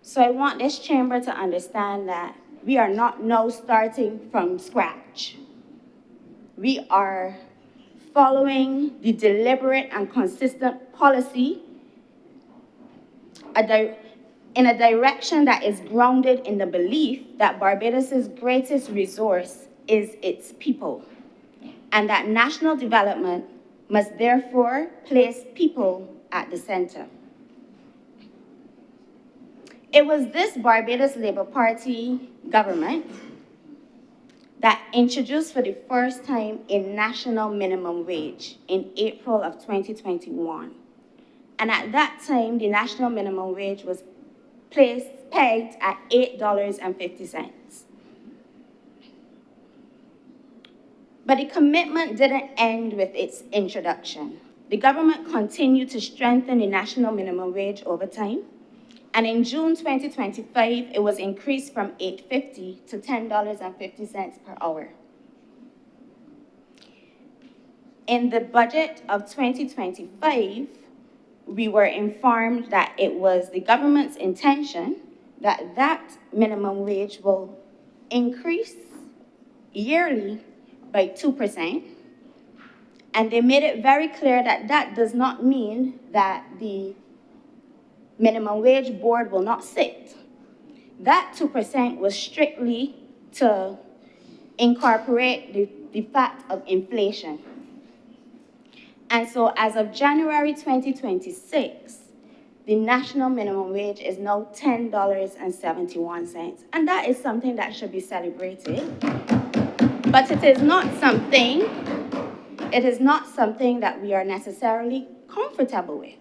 So I want this chamber to understand that we are not now starting from scratch. We are following the deliberate and consistent policy in a direction that is grounded in the belief that Barbados' greatest resource is its people, and that national development must therefore place people at the center. It was this Barbados Labour Party government that introduced for the first time a national minimum wage in April of 2021. And at that time, the national minimum wage was pegged at $8.50. But the commitment didn't end with its introduction. The government continued to strengthen the national minimum wage over time. And in June 2025, it was increased from $8.50 to $10.50 per hour. In the budget of 2025, we were informed that it was the government's intention that that minimum wage will increase yearly by 2%. And they made it very clear that that does not mean that the minimum wage board will not sit. That 2% was strictly to incorporate the fact of inflation. And so as of January 2026, the national minimum wage is now $10.71. And that is something that should be celebrated. But it is not something that we are necessarily comfortable with.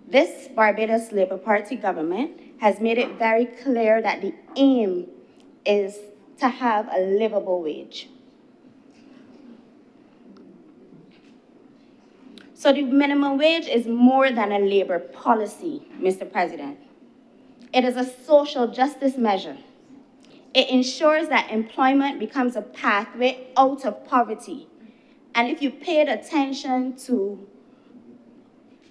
This Barbados Labour Party government has made it very clear that the aim is to have a livable wage. So the minimum wage is more than a labor policy, Mr. President. It is a social justice measure. It ensures that employment becomes a pathway out of poverty. And if you paid attention to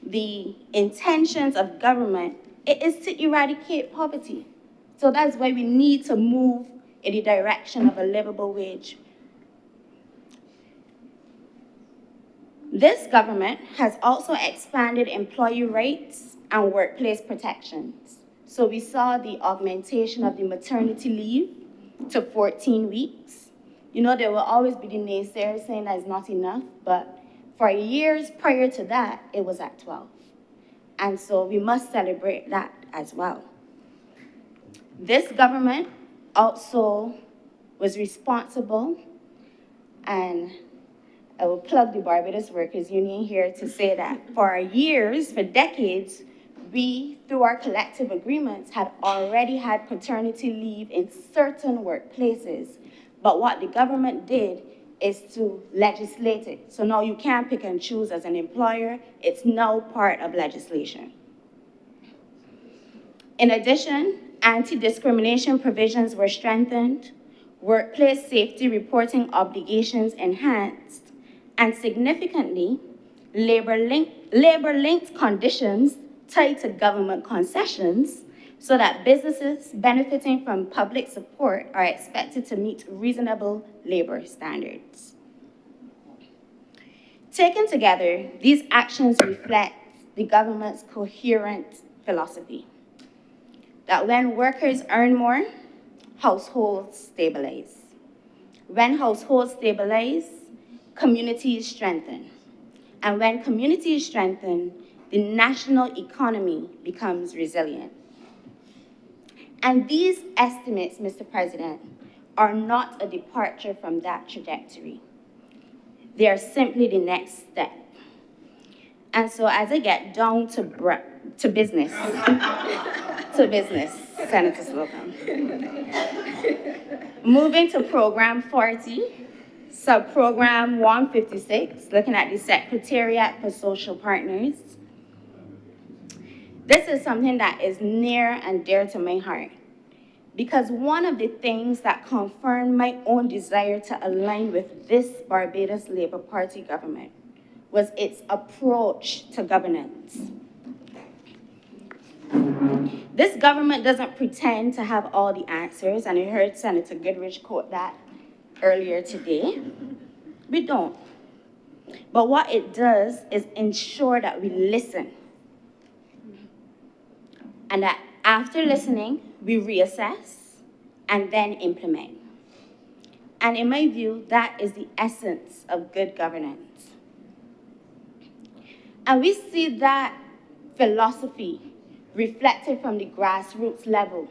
the intentions of government, it is to eradicate poverty. So that's why we need to move in the direction of a livable wage. This government has also expanded employee rights and workplace protections. So we saw the augmentation of the maternity leave to 14 weeks. You know, there will always be the naysayers saying that is not enough, but for years prior to that, it was at 12. And so we must celebrate that as well. This government also was responsible, and I will plug the Barbados Workers Union here to say that for years, for decades, we, through our collective agreements, had already had paternity leave in certain workplaces. But what the government did is to legislate it. So now you can't pick and choose as an employer. It's now part of legislation. In addition, anti-discrimination provisions were strengthened, workplace safety reporting obligations enhanced, and significantly, labor-linked conditions tied to government concessions so that businesses benefiting from public support are expected to meet reasonable labor standards. Taken together, these actions reflect the government's coherent philosophy that when workers earn more, households stabilize. When households stabilize, communities strengthen. And when communities strengthen, the national economy becomes resilient. And these estimates, Mr. President, are not a departure from that trajectory. They are simply the next step. And so as I get down to business, Senator Slocum. Moving to Program 40, Subprogram 156, looking at the Secretariat for Social Partners. This is something that is near and dear to my heart, because one of the things that confirmed my own desire to align with this Barbados Labour Party government was its approach to governance. This government doesn't pretend to have all the answers, and I heard Senator Goodrich quote that earlier today. We don't. But what it does is ensure that we listen, and that after listening, we reassess and then implement. And in my view, that is the essence of good governance. And we see that philosophy reflected from the grassroots level.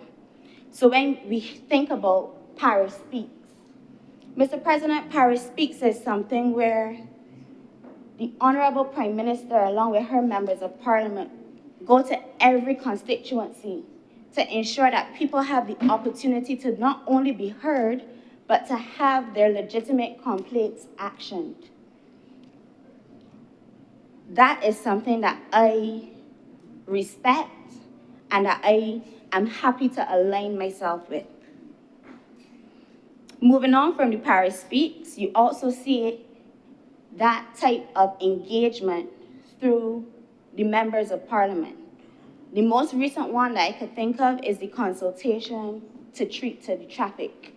So when we think about Paris Speaks, Mr. President, Paris Speaks is something where the Honourable Prime Minister, along with her members of Parliament, go to every constituency to ensure that people have the opportunity to not only be heard, but to have their legitimate complaints actioned. That is something that I respect and that I am happy to align myself with. Moving on from the Paris Speaks, you also see that type of engagement through the members of Parliament. The most recent one that I could think of is the consultation to treat to the traffic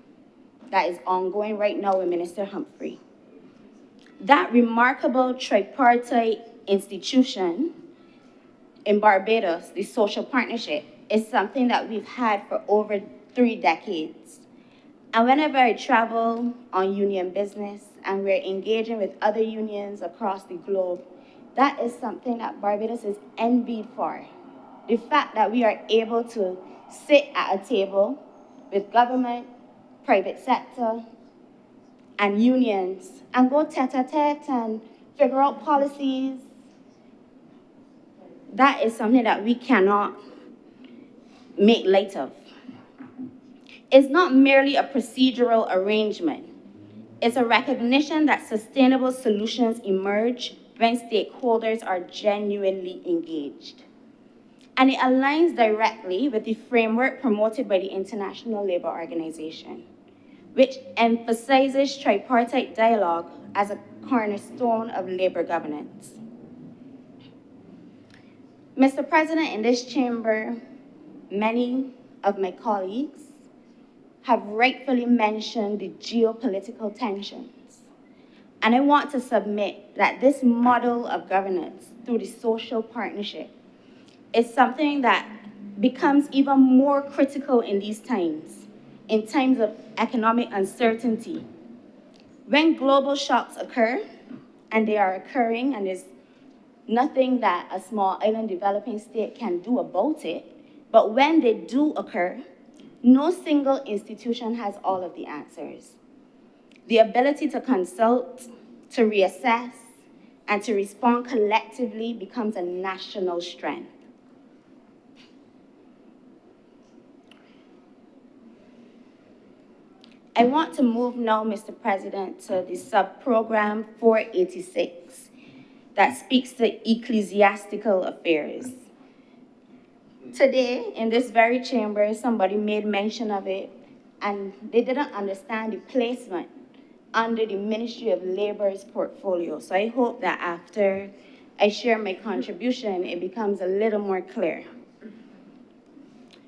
that is ongoing right now with Minister Humphrey. That remarkable tripartite institution in Barbados, the social partnership, is something that we've had for over 3 decades. And whenever I travel on union business and we're engaging with other unions across the globe, that is something that Barbados is envied for. The fact that we are able to sit at a table with government, private sector, and unions and go tete-a-tete and figure out policies, that is something that we cannot make light of. It's not merely a procedural arrangement. It's a recognition that sustainable solutions emerge when stakeholders are genuinely engaged. And it aligns directly with the framework promoted by the International Labour Organization, which emphasizes tripartite dialogue as a cornerstone of labour governance. Mr. President, in this chamber, many of my colleagues have rightfully mentioned the geopolitical tensions. And I want to submit that this model of governance through the social partnership is something that becomes even more critical in these times, in times of economic uncertainty. When global shocks occur, and they are occurring, and there's nothing that a small island developing state can do about it, but when they do occur, no single institution has all of the answers. The ability to consult, to reassess, and to respond collectively becomes a national strength. I want to move now, Mr. President, to the sub-program 486 that speaks to ecclesiastical affairs. Today, in this very chamber, somebody made mention of it, and they didn't understand the placement under the Ministry of Labour's portfolio. So I hope that after I share my contribution, it becomes a little more clear.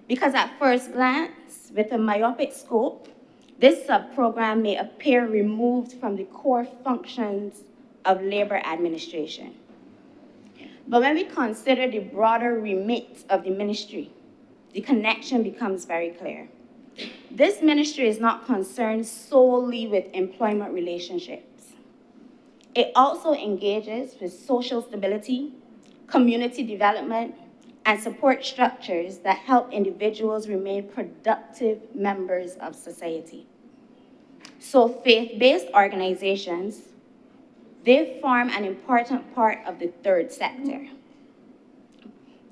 Because at first glance, with a myopic scope, this sub-program may appear removed from the core functions of labor administration. But when we consider the broader remit of the ministry, the connection becomes very clear. This ministry is not concerned solely with employment relationships. It also engages with social stability, community development, and support structures that help individuals remain productive members of society. So faith-based organizations, they form an important part of the third sector.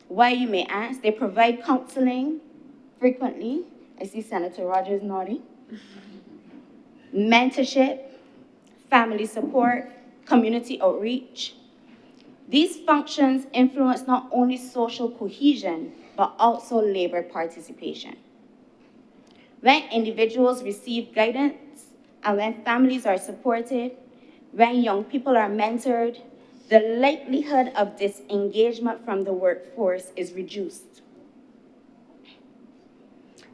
Why, you may ask? They provide counseling frequently. I see Senator Rogers nodding. Mentorship, family support, community outreach. These functions influence not only social cohesion, but also labor participation. When individuals receive guidance and when families are supported, when young people are mentored, the likelihood of disengagement from the workforce is reduced.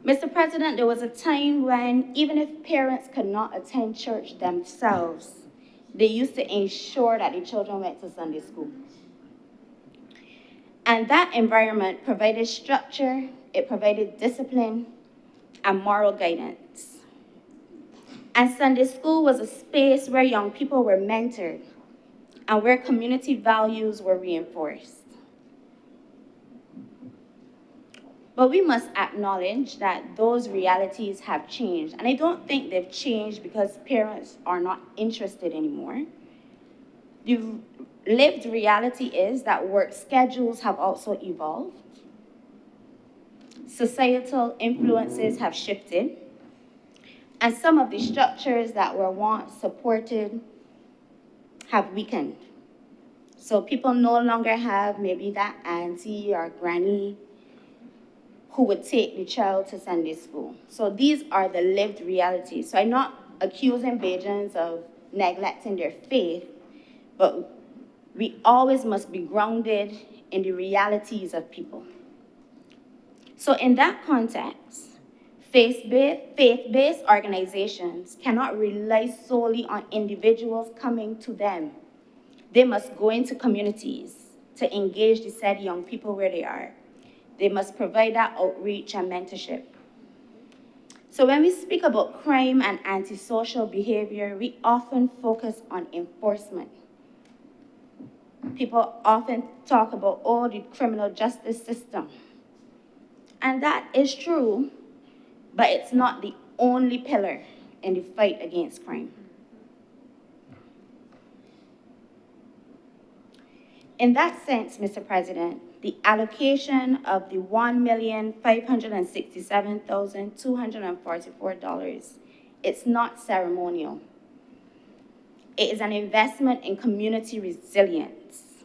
Mr. President, there was a time when even if parents could not attend church themselves, they used to ensure that the children went to Sunday school. And that environment provided structure, it provided discipline, and moral guidance. And Sunday school was a space where young people were mentored and where community values were reinforced. But we must acknowledge that those realities have changed. And I don't think they've changed because parents are not interested anymore. The lived reality is that work schedules have also evolved. Societal influences have shifted. And some of the structures that were once supported have weakened. So people no longer have maybe that auntie or granny who would take the child to Sunday school. So these are the lived realities. So I'm not accusing Bajans of neglecting their faith, but we always must be grounded in the realities of people. So in that context, faith-based organizations cannot rely solely on individuals coming to them. They must go into communities to engage the said young people where they are. They must provide that outreach and mentorship. So when we speak about crime and antisocial behavior, we often focus on enforcement. People often talk about, oh, the criminal justice system. And that is true, but it's not the only pillar in the fight against crime. In that sense, Mr. President, the allocation of the $1,567,244, it's not ceremonial. It is an investment in community resilience.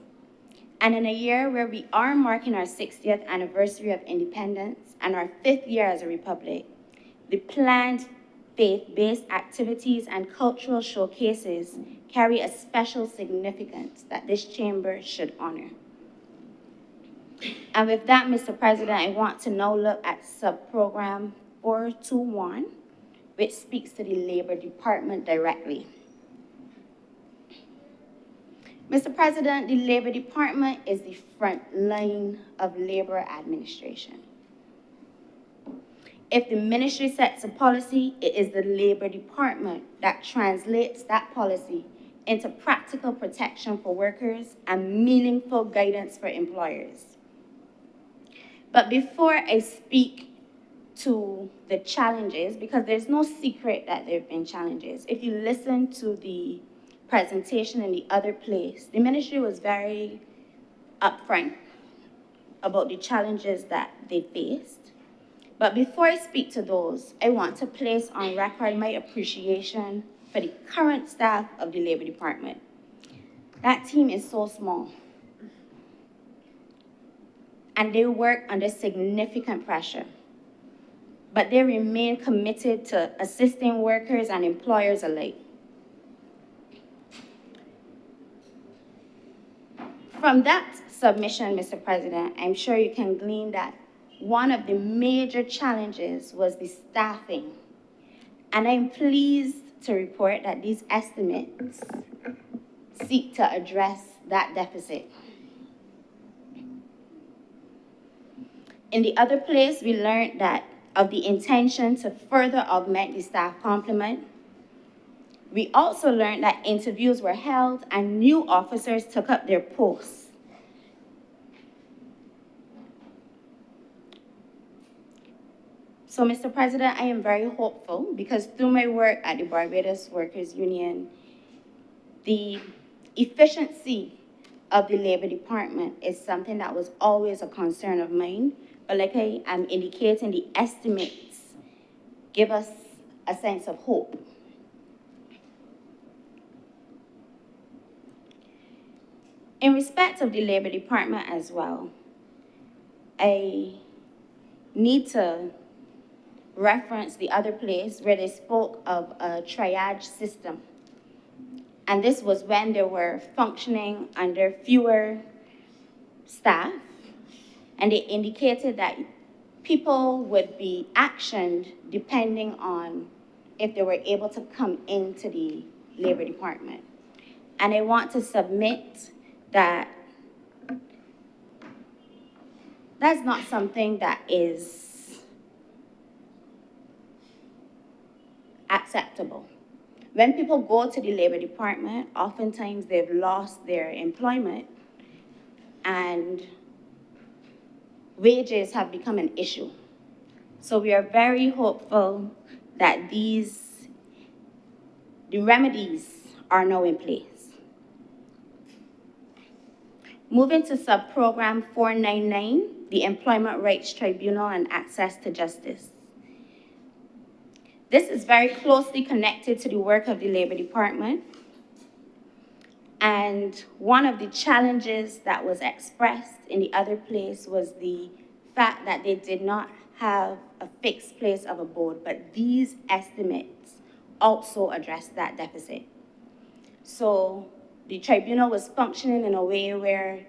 And in a year where we are marking our 60th anniversary of independence and our 5th year as a republic, the planned faith-based activities and cultural showcases carry a special significance that this chamber should honor. And with that, Mr. President, I want to now look at sub-program 421, which speaks to the Labor Department directly. Mr. President, the Labor Department is the front line of labor administration. If the ministry sets a policy, it is the Labor Department that translates that policy into practical protection for workers and meaningful guidance for employers. But before I speak to the challenges, because there's no secret that there have been challenges. If you listen to the presentation in the other place, the ministry was very upfront about the challenges that they faced. But before I speak to those, I want to place on record my appreciation for the current staff of the Labor Department. That team is so small. And they work under significant pressure. But they remain committed to assisting workers and employers alike. From that submission, Mr. President, I'm sure you can glean that one of the major challenges was the staffing. And I'm pleased to report that these estimates seek to address that deficit. In the other place, we learned that of the intention to further augment the staff complement. We also learned that interviews were held and new officers took up their posts. So, Mr. President, I am very hopeful because through my work at the Barbados Workers Union, the efficiency of the Labor Department is something that was always a concern of mine. But like I am indicating, the estimates give us a sense of hope. In respect of the Labor Department as well, I need to reference the other place where they spoke of a triage system. And this was when they were functioning under fewer staff, and they indicated that people would be actioned depending on if they were able to come into the Labor Department. And I want to submit that that's not something that is acceptable. When people go to the Labor Department, oftentimes they've lost their employment and wages have become an issue. So we are very hopeful that the remedies are now in place. Moving to sub-program 499, the Employment Rights Tribunal and Access to Justice. This is very closely connected to the work of the Labor Department. And one of the challenges that was expressed in the other place was the fact that they did not have a fixed place of abode, but these estimates also address that deficit. So the tribunal was functioning in a way where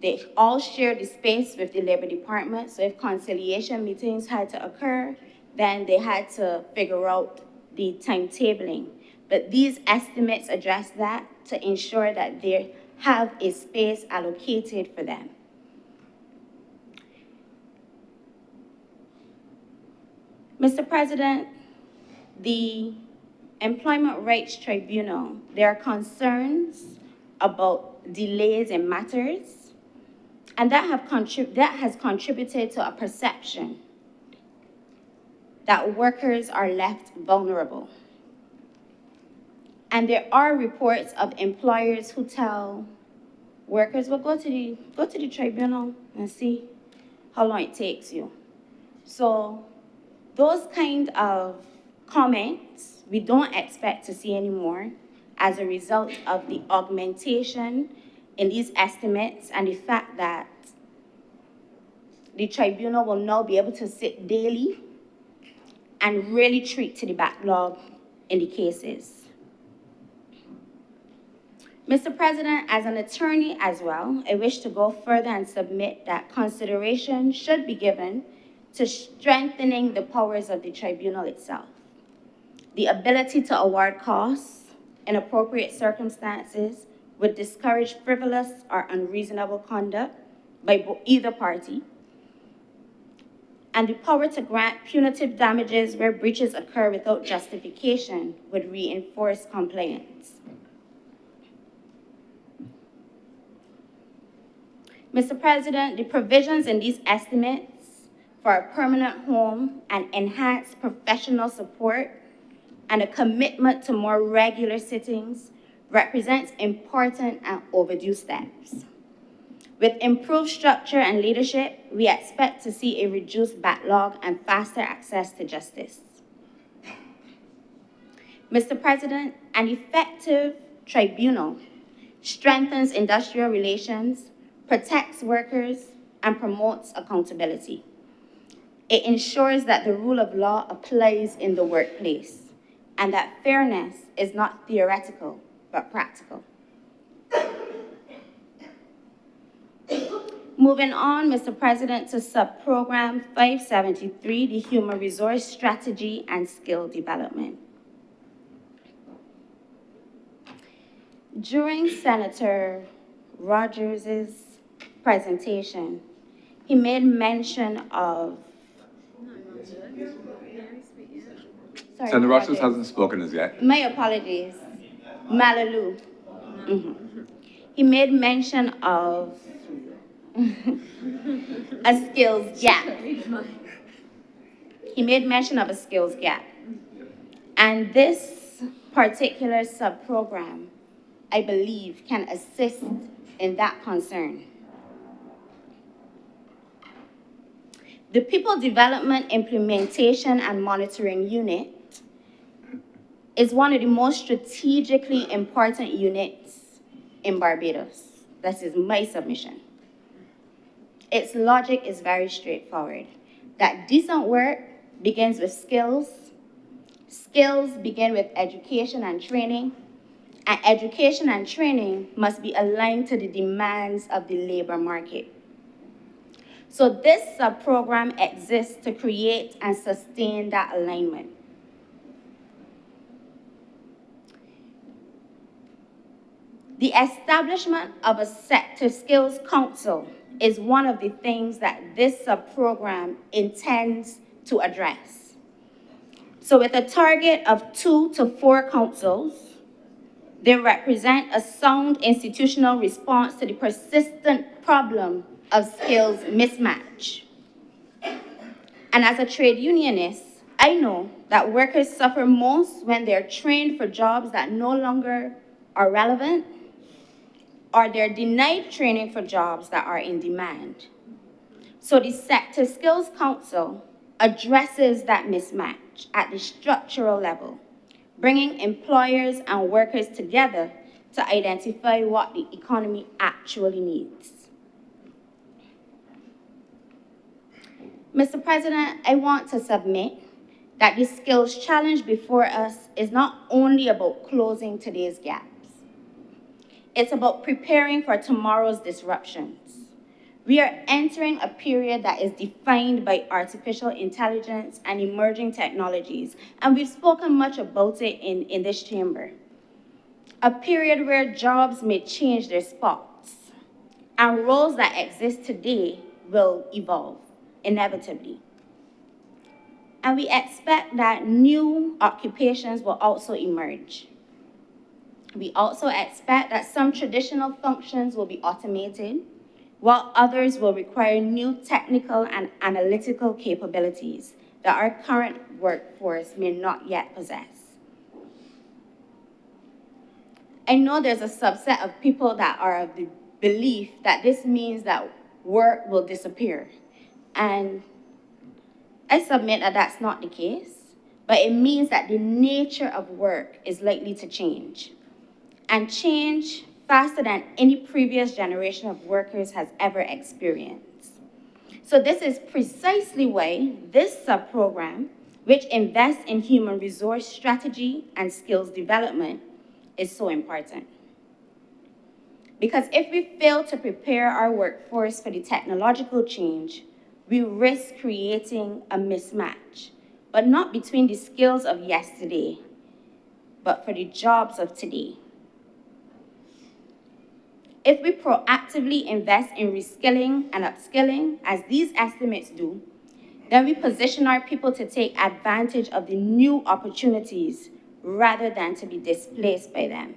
they all shared the space with the Labor Department. So if conciliation meetings had to occur, then they had to figure out the timetabling. But these estimates address that to ensure that they have a space allocated for them. Mr. President, the Employment Rights Tribunal, there are concerns about delays in matters, and that has contributed to a perception that workers are left vulnerable. And there are reports of employers who tell workers, well, go to the tribunal and see how long it takes you. So those kind of comments we don't expect to see anymore as a result of the augmentation in these estimates and the fact that the tribunal will now be able to sit daily and really treat to the backlog in the cases. Mr. President, as an attorney as well, I wish to go further and submit that consideration should be given to strengthening the powers of the tribunal itself. The ability to award costs in appropriate circumstances would discourage frivolous or unreasonable conduct by either party, and the power to grant punitive damages where breaches occur without justification would reinforce compliance. Mr. President, the provisions in these estimates for a permanent home and enhanced professional support and a commitment to more regular sittings represents important and overdue steps. With improved structure and leadership, we expect to see a reduced backlog and faster access to justice. Mr. President, an effective tribunal strengthens industrial relations, protects workers, and promotes accountability. It ensures that the rule of law applies in the workplace and that fairness is not theoretical, but practical. Moving on, Mr. President, to sub-program 573, the Human Resource Strategy and Skill Development. During Senator Rogers' presentation, he made mention of Sorry, Senator Rochus apologies. hasn't spoken as yet. My apologies. Malalu. He made mention of a skills gap. He made mention of a skills gap. And this particular sub-program, I believe, can assist in that concern. The People Development Implementation and Monitoring Unit is one of the most strategically important units in Barbados. This is my submission. Its logic is very straightforward, that decent work begins with skills, skills begin with education and training must be aligned to the demands of the labor market. So this sub-program exists to create and sustain that alignment. The establishment of a sector skills council is one of the things that this sub-program intends to address. So with a target of 2 to 4 councils, they represent a sound institutional response to the persistent problem of skills mismatch. And as a trade unionist, I know that workers suffer most when they're trained for jobs that no longer are relevant, or they're denied training for jobs that are in demand. So the Sector Skills Council addresses that mismatch at the structural level, bringing employers and workers together to identify what the economy actually needs. Mr. President, I want to submit that the skills challenge before us is not only about closing today's gaps. It's about preparing for tomorrow's disruptions. We are entering a period that is defined by artificial intelligence and emerging technologies, and we've spoken much about it in this chamber. A period where jobs may change their spots, and roles that exist today will evolve, inevitably. And we expect that new occupations will also emerge. We also expect that some traditional functions will be automated, while others will require new technical and analytical capabilities that our current workforce may not yet possess. I know there's a subset of people that are of the belief that this means that work will disappear. And I submit that that's not the case, but it means that the nature of work is likely to change, and change faster than any previous generation of workers has ever experienced. So this is precisely why this sub-program, which invests in human resource strategy and skills development, is so important. Because if we fail to prepare our workforce for the technological change, we risk creating a mismatch, but not between the skills of yesterday, but for the jobs of today. If we proactively invest in reskilling and upskilling, as these estimates do, then we position our people to take advantage of the new opportunities rather than to be displaced by them.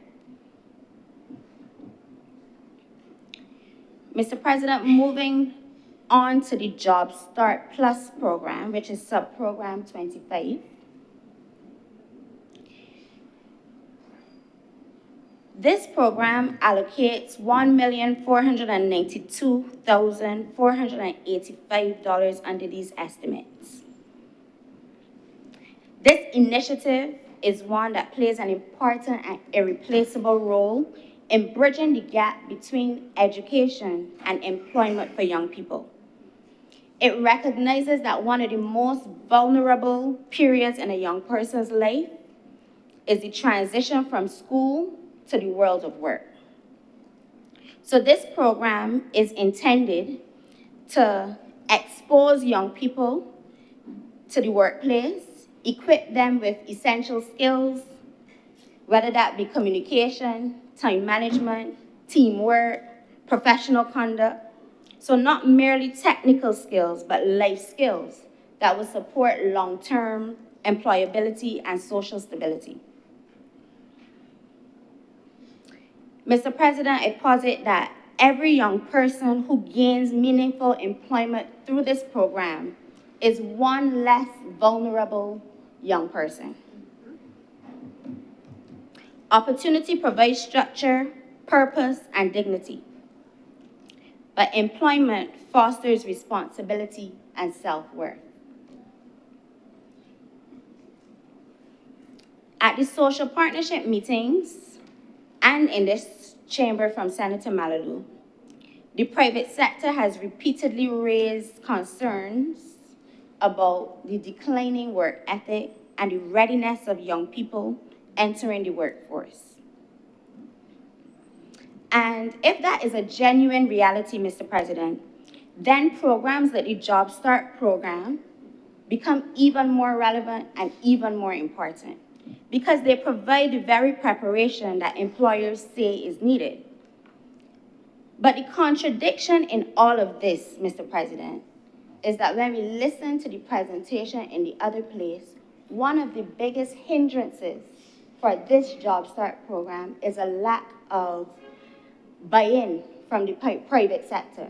Mr. President, moving on to the Job Start Plus program, which is sub-program 25. This program allocates $1,492,485 under these estimates. This initiative is one that plays an important and irreplaceable role in bridging the gap between education and employment for young people. It recognizes that one of the most vulnerable periods in a young person's life is the transition from school to the world of work. So this program is intended to expose young people to the workplace, equip them with essential skills, whether that be communication, time management, teamwork, professional conduct. So not merely technical skills, but life skills that will support long-term employability and social stability. Mr. President, I posit that every young person who gains meaningful employment through this program is one less vulnerable young person. Opportunity provides structure, purpose, and dignity. But employment fosters responsibility and self-worth. At the social partnership meetings and in this chamber from Senator Malaloux, the private sector has repeatedly raised concerns about the declining work ethic and the readiness of young people entering the workforce. And if that is a genuine reality, Mr. President, then programs like the Job Start program become even more relevant and even more important because they provide the very preparation that employers say is needed. But the contradiction in all of this, Mr. President, is that when we listen to the presentation in the other place, one of the biggest hindrances for this Job Start program is a lack of buy-in from the private sector.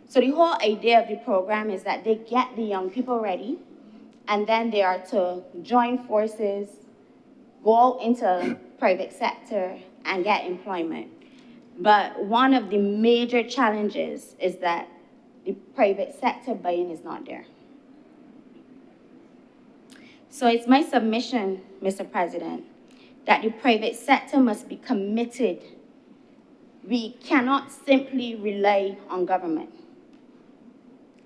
So the whole idea of the program is that they get the young people ready, and then they are to join forces, go out into private sector, and get employment. But one of the major challenges is that the private sector buy-in is not there. So it's my submission, Mr. President, that the private sector must be committed. We cannot simply rely on government.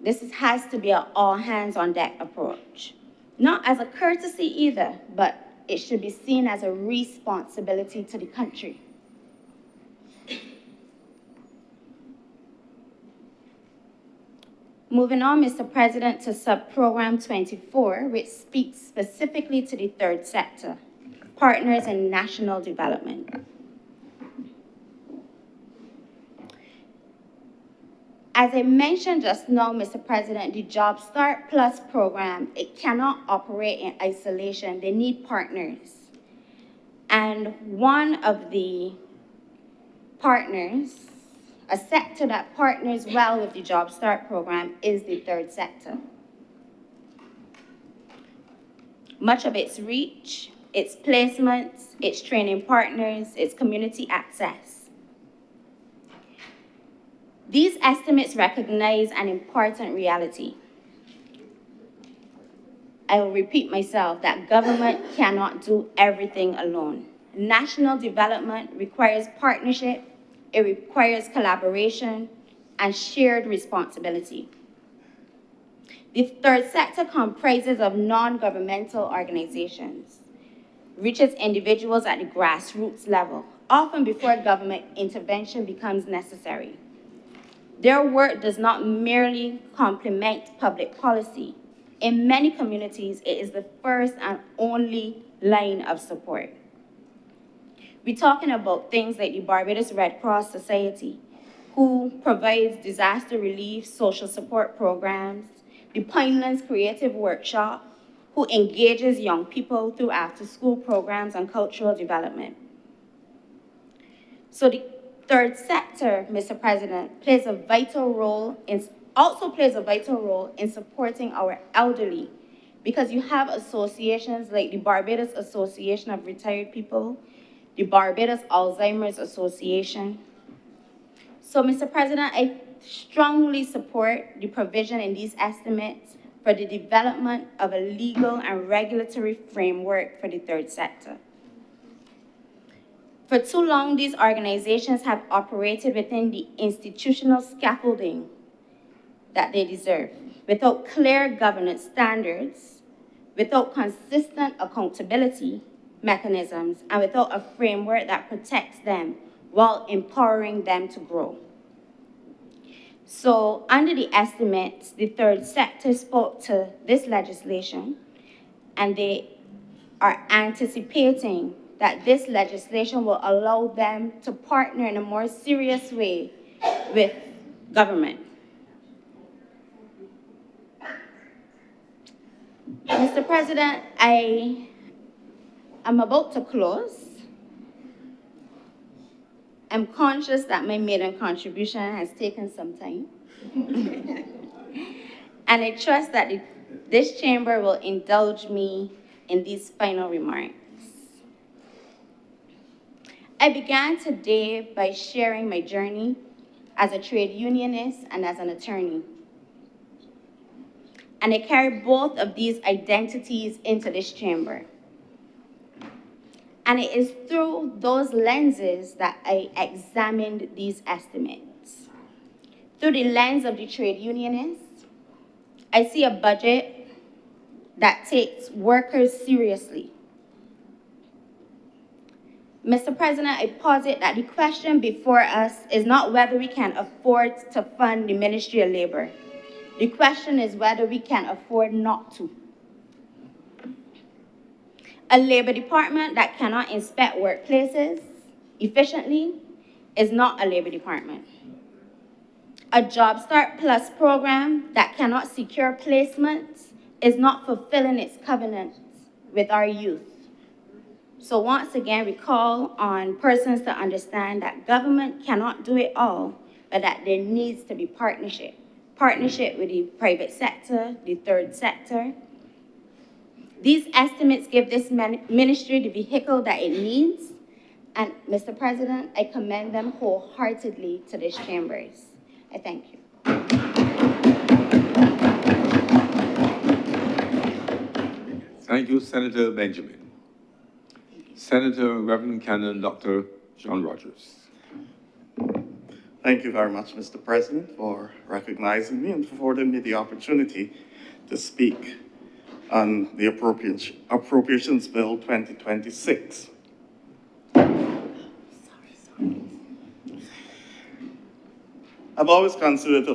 This has to be an all-hands-on-deck approach. Not as a courtesy either, but it should be seen as a responsibility to the country. Moving on, Mr. President, to Sub-Program 24, which speaks specifically to the third sector, partners in national development. As I mentioned just now, Mr. President, the Job Start Plus program, it cannot operate in isolation. They need partners. And one of the partners, a sector that partners well with the Job Start program, is the third sector. Much of its reach, its placements, its training partners, its community access. These estimates recognize an important reality. I will repeat myself, that government cannot do everything alone. National development requires partnership, it requires collaboration, and shared responsibility. The third sector comprises of non-governmental organizations, reaches individuals at the grassroots level, often before government intervention becomes necessary. Their work does not merely complement public policy. In many communities, it is the first and only line of support. We're talking about things like the Barbados Red Cross Society, who provides disaster relief social support programs, the Pinelands Creative Workshop, who engages young people through after-school programs and cultural development. So the third sector, Mr. President, also plays a vital role in supporting our elderly, because you have associations like the Barbados Association of Retired People, the Barbados Alzheimer's Association. So, Mr. President, I strongly support the provision in these estimates for the development of a legal and regulatory framework for the third sector. For too long, these organizations have operated within the institutional scaffolding that they deserve, without clear governance standards, without consistent accountability mechanisms, and without a framework that protects them while empowering them to grow. So, under the estimates, the third sector spoke to this legislation, and they are anticipating that this legislation will allow them to partner in a more serious way with government. Mr. President, I am about to close. I'm conscious that my maiden contribution has taken some time. And I trust that this chamber will indulge me in these final remarks. I began today by sharing my journey as a trade unionist and as an attorney. And I carry both of these identities into this chamber. And it is through those lenses that I examined these estimates. Through the lens of the trade unionist, I see a budget that takes workers seriously. Mr. President, I posit that the question before us is not whether we can afford to fund the Ministry of Labor. The question is whether we can afford not to. A labor department that cannot inspect workplaces efficiently is not a labor department. A Job Start Plus program that cannot secure placements is not fulfilling its covenants with our youth. So once again, we call on persons to understand that government cannot do it all, but that there needs to be partnership. Partnership with the private sector, the third sector. These estimates give this ministry the vehicle that it needs. And Mr. President, I commend them wholeheartedly to this chambers. I thank you. Thank you, Senator Benjamin. Senator Reverend Canon Dr. John Rogers. Thank you very much, Mr. President, for recognizing me and for affording me the opportunity to speak on the Appropriations Bill 2026. I've always considered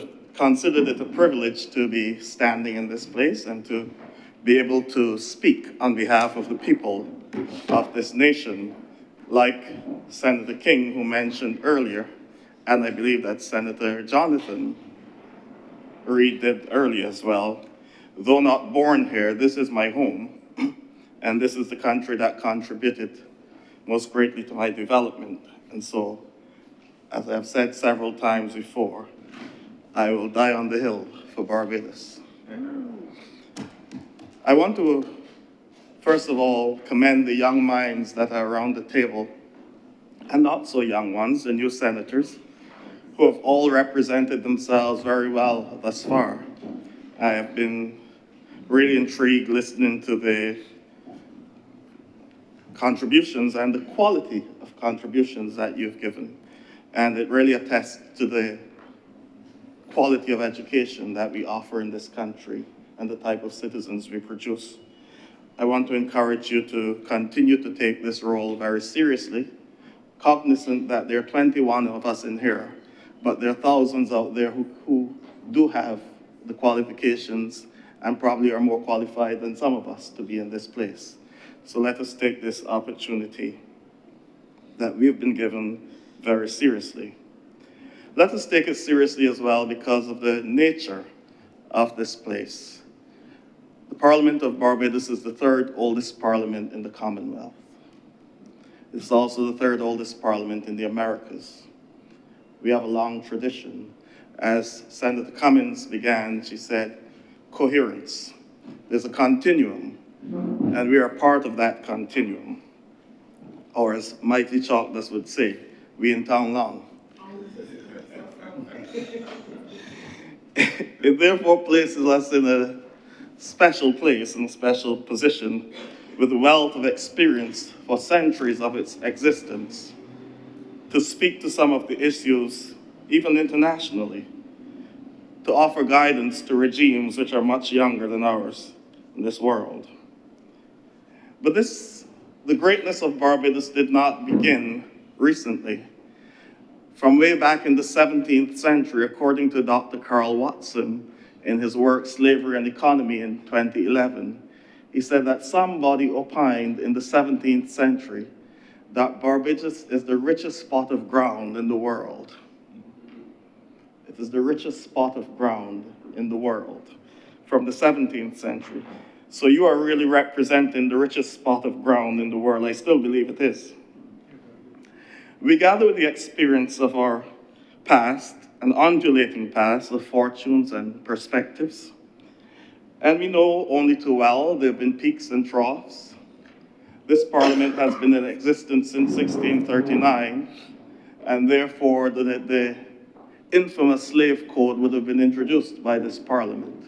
it a privilege to be standing in this place and to be able to speak on behalf of the people of this nation, like Senator King, who mentioned earlier, and I believe that Senator Jonathan Reed did earlier as well. Though not born here, this is my home, and this is the country that contributed most greatly to my development. And so, as I've said several times before, I will die on the hill for Barbados. I want to, first of all, commend the young minds that are around the table, and not so young ones, the new senators, who have all represented themselves very well thus far. I have been really intrigued listening to the contributions and the quality of contributions that you've given. And it really attests to the quality of education that we offer in this country and the type of citizens we produce. I want to encourage you to continue to take this role very seriously, cognizant that there are 21 of us in here, but there are thousands out there who do have the qualifications and probably are more qualified than some of us to be in this place. So let us take this opportunity that we've been given very seriously. Let us take it seriously as well because of the nature of this place. The Parliament of Barbados is the third oldest parliament in the Commonwealth. It's also the third oldest parliament in the Americas. We have a long tradition. As Senator Cummins began, she said, coherence. There's a continuum, and we are part of that continuum. Or as Mighty Chalkness would say, we in town long. It therefore places us in a special place and a special position with a wealth of experience for centuries of its existence to speak to some of the issues, even internationally, to offer guidance to regimes which are much younger than ours in this world. But the greatness of Barbados did not begin recently. From way back in the 17th century, according to Dr. Carl Watson in his work, Slavery and Economy in 2011, he said that somebody opined in the 17th century that Barbados is the richest spot of ground in the world. It is the richest spot of ground in the world from the 17th century. So you are really representing the richest spot of ground in the world. I still believe it is. We gather with the experience of our past, an undulating past of fortunes and perspectives. And we know only too well there have been peaks and troughs. This parliament has been in existence since 1639, and therefore the infamous slave code would have been introduced by this parliament.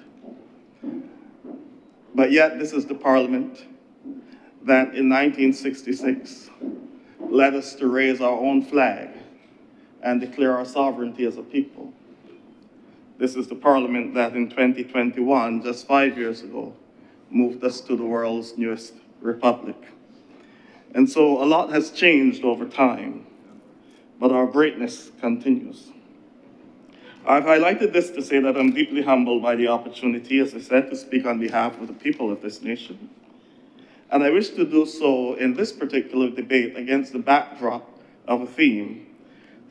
But yet this is the parliament that in 1966 led us to raise our own flag and declare our sovereignty as a people. This is the parliament that in 2021, just 5 years ago, moved us to the world's newest republic. And so a lot has changed over time, but our greatness continues. I've highlighted this to say that I'm deeply humbled by the opportunity, as I said, to speak on behalf of the people of this nation. And I wish to do so in this particular debate against the backdrop of a theme,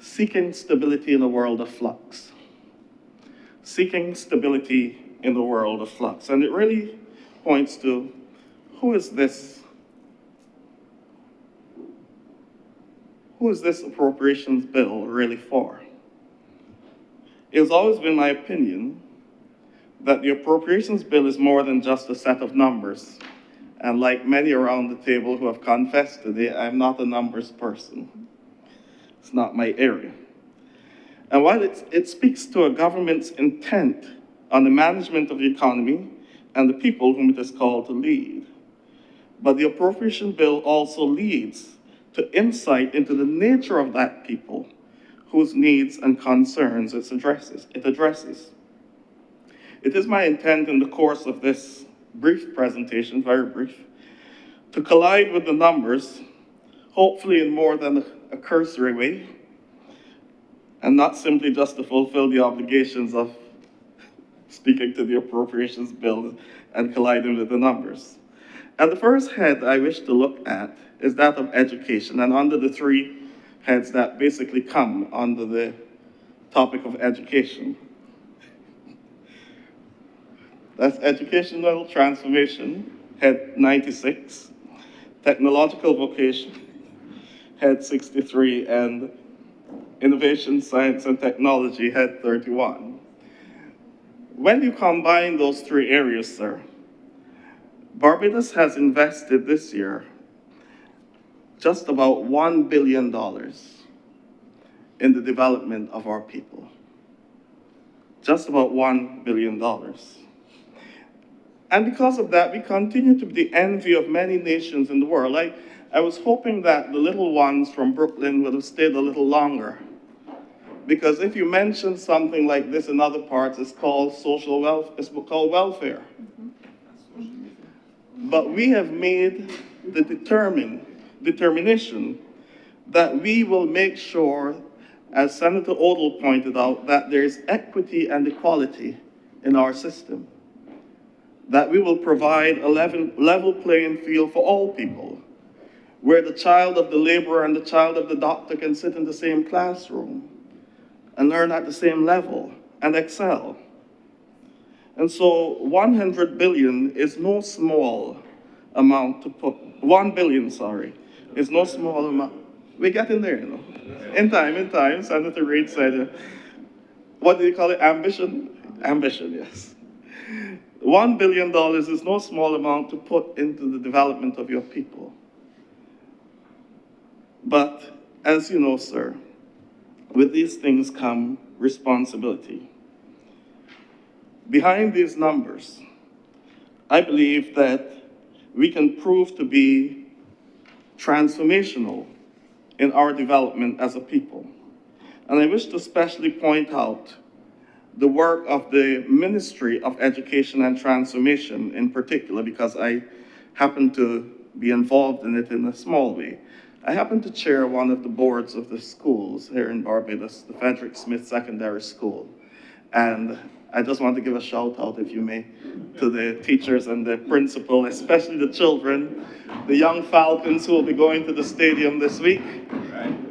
seeking stability in a world of flux. Seeking stability in the world of flux. And it really points to, who is this appropriations bill really for? It has always been my opinion that the appropriations bill is more than just a set of numbers. And like many around the table who have confessed today, I'm not a numbers person. It's not my area. And while it speaks to a government's intent on the management of the economy and the people whom it is called to lead, but the appropriation bill also leads to insight into the nature of that people whose needs and concerns it addresses. It is my intent in the course of this brief presentation, very brief, to collide with the numbers, hopefully in more than a cursory way, and not simply just to fulfill the obligations of speaking to the appropriations bill and colliding with the numbers. And the first head I wish to look at is that of education, and under the three heads that basically come under the topic of education. That's educational transformation, head 96, technological vocation, head 63, and innovation, science, and technology, head 31. When you combine those three areas, sir, Barbados has invested this year just about $1 billion in the development of our people. Just about $1 billion. And because of that, we continue to be the envy of many nations in the world. I was hoping that the little ones from Brooklyn would have stayed a little longer. Because if you mention something like this in other parts, it's called social welfare, it's called welfare. But we have made the determination that we will make sure, as Senator Odle pointed out, that there is equity and equality in our system. That we will provide a level playing field for all people, where the child of the laborer and the child of the doctor can sit in the same classroom and learn at the same level and excel. And so 100 billion is no small amount to put, 1 billion, sorry, is no small amount. We're getting there, you know. In time, Senator Reid said, what do you call it, ambition? Ambition, yes. $1 billion is no small amount to put into the development of your people. But as you know, sir, with these things come responsibility. Behind these numbers, I believe that we can prove to be transformational in our development as a people. And I wish to especially point out the work of the Ministry of Education and Transformation in particular, because I happen to be involved in it in a small way. I happen to chair one of the boards of the schools here in Barbados, the Frederick Smith Secondary School. And I just want to give a shout out, if you may, to the teachers and the principal, especially the children, the young Falcons who will be going to the stadium this week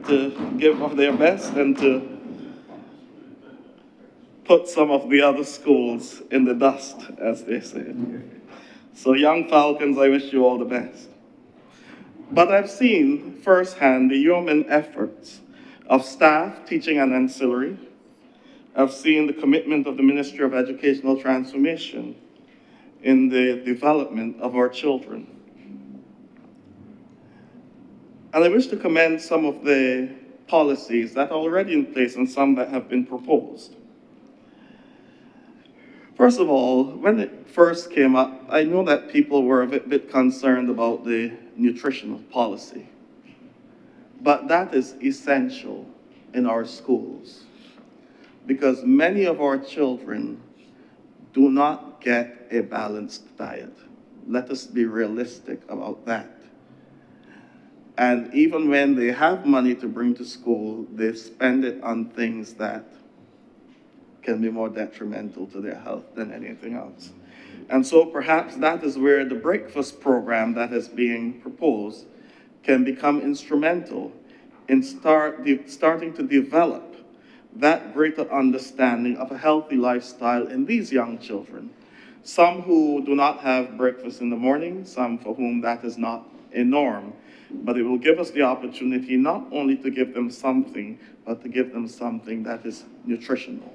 to give of their best and to put some of the other schools in the dust, as they say. So young Falcons, I wish you all the best. But I've seen firsthand the human efforts of staff teaching and ancillary. I've seen the commitment of the Ministry of Educational Transformation in the development of our children. And I wish to commend some of the policies that are already in place and some that have been proposed. First of all, when it first came up, I know that people were a bit concerned about the nutritional policy. But that is essential in our schools because many of our children do not get a balanced diet. Let us be realistic about that. And even when they have money to bring to school, they spend it on things that can be more detrimental to their health than anything else. And so perhaps that is where the breakfast program that is being proposed can become instrumental in starting to develop that greater understanding of a healthy lifestyle in these young children. Some who do not have breakfast in the morning, some for whom that is not a norm, but it will give us the opportunity not only to give them something, but to give them something that is nutritional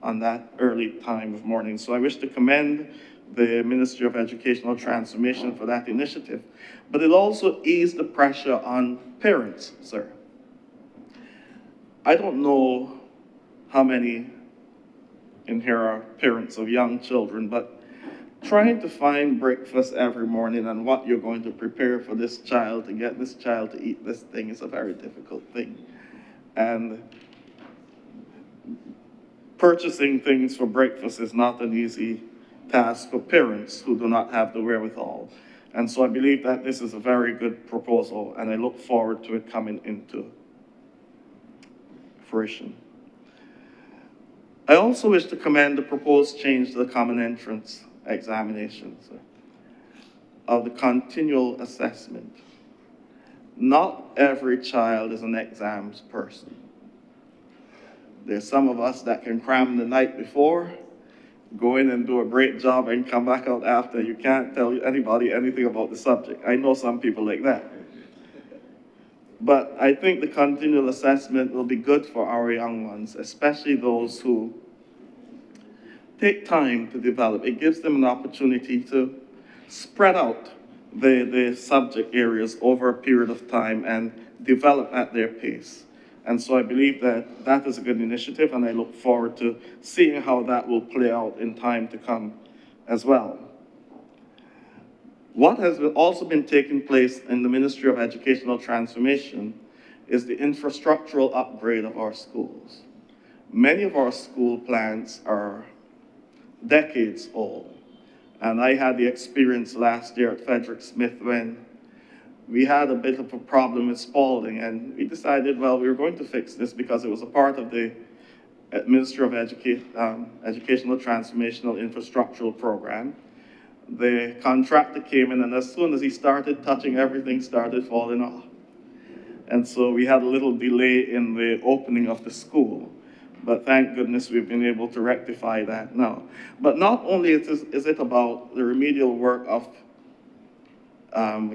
on that early time of morning. So I wish to commend the Ministry of Educational Transformation for that initiative. But it'll also ease the pressure on parents, sir. I don't know how many in here are parents of young children, but trying to find breakfast every morning and what you're going to prepare for this child to get this child to eat this thing is a very difficult thing. And purchasing things for breakfast is not an easy task for parents who do not have the wherewithal. And so I believe that this is a very good proposal, and I look forward to it coming into fruition. I also wish to commend the proposed change to the common entrance examinations of the continual assessment. Not every child is an exams person. There's some of us that can cram the night before, go in and do a great job and come back out after. You can't tell anybody anything about the subject. I know some people like that. But I think the continual assessment will be good for our young ones, especially those who take time to develop. It gives them an opportunity to spread out the subject areas over a period of time and develop at their pace. And so I believe that that is a good initiative, and I look forward to seeing how that will play out in time to come as well. What has also been taking place in the Ministry of Educational Transformation is the infrastructural upgrade of our schools. Many of our school plans are decades old, and I had the experience last year at Frederick Smith when we had a bit of a problem with Spalding, and we decided, well, we were going to fix this because it was a part of the Ministry of Educational Transformational Infrastructural Program. The contractor came in, and as soon as he started touching, everything started falling off. And so we had a little delay in the opening of the school. But thank goodness we've been able to rectify that now. But not only is it about the remedial work of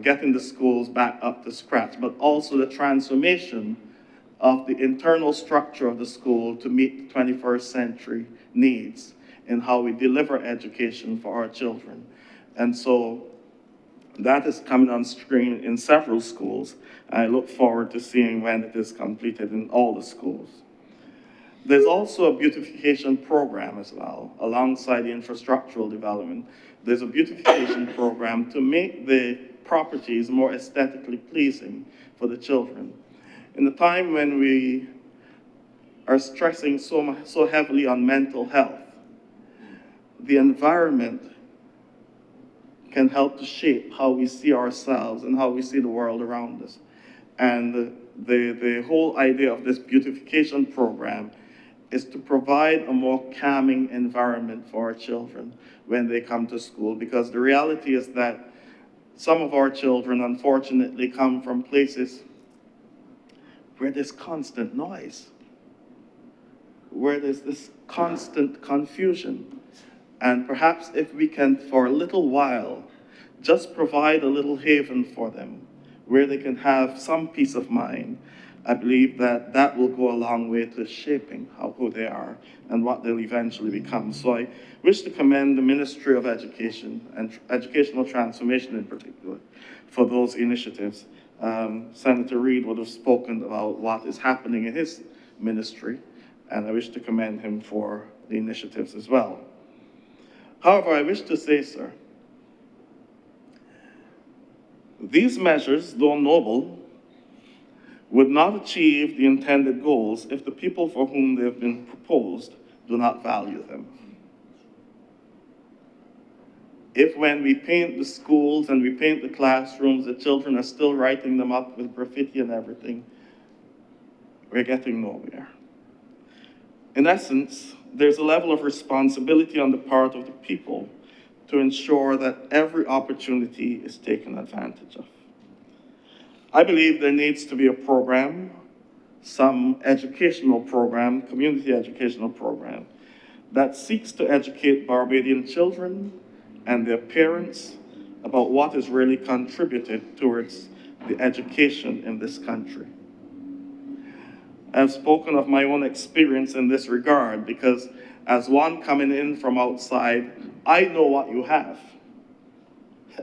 getting the schools back up to scratch, but also the transformation of the internal structure of the school to meet the 21st century needs in how we deliver education for our children. And so that is coming on screen in several schools. I look forward to seeing when it is completed in all the schools. There's also a beautification program as well, alongside the infrastructural development. There's a beautification program to make the properties more aesthetically pleasing for the children. In the time when we are stressing so heavily on mental health, the environment can help to shape how we see ourselves and how we see the world around us. And the whole idea of this beautification program is to provide a more calming environment for our children when they come to school, because the reality is that some of our children, unfortunately, come from places where there's constant noise, where there's this constant confusion. And perhaps if we can, for a little while, just provide a little haven for them where they can have some peace of mind, I believe that that will go a long way to shaping who they are and what they'll eventually become. So I wish to commend the Ministry of Education and Educational Transformation in particular for those initiatives. Senator Reid would have spoken about what is happening in his ministry, and I wish to commend him for the initiatives as well. However, I wish to say, sir, these measures, though noble, would not achieve the intended goals if the people for whom they have been proposed do not value them. If when we paint the schools and we paint the classrooms, the children are still writing them up with graffiti and everything, we're getting nowhere. In essence, there's a level of responsibility on the part of the people to ensure that every opportunity is taken advantage of. I believe there needs to be a program, some educational program, community educational program, that seeks to educate Barbadian children and their parents about what is really contributed towards the education in this country. I've spoken of my own experience in this regard because as one coming in from outside, I know what you have.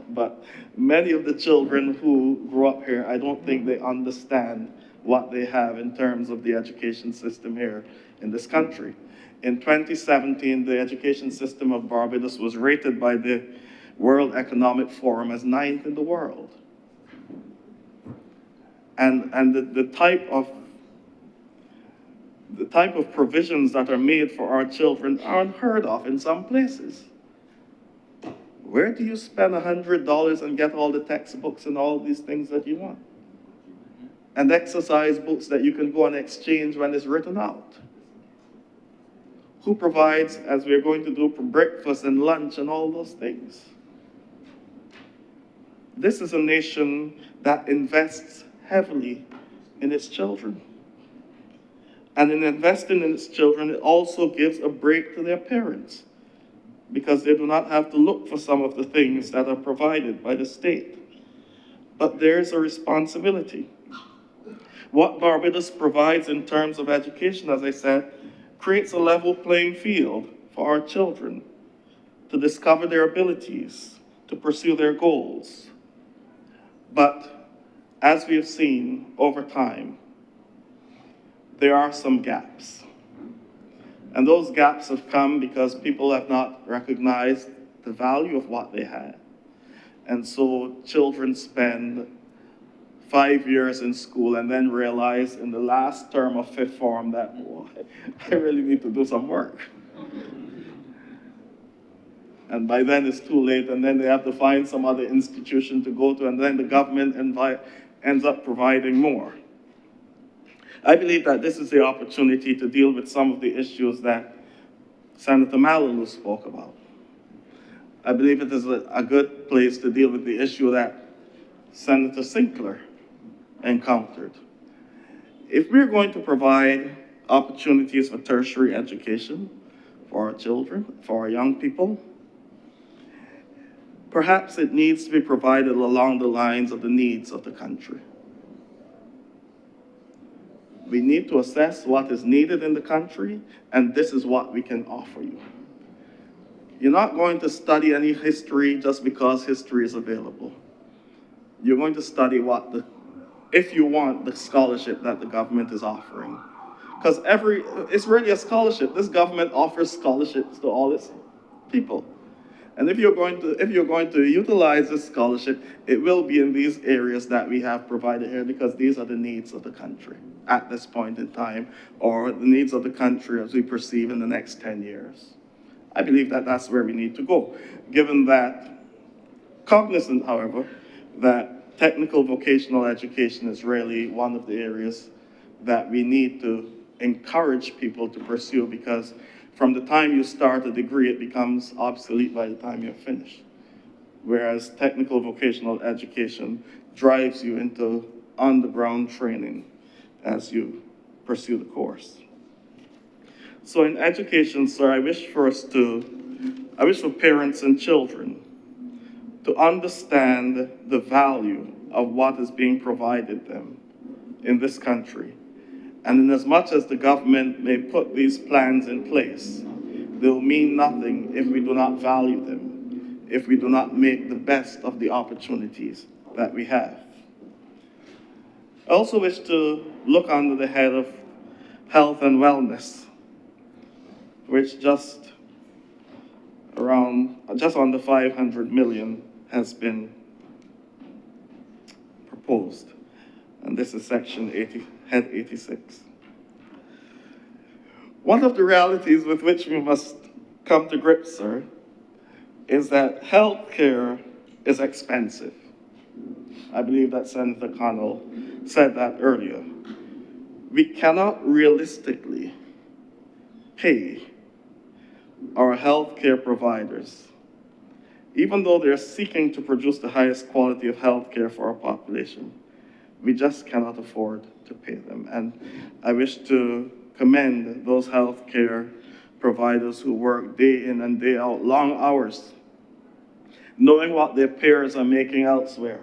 But many of the children who grew up here, I don't think they understand what they have in terms of the education system here in this country. In 2017, the education system of Barbados was rated by the World Economic Forum as 9th in the world. And the type of provisions that are made for our children are unheard of in some places. Where do you spend $100 and get all the textbooks and all these things that you want? And exercise books that you can go and exchange when it's written out? Who provides, as we're going to do, for breakfast and lunch and all those things? This is a nation that invests heavily in its children. And in investing in its children, it also gives a break to their parents, because they do not have to look for some of the things that are provided by the state. But there is a responsibility. What Barbados provides in terms of education, as I said, creates a level playing field for our children to discover their abilities, to pursue their goals. But as we have seen over time, there are some gaps. And those gaps have come because people have not recognized the value of what they had. And so children spend 5 years in school and then realize in the last term of fifth form that, oh, I really need to do some work. And by then it's too late, and then they have to find some other institution to go to, and then the government ends up providing more. I believe that this is the opportunity to deal with some of the issues that Senator Malalu spoke about. I believe it is a good place to deal with the issue that Senator Sinclair encountered. If we're going to provide opportunities for tertiary education for our children, for our young people, perhaps it needs to be provided along the lines of the needs of the country. We need to assess what is needed in the country, and this is what we can offer you. You're not going to study any history just because history is available. You're going to study if you want, the scholarship that the government is offering. Because it's really a scholarship. This government offers scholarships to all its people. And if you're going to utilize this scholarship, it will be in these areas that we have provided here, because these are the needs of the country at this point in time, or the needs of the country as we perceive in the next 10 years. I believe that that's where we need to go, given that, cognizant, however, that technical vocational education is really one of the areas that we need to encourage people to pursue, because from the time you start a degree, it becomes obsolete by the time you're finished. Whereas technical vocational education drives you into on-the-ground training as you pursue the course. So in education, sir, I wish for parents and children to understand the value of what is being provided them in this country. And in as much as the government may put these plans in place, they will mean nothing if we do not value them, if we do not make the best of the opportunities that we have. I also wish to look under the head of health and wellness, which just under 500 million has been proposed. And this is section 80, head 86. One of the realities with which we must come to grips, sir, is that healthcare is expensive. I believe that Senator Connell said that earlier. We cannot realistically pay our healthcare providers, even though they're seeking to produce the highest quality of healthcare for our population. We just cannot afford to pay them. And I wish to commend those healthcare providers who work day in and day out, long hours, knowing what their peers are making elsewhere,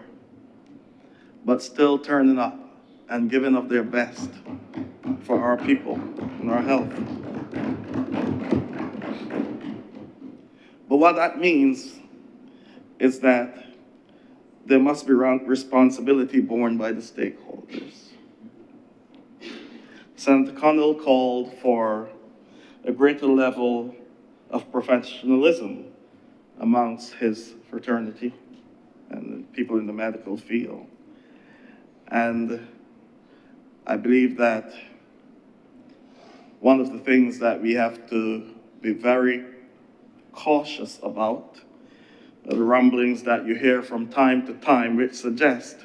but still turning up and giving of their best for our people and our health. But what that means is that there must be responsibility borne by the stakeholders. Senator Connell called for a greater level of professionalism amongst his fraternity and people in the medical field. And I believe that one of the things that we have to be very cautious about are the rumblings that you hear from time to time which suggest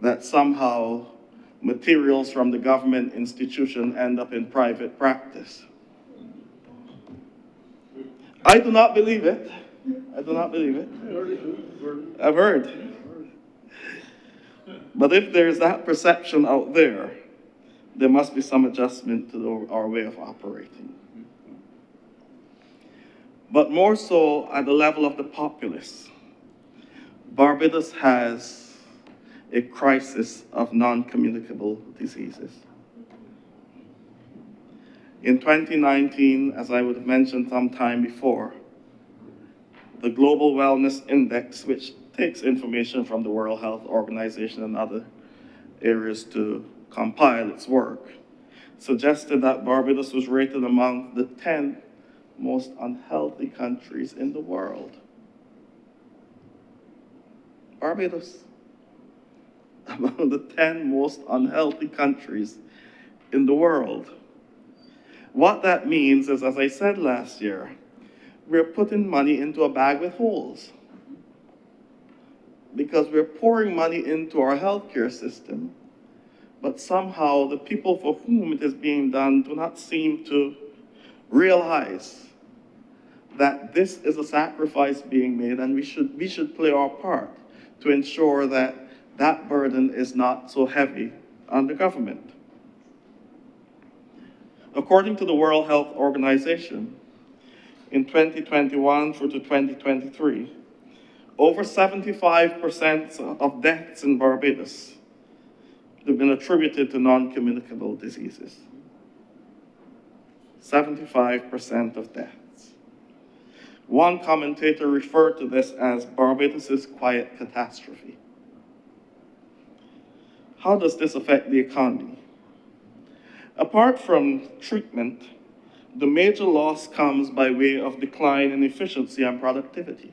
that somehow materials from the government institution end up in private practice. I do not believe it. I do not believe it. I've heard. But if there's that perception out there, there must be some adjustment to our way of operating. But more so at the level of the populace, Barbados has a crisis of non-communicable diseases. In 2019, as I would have mentioned some time before, the Global Wellness Index, which takes information from the World Health Organization and other areas to compile its work, suggested that Barbados was rated among the 10 most unhealthy countries in the world. Barbados, among the 10 most unhealthy countries in the world. What that means is, as I said last year, we're putting money into a bag with holes, because we're pouring money into our healthcare system, but somehow the people for whom it is being done do not seem to realize that this is a sacrifice being made, and we should play our part to ensure that that burden is not so heavy on the government. According to the World Health Organization, in 2021 through to 2023, over 75% of deaths in Barbados have been attributed to non-communicable diseases. 75% of deaths. One commentator referred to this as Barbados' quiet catastrophe. How does this affect the economy? Apart from treatment, the major loss comes by way of decline in efficiency and productivity.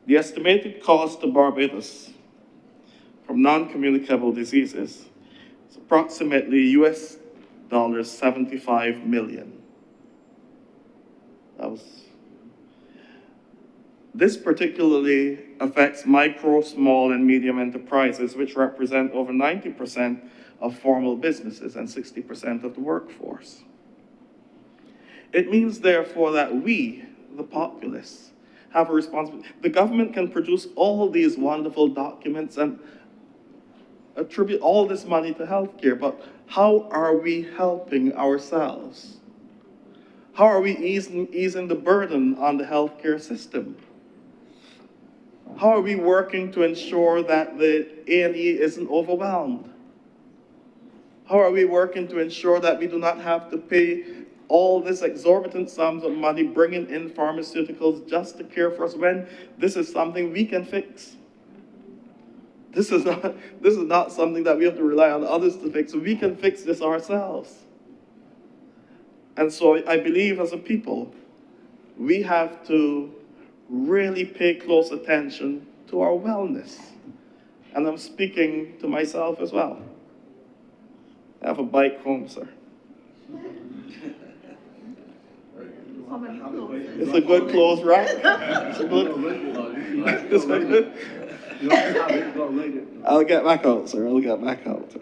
The estimated cost to Barbados from non-communicable diseases is approximately US dollars 75 million. This particularly affects micro, small, and medium enterprises, which represent over 90% of formal businesses and 60% of the workforce. It means, therefore, that we, the populace, have a responsibility. The government can produce all these wonderful documents and attribute all this money to healthcare, but how are we helping ourselves? How are we easing the burden on the healthcare system? How are we working to ensure that the A&E isn't overwhelmed? How are we working to ensure that we do not have to pay all this exorbitant sums of money bringing in pharmaceuticals just to care for us when this is something we can fix? This is not something that we have to rely on others to fix. We can fix this ourselves. And so I believe as a people, we have to really pay close attention to our wellness. And I'm speaking to myself as well. I have a bike home, sir. It's a good clothes rack. It's a good. I'll get back out, sir. I'll get back out.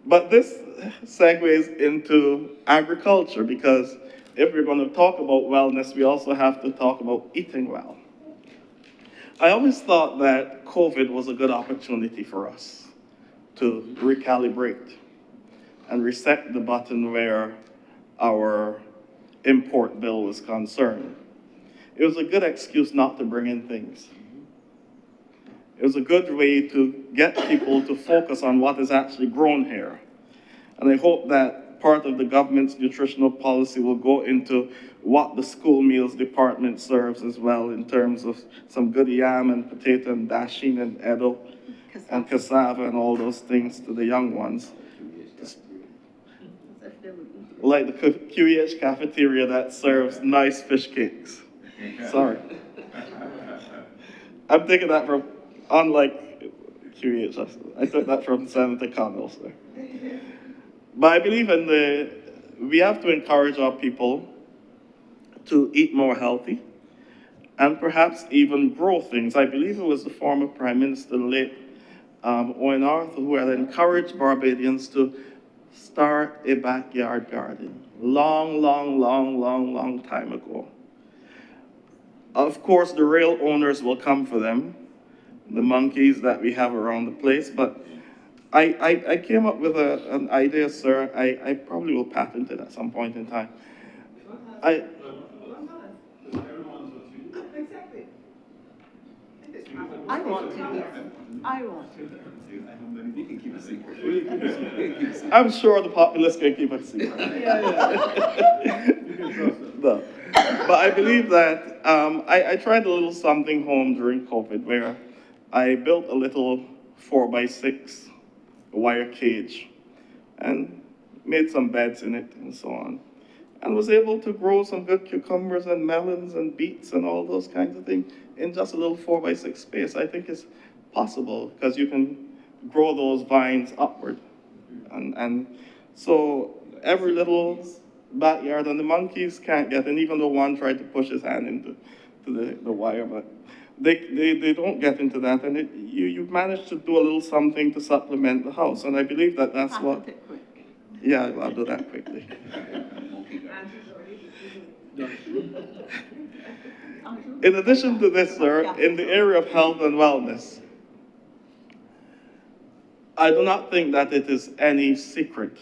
But this segues into agriculture, because if we're going to talk about wellness, we also have to talk about eating well. I always thought that COVID was a good opportunity for us to recalibrate and reset the button where our import bill was concerned. It was a good excuse not to bring in things. It was a good way to get people to focus on what is actually grown here. And I hope that part of the government's nutritional policy will go into what the school meals department serves as well, in terms of some good yam and potato and dasheen and edo and cassava and all those things to the young ones. Like the QEH cafeteria that serves nice fish cakes. Sorry. I'm taking that from, unlike QEH, I took that from Senator Connell, sir. But I believe we have to encourage our people to eat more healthy and perhaps even grow things. I believe it was the former Prime Minister, the late Owen Arthur, who had encouraged Barbadians to start a backyard garden. Long time ago. Of course, the real owners will come for them, the monkeys that we have around the place, but I came up with an idea, sir. I probably will patent it at some point in time. I want to hear. You can keep a secret. I'm sure the populace can keep a secret. No. But I believe that I tried a little something home during COVID where I built a little 4x6 wire cage and made some beds in it and so on. And was able to grow some good cucumbers and melons and beets and all those kinds of things in just a little 4x6 space. I think it's possible because you can grow those vines upward. And so every little backyard, and the monkeys can't get in, even though one tried to push his hand into the wire, but they don't get into that. And you managed to do a little something to supplement the house. And I believe that that's what... Yeah, I'll do that quickly. In addition to this, sir, in the area of health and wellness, I do not think that it is any secret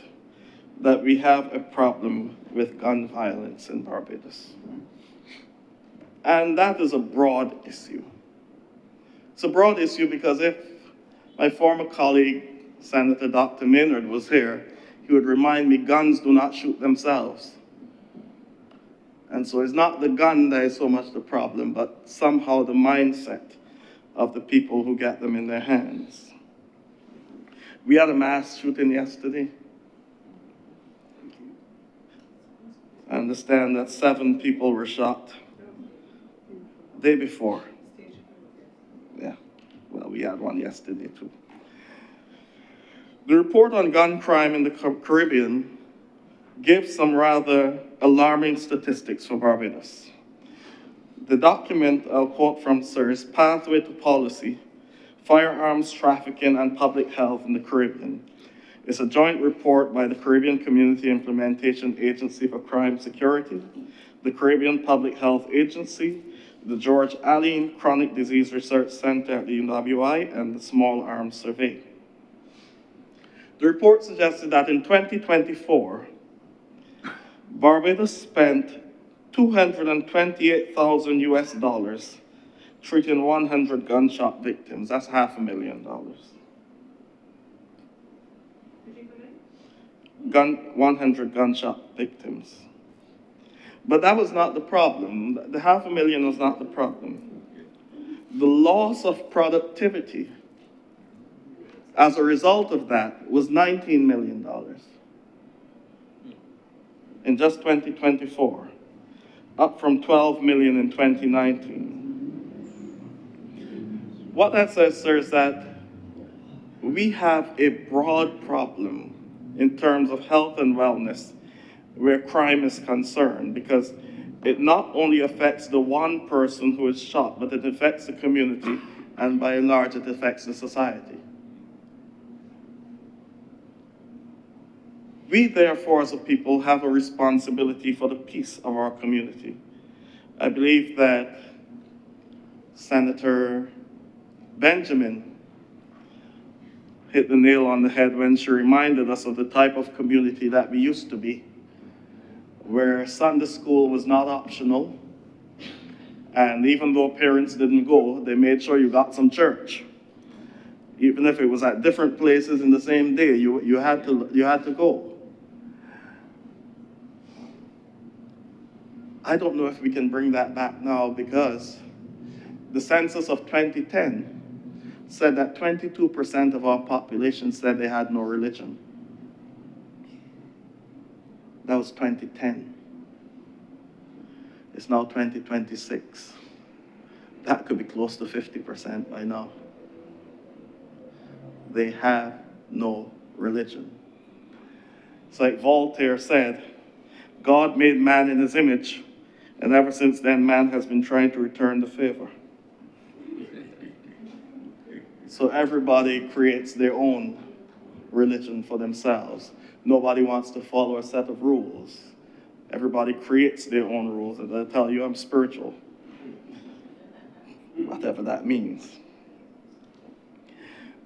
that we have a problem with gun violence in Barbados. And that is a broad issue. It's a broad issue because if my former colleague, Senator Dr. Maynard, was here, he would remind me guns do not shoot themselves. And so it's not the gun that is so much the problem, but somehow the mindset of the people who get them in their hands. We had a mass shooting yesterday. I understand that 7 people were shot. Day before. Yeah, well, we had one yesterday too. The report on gun crime in the Caribbean gives some rather alarming statistics for Barbados. The document, I'll quote from sir, is Pathway to Policy, Firearms Trafficking and Public Health in the Caribbean. It's a joint report by the Caribbean Community Implementation Agency for Crime Security, the Caribbean Public Health Agency, the George Allen Chronic Disease Research Center at the UWI, and the Small Arms Survey. The report suggested that in 2024, Barbados spent $228,000 treating 100 gunshot victims. That's $500,000. 100 gunshot victims. But that was not the problem. The $500,000 was not the problem. The loss of productivity as a result of that was $19 million in just 2024, up from $12 million in 2019. What that says, sir, is that we have a broad problem in terms of health and wellness where crime is concerned, because it not only affects the one person who is shot, but it affects the community, and by and large, it affects the society. We, therefore, as a people, have a responsibility for the peace of our community. I believe that Senator Benjamin hit the nail on the head when she reminded us of the type of community that we used to be, where Sunday school was not optional, and even though parents didn't go, they made sure you got some church. Even if it was at different places in the same day, you had to go. I don't know if we can bring that back now, because the census of 2010 said that 22% of our population said they had no religion. That was 2010. It's now 2026. That could be close to 50% by now. They have no religion. It's like Voltaire said, God made man in his image, and ever since then, man has been trying to return the favor. So everybody creates their own religion for themselves. Nobody wants to follow a set of rules. Everybody creates their own rules, and they'll tell you, I'm spiritual. Whatever that means.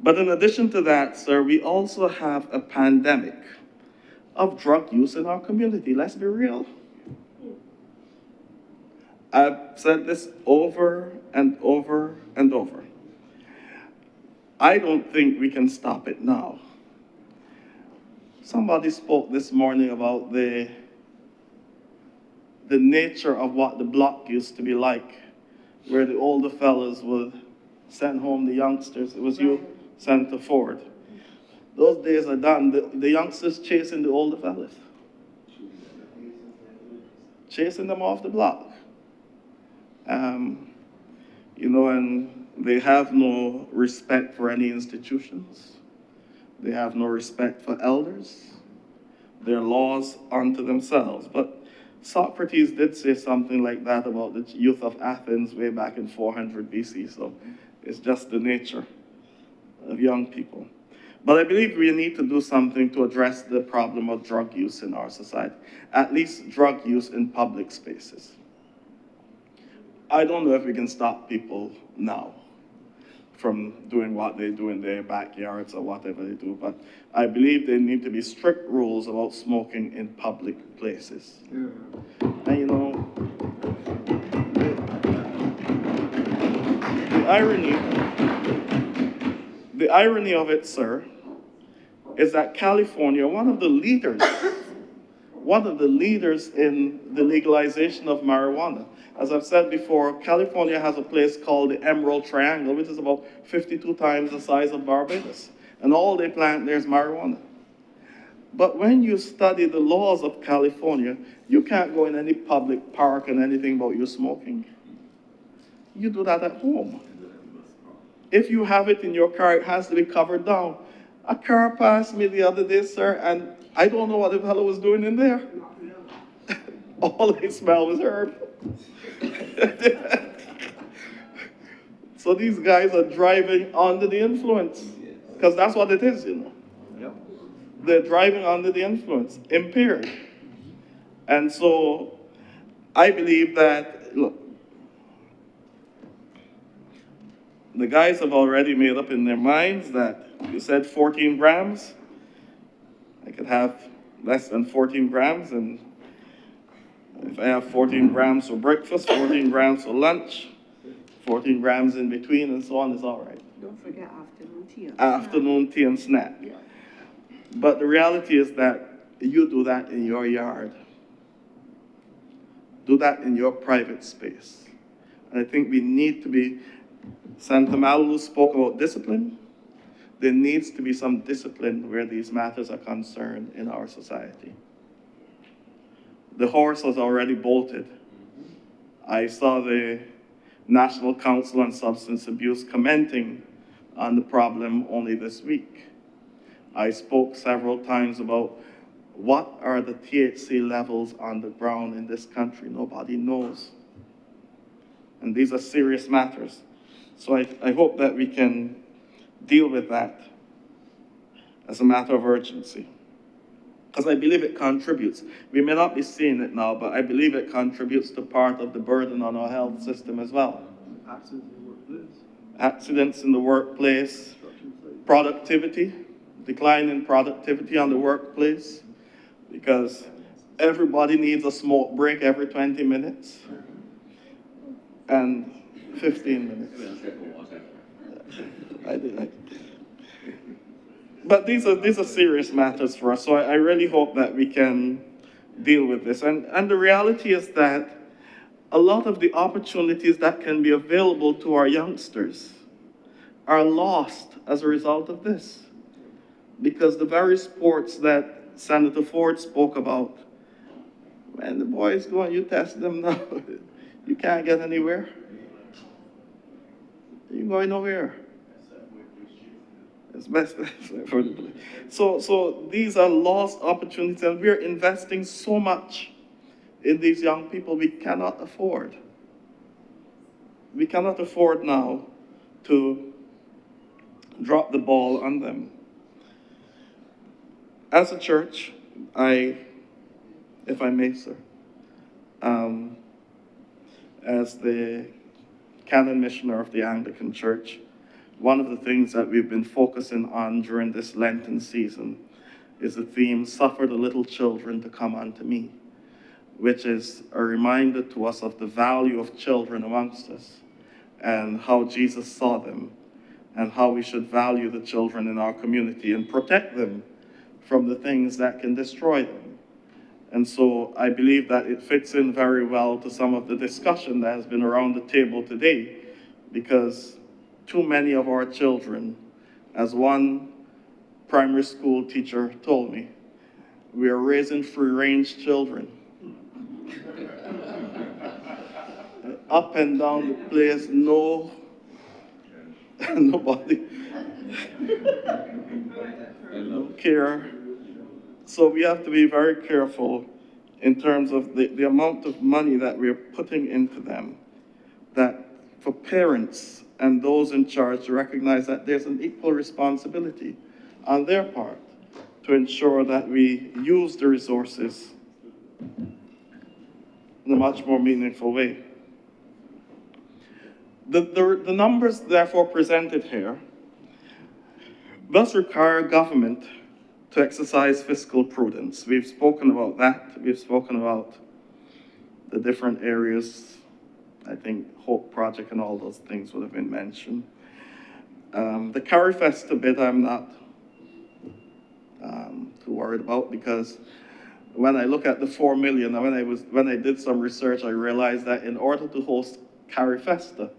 But in addition to that, sir, we also have a pandemic of drug use in our community. Let's be real. I've said this over and over and over. I don't think we can stop it now. Somebody spoke this morning about the nature of what the block used to be like, where the older fellas would send home the youngsters. It was you, Senator Ford. Those days are done. The youngsters chasing the older fellas. Chasing them off the block. You know, and they have no respect for any institutions. They have no respect for elders. They're laws unto themselves. But Socrates did say something like that about the youth of Athens way back in 400 BC, so it's just the nature of young people. But I believe we need to do something to address the problem of drug use in our society, at least drug use in public spaces. I don't know if we can stop people now from doing what they do in their backyards or whatever they do, but I believe there need to be strict rules about smoking in public places. Yeah. And you know, the irony of it, sir, is that California, one of the leaders in the legalization of marijuana. As I've said before, California has a place called the Emerald Triangle, which is about 52 times the size of Barbados. And all they plant there is marijuana. But when you study the laws of California, you can't go in any public park and anything about you smoking. You do that at home. If you have it in your car, it has to be covered down. A car passed me the other day, sir, and I don't know what the fellow was doing in there. All they smelled was herb. So these guys are driving under the influence, because that's what it is, you know. Yep. They're driving under the influence, impaired. And so I believe that, look, the guys have already made up in their minds that you said 14 grams. I could have less than 14 grams, and If I have 14 grams for breakfast, 14 grams for lunch, 14 grams in between, and so on, is all right. Don't forget afternoon tea. Afternoon tea and snack. Yeah. But the reality is that you do that in your yard. Do that in your private space. And I think we need to be, Senator Malou spoke about discipline. There needs to be some discipline where these matters are concerned in our society. The horse has already bolted. I saw the National Council on Substance Abuse commenting on the problem only this week. I spoke several times about what are the THC levels on the ground in this country. Nobody knows. And these are serious matters. So I hope that we can deal with that as a matter of urgency. Because I believe it contributes. We may not be seeing it now, but I believe it contributes to part of the burden on our health system as well. Accidents in the workplace, productivity, decline in productivity on the workplace, because everybody needs a smoke break every 20 minutes and 15 minutes. But these are serious matters for us, so I really hope that we can deal with this. And the reality is that a lot of the opportunities that can be available to our youngsters are lost as a result of this. Because the very sports that Senator Ford spoke about, man, the boys go and you test them now, you can't get anywhere. You're going nowhere. It's best. So these are lost opportunities, and we're investing so much in these young people we cannot afford. We cannot afford now to drop the ball on them. As a church, if I may, sir, as the canon missioner of the Anglican Church, one of the things that we've been focusing on during this Lenten season is the theme, "Suffer the little children to come unto me," which is a reminder to us of the value of children amongst us and how Jesus saw them and how we should value the children in our community and protect them from the things that can destroy them. And so I believe that it fits in very well to some of the discussion that has been around the table today, because too many of our children, as one primary school teacher told me, we are raising free-range children. Up and down the place, nobody don't care. So we have to be very careful in terms of the amount of money that we're putting into them, that for parents and those in charge to recognize that there's an equal responsibility on their part to ensure that we use the resources in a much more meaningful way. The numbers therefore presented here thus require government to exercise fiscal prudence. We've spoken about that. We've spoken about the different areas. I think Hope Project and all those things would have been mentioned. The Carifesta bit I'm not too worried about, because when I look at the 4 million, when I did some research, I realized that in order to host Carifesta,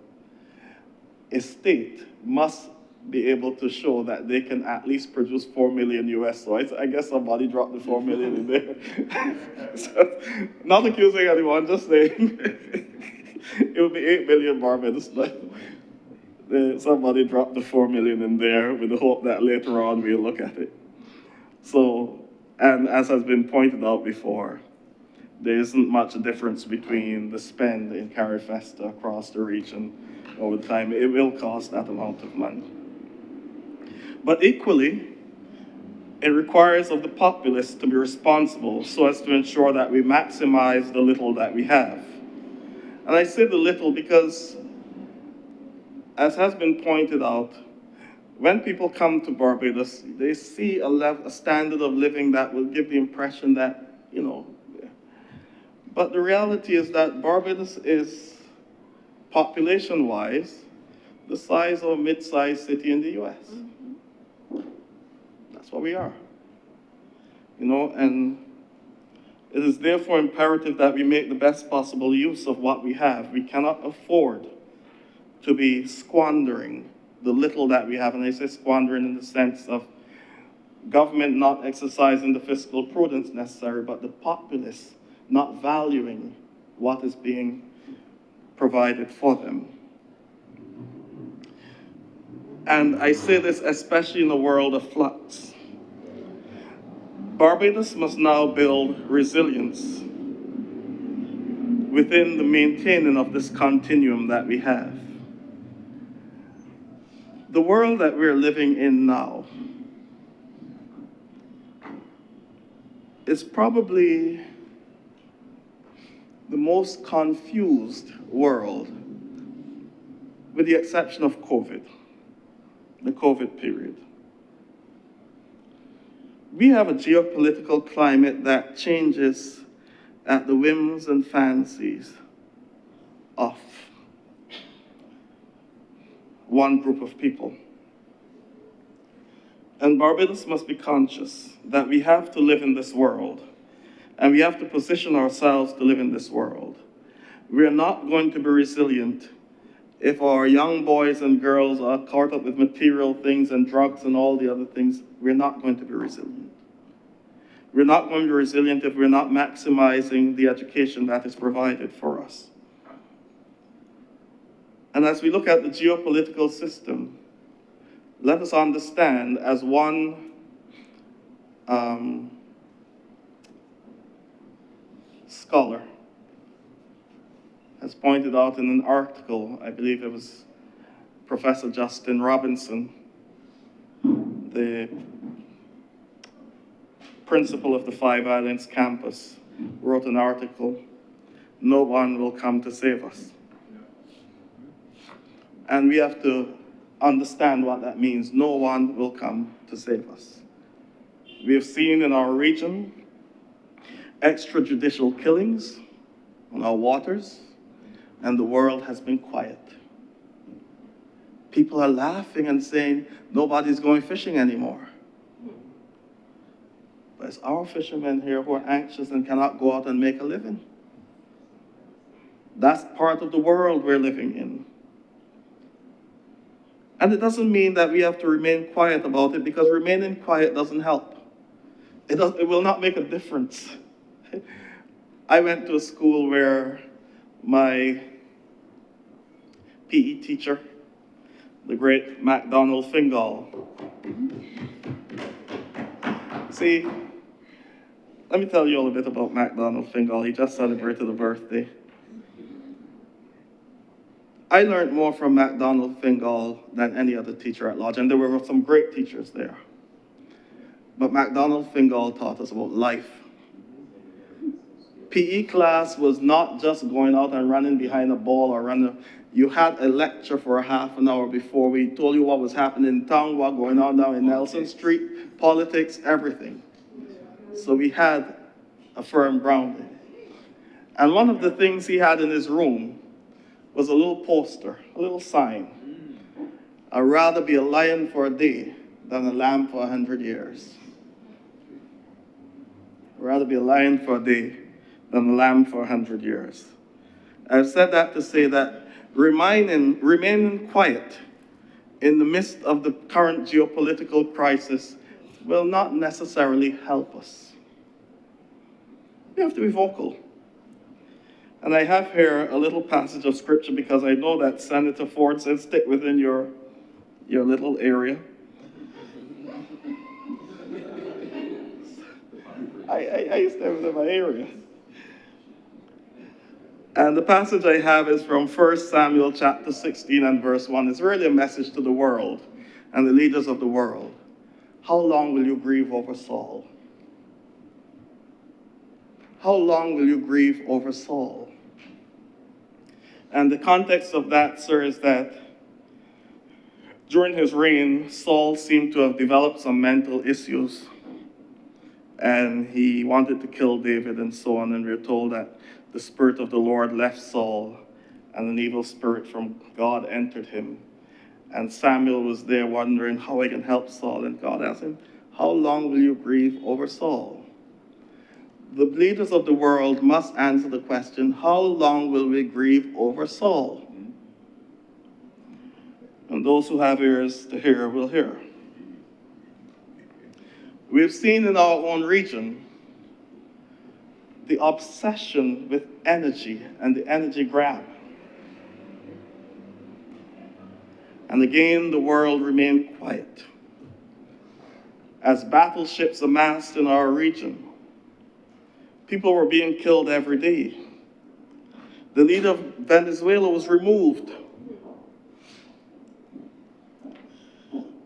a state must be able to show that they can at least produce 4 million US. So I guess somebody dropped the 4 million in there. So, not accusing anyone, just saying. It would be 8 million Barbados, but somebody dropped the 4 million in there with the hope that later on we'll look at it. So, and as has been pointed out before, there isn't much difference between the spend in Carifesta across the region over time. It will cost that amount of money. But equally, it requires of the populace to be responsible so as to ensure that we maximize the little that we have. And I say the little because, as has been pointed out, when people come to Barbados, they see a standard of living that will give the impression that, But the reality is that Barbados is, population-wise, the size of a mid-sized city in the US. That's what we are. You know, and it is therefore imperative that we make the best possible use of what we have. We cannot afford to be squandering the little that we have. And I say squandering in the sense of government not exercising the fiscal prudence necessary, but the populace not valuing what is being provided for them. And I say this especially in a world of flux. Barbados must now build resilience within the maintaining of this continuum that we have. The world that we're living in now is probably the most confused world, with the exception of COVID, the COVID period. We have a geopolitical climate that changes at the whims and fancies of one group of people. And Barbados must be conscious that we have to live in this world, and we have to position ourselves to live in this world. We are not going to be resilient if our young boys and girls are caught up with material things and drugs and all the other things. We're not going to be resilient. We're not going to be resilient if we're not maximizing the education that is provided for us. And as we look at the geopolitical system, let us understand, as one scholar has pointed out in an article, I believe it was Professor Justin Robinson, the principal of the Five Islands campus, wrote an article, "No one will come to save us." And we have to understand what that means. No one will come to save us. We have seen in our region extrajudicial killings on our waters, and the world has been quiet. People are laughing and saying, nobody's going fishing anymore. But it's our fishermen here who are anxious and cannot go out and make a living. That's part of the world we're living in. And it doesn't mean that we have to remain quiet about it, because remaining quiet doesn't help. It will not make a difference. I went to a school where my PE teacher, the great MacDonald Fingal. See, let me tell you all a bit about MacDonald Fingal. He just celebrated a birthday. I learned more from MacDonald Fingal than any other teacher at Lodge, and there were some great teachers there. But MacDonald Fingal taught us about life. PE class was not just going out and running behind a ball or running. You had a lecture for a half an hour before. We told you what was happening in town, what going on down in Nelson Street, politics, everything. So we had a firm grounding. And one of the things he had in his room was a little poster, a little sign. I'd rather be a lion for a day than a lamb for 100 years. I'd rather be a lion for a day than a lamb for 100 years. I've said that to say that remaining quiet in the midst of the current geopolitical crisis will not necessarily help us. We have to be vocal. And I have here a little passage of scripture, because I know that Senator Ford said stick within your little area. I stay within my area. And the passage I have is from 1 Samuel chapter 16 and verse 1. It's really a message to the world and the leaders of the world. How long will you grieve over Saul? How long will you grieve over Saul? And the context of that, sir, is that during his reign, Saul seemed to have developed some mental issues, and he wanted to kill David and so on, and we're told that the Spirit of the Lord left Saul, and an evil spirit from God entered him. And Samuel was there wondering how I can help Saul. And God asked him, how long will you grieve over Saul? The leaders of the world must answer the question, how long will we grieve over Saul? And those who have ears to hear will hear. We've seen in our own region the obsession with energy and the energy grab. And again, the world remained quiet. As battleships amassed in our region, people were being killed every day. The leader of Venezuela was removed.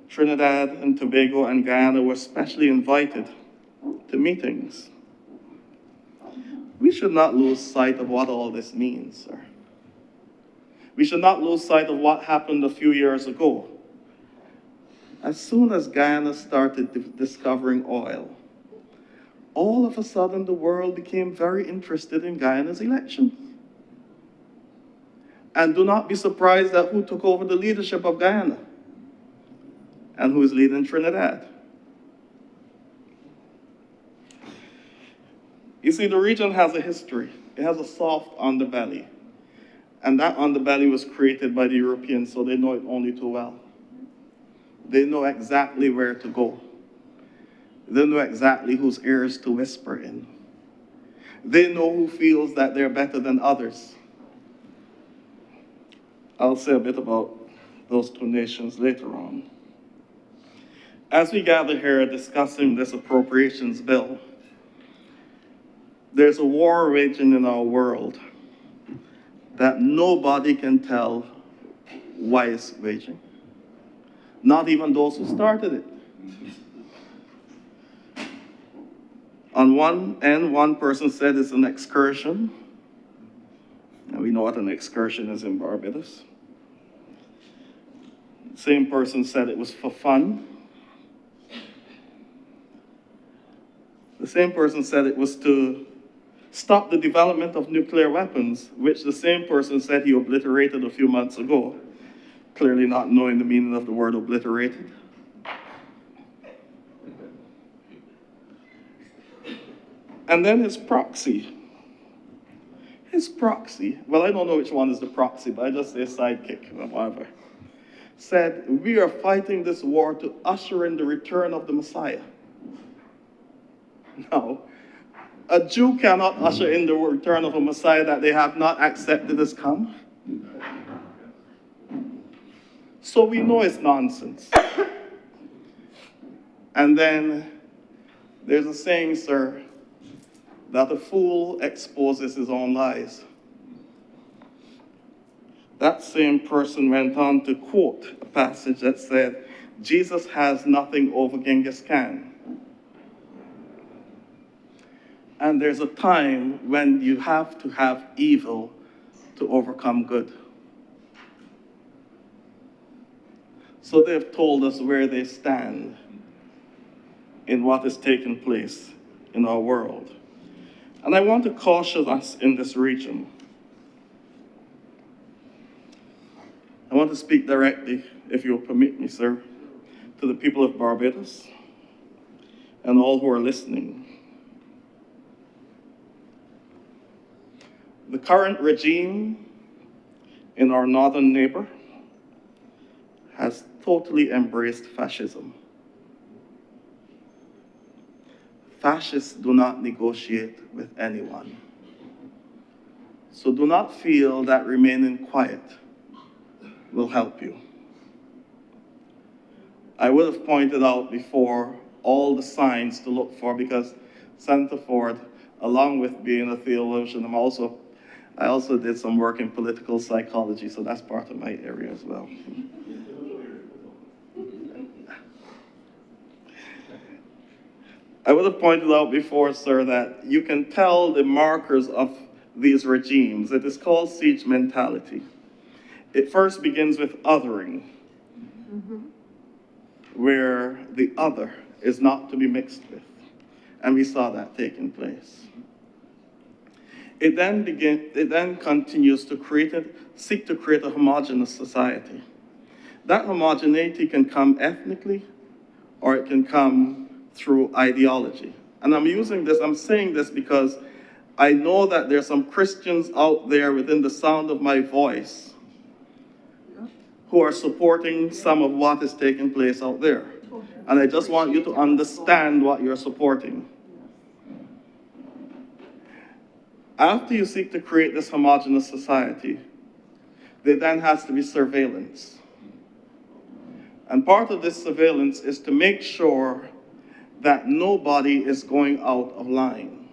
Trinidad and Tobago and Guyana were specially invited to meetings. We should not lose sight of what all this means, sir. We should not lose sight of what happened a few years ago. As soon as Guyana started discovering oil, all of a sudden the world became very interested in Guyana's elections. And do not be surprised at who took over the leadership of Guyana and who is leading Trinidad. You see, the region has a history. It has a soft underbelly. And that underbelly was created by the Europeans, so they know it only too well. They know exactly where to go. They know exactly whose ears to whisper in. They know who feels that they're better than others. I'll say a bit about those two nations later on. As we gather here discussing this appropriations bill, there's a war raging in our world that nobody can tell why it's waging. Not even those who started it. On one end, one person said it's an excursion. And we know what an excursion is in Barbados. The same person said it was for fun. The same person said it was to stop the development of nuclear weapons, which the same person said he obliterated a few months ago, clearly not knowing the meaning of the word obliterated. And then his proxy, well, I don't know which one is the proxy, but I just say sidekick or whatever, said, we are fighting this war to usher in the return of the Messiah. Now, a Jew cannot usher in the return of a Messiah that they have not accepted as come. So we know it's nonsense. And then there's a saying, sir, that a fool exposes his own lies. That same person went on to quote a passage that said, Jesus has nothing over Genghis Khan. And there's a time when you have to have evil to overcome good. So they've told us where they stand in what is taking place in our world. And I want to caution us in this region. I want to speak directly, if you'll permit me, sir, to the people of Barbados and all who are listening. The current regime in our northern neighbor has totally embraced fascism. Fascists do not negotiate with anyone. So do not feel that remaining quiet will help you. I would have pointed out before all the signs to look for, because Senator Ford, along with being a theologian, I also did some work in political psychology, so that's part of my area as well. I would have pointed out before, sir, that you can tell the markers of these regimes. It is called siege mentality. It first begins with othering, where the other is not to be mixed with. And we saw that taking place. It then continues to seek to create a homogeneous society. That homogeneity can come ethnically, or it can come through ideology. And I'm saying this because I know that there's some Christians out there within the sound of my voice who are supporting some of what is taking place out there. And I just want you to understand what you're supporting. After you seek to create this homogeneous society, there then has to be surveillance. And part of this surveillance is to make sure that nobody is going out of line.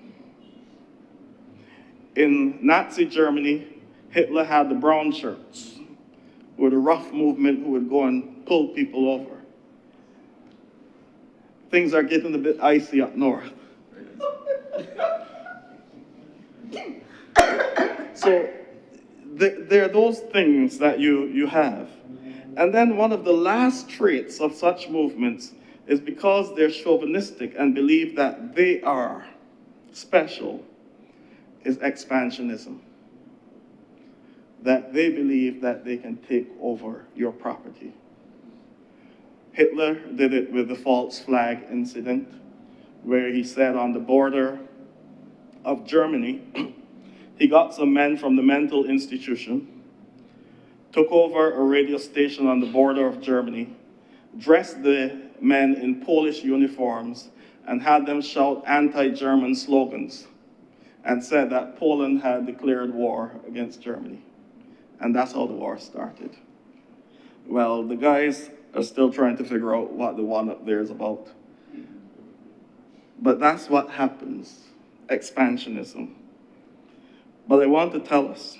In Nazi Germany, Hitler had the brown shirts, who were the rough movement who would go and pull people over. Things are getting a bit icy up north. So there are those things that you have. And then one of the last traits of such movements is because they're chauvinistic and believe that they are special, is expansionism. That they believe that they can take over your property. Hitler did it with the false flag incident, where he said on the border of Germany, he got some men from the mental institution, took over a radio station on the border of Germany, dressed the men in Polish uniforms, and had them shout anti-German slogans, and said that Poland had declared war against Germany. And that's how the war started. Well, the guys are still trying to figure out what the one up there is about. But that's what happens, expansionism. But I want to tell us,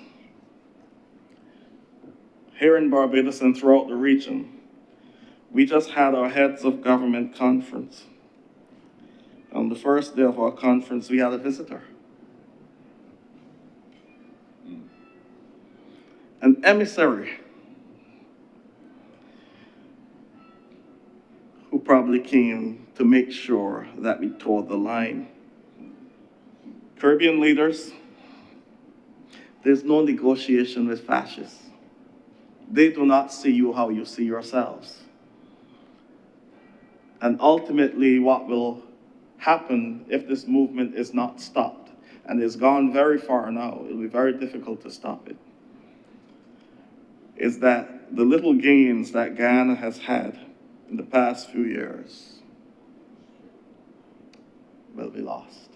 here in Barbados and throughout the region, we just had our heads of government conference. On the first day of our conference, we had a visitor. An emissary who probably came to make sure that we towed the line. Caribbean leaders, there's no negotiation with fascists. They do not see you how you see yourselves. And ultimately, what will happen if this movement is not stopped, and it's gone very far now, it'll be very difficult to stop it, is that the little gains that Guyana has had in the past few years will be lost.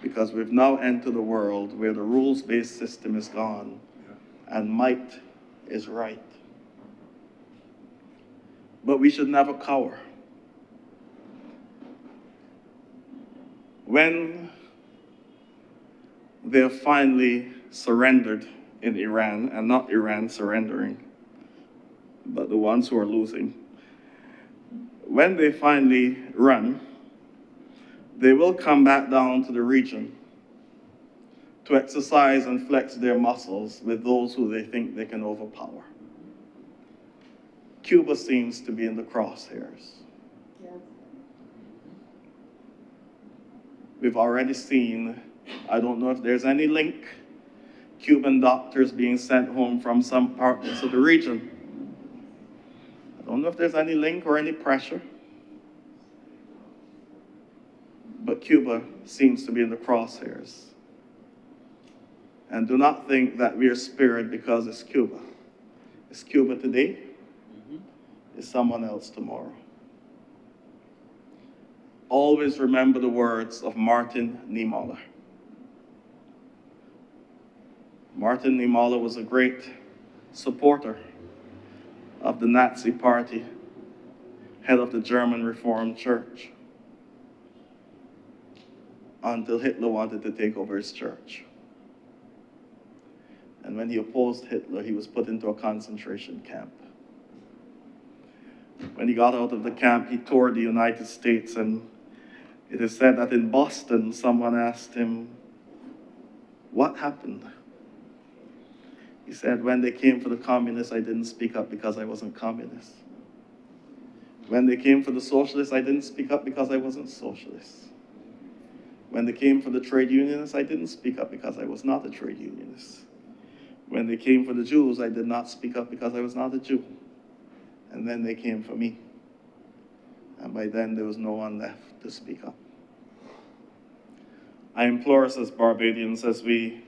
Because we've now entered a world where the rules-based system is gone and might is right. But we should never cower. When they're finally surrendered in Iran, and not Iran surrendering, but the ones who are losing, when they finally run, they will come back down to the region to exercise and flex their muscles with those who they think they can overpower. Cuba seems to be in the crosshairs. Yeah. We've already seen, I don't know if there's any link, Cuban doctors being sent home from some parts of the region. I don't know if there's any link or any pressure. But Cuba seems to be in the crosshairs. And do not think that we are spared because it's Cuba. It's Cuba today, it's someone else tomorrow. Always remember the words of Martin Niemöller. Martin Niemöller was a great supporter of the Nazi Party, head of the German Reformed Church, until Hitler wanted to take over his church. And when he opposed Hitler, he was put into a concentration camp. When he got out of the camp, he toured the United States, and it is said that in Boston, someone asked him, "What happened?" He said, "When they came for the communists, I didn't speak up because I wasn't communist. When they came for the socialists, I didn't speak up because I wasn't socialist. When they came for the trade unionists, I didn't speak up because I was not a trade unionist. When they came for the Jews, I did not speak up because I was not a Jew. And then they came for me. And by then, there was no one left to speak up. I implore us as Barbadians, as we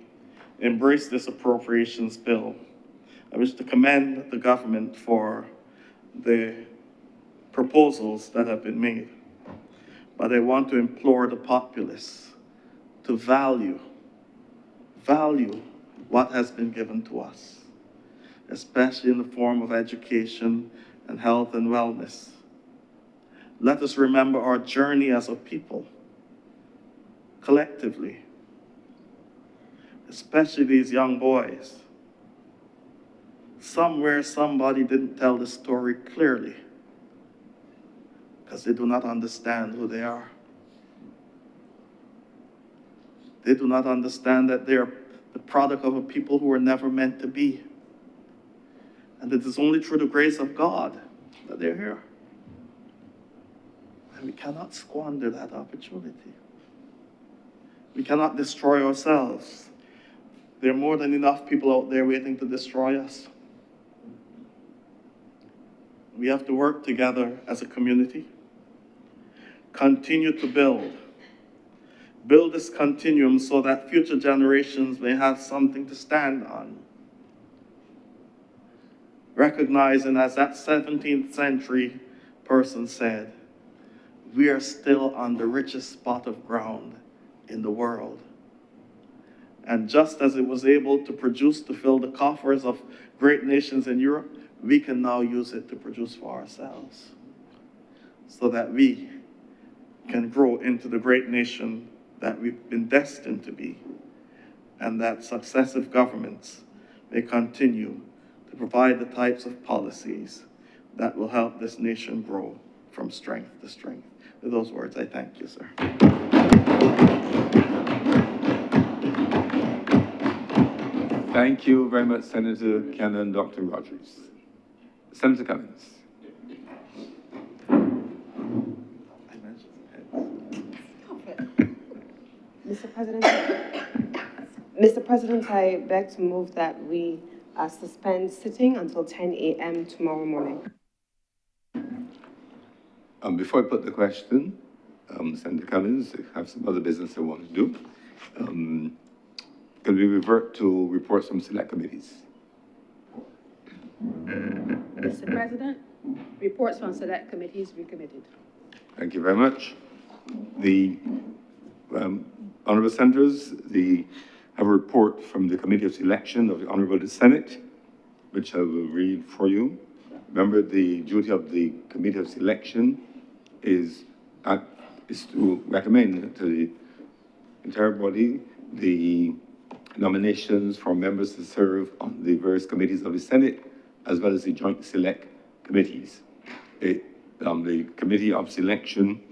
embrace this appropriations bill, I wish to commend the government for the proposals that have been made. But I want to implore the populace to value what has been given to us, especially in the form of education and health and wellness. Let us remember our journey as a people, collectively, especially these young boys. Somewhere somebody didn't tell the story clearly because they do not understand who they are. They do not understand that they are the product of a people who were never meant to be. And it is only through the grace of God that they're here. And we cannot squander that opportunity. We cannot destroy ourselves. There are more than enough people out there waiting to destroy us. We have to work together as a community, continue to build this continuum so that future generations may have something to stand on. Recognizing, as that 17th century person said, we are still on the richest spot of ground in the world. And just as it was able to produce to fill the coffers of great nations in Europe, we can now use it to produce for ourselves so that we can grow into the great nation that we've been destined to be, and that successive governments may continue to provide the types of policies that will help this nation grow from strength to strength. With those words, I thank you, sir. Thank you very much, Senator Cannon, Dr. Rogers. Senator Cummings. Mr. President, I beg to move that we suspend sitting until 10 a.m. tomorrow morning. Before I put the question, Senator Cummings, I have some other business I want to do. Can we revert to reports from select committees? Mr. President, reports from select committees recommitted. Thank you very much. The Honourable Senators, have a report from the Committee of Selection of the Honourable Senate, which I will read for you. Remember, the duty of the Committee of Selection is to recommend to the entire body the nominations for members to serve on the various committees of the Senate, as well as the joint select committees. The Committee of Selection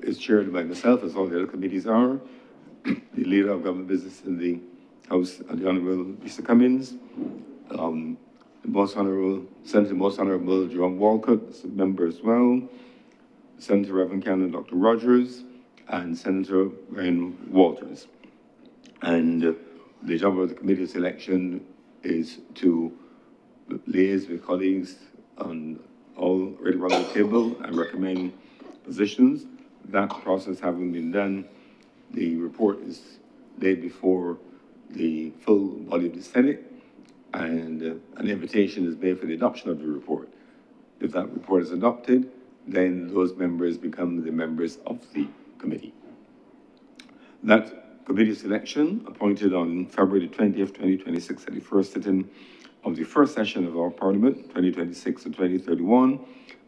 is chaired by myself, as all the other committees are, the Leader of Government Business in the House, the Honourable Lisa Cummings, the Most Honourable, Senator Most Honourable Jerome Walcott, is a member as well, Senator Reverend Cannon Dr. Rogers, and Senator Ryan Walters. And the job of the Committee of Selection is to liaise with colleagues on all already on the table and recommend positions. That process having been done, the report is laid before the full body of the Senate, and an invitation is made for the adoption of the report. If that report is adopted, then those members become the members of the committee. That committee selection, appointed on February 20th, 2026, at the first sitting of the first session of our Parliament, 2026 to 2031,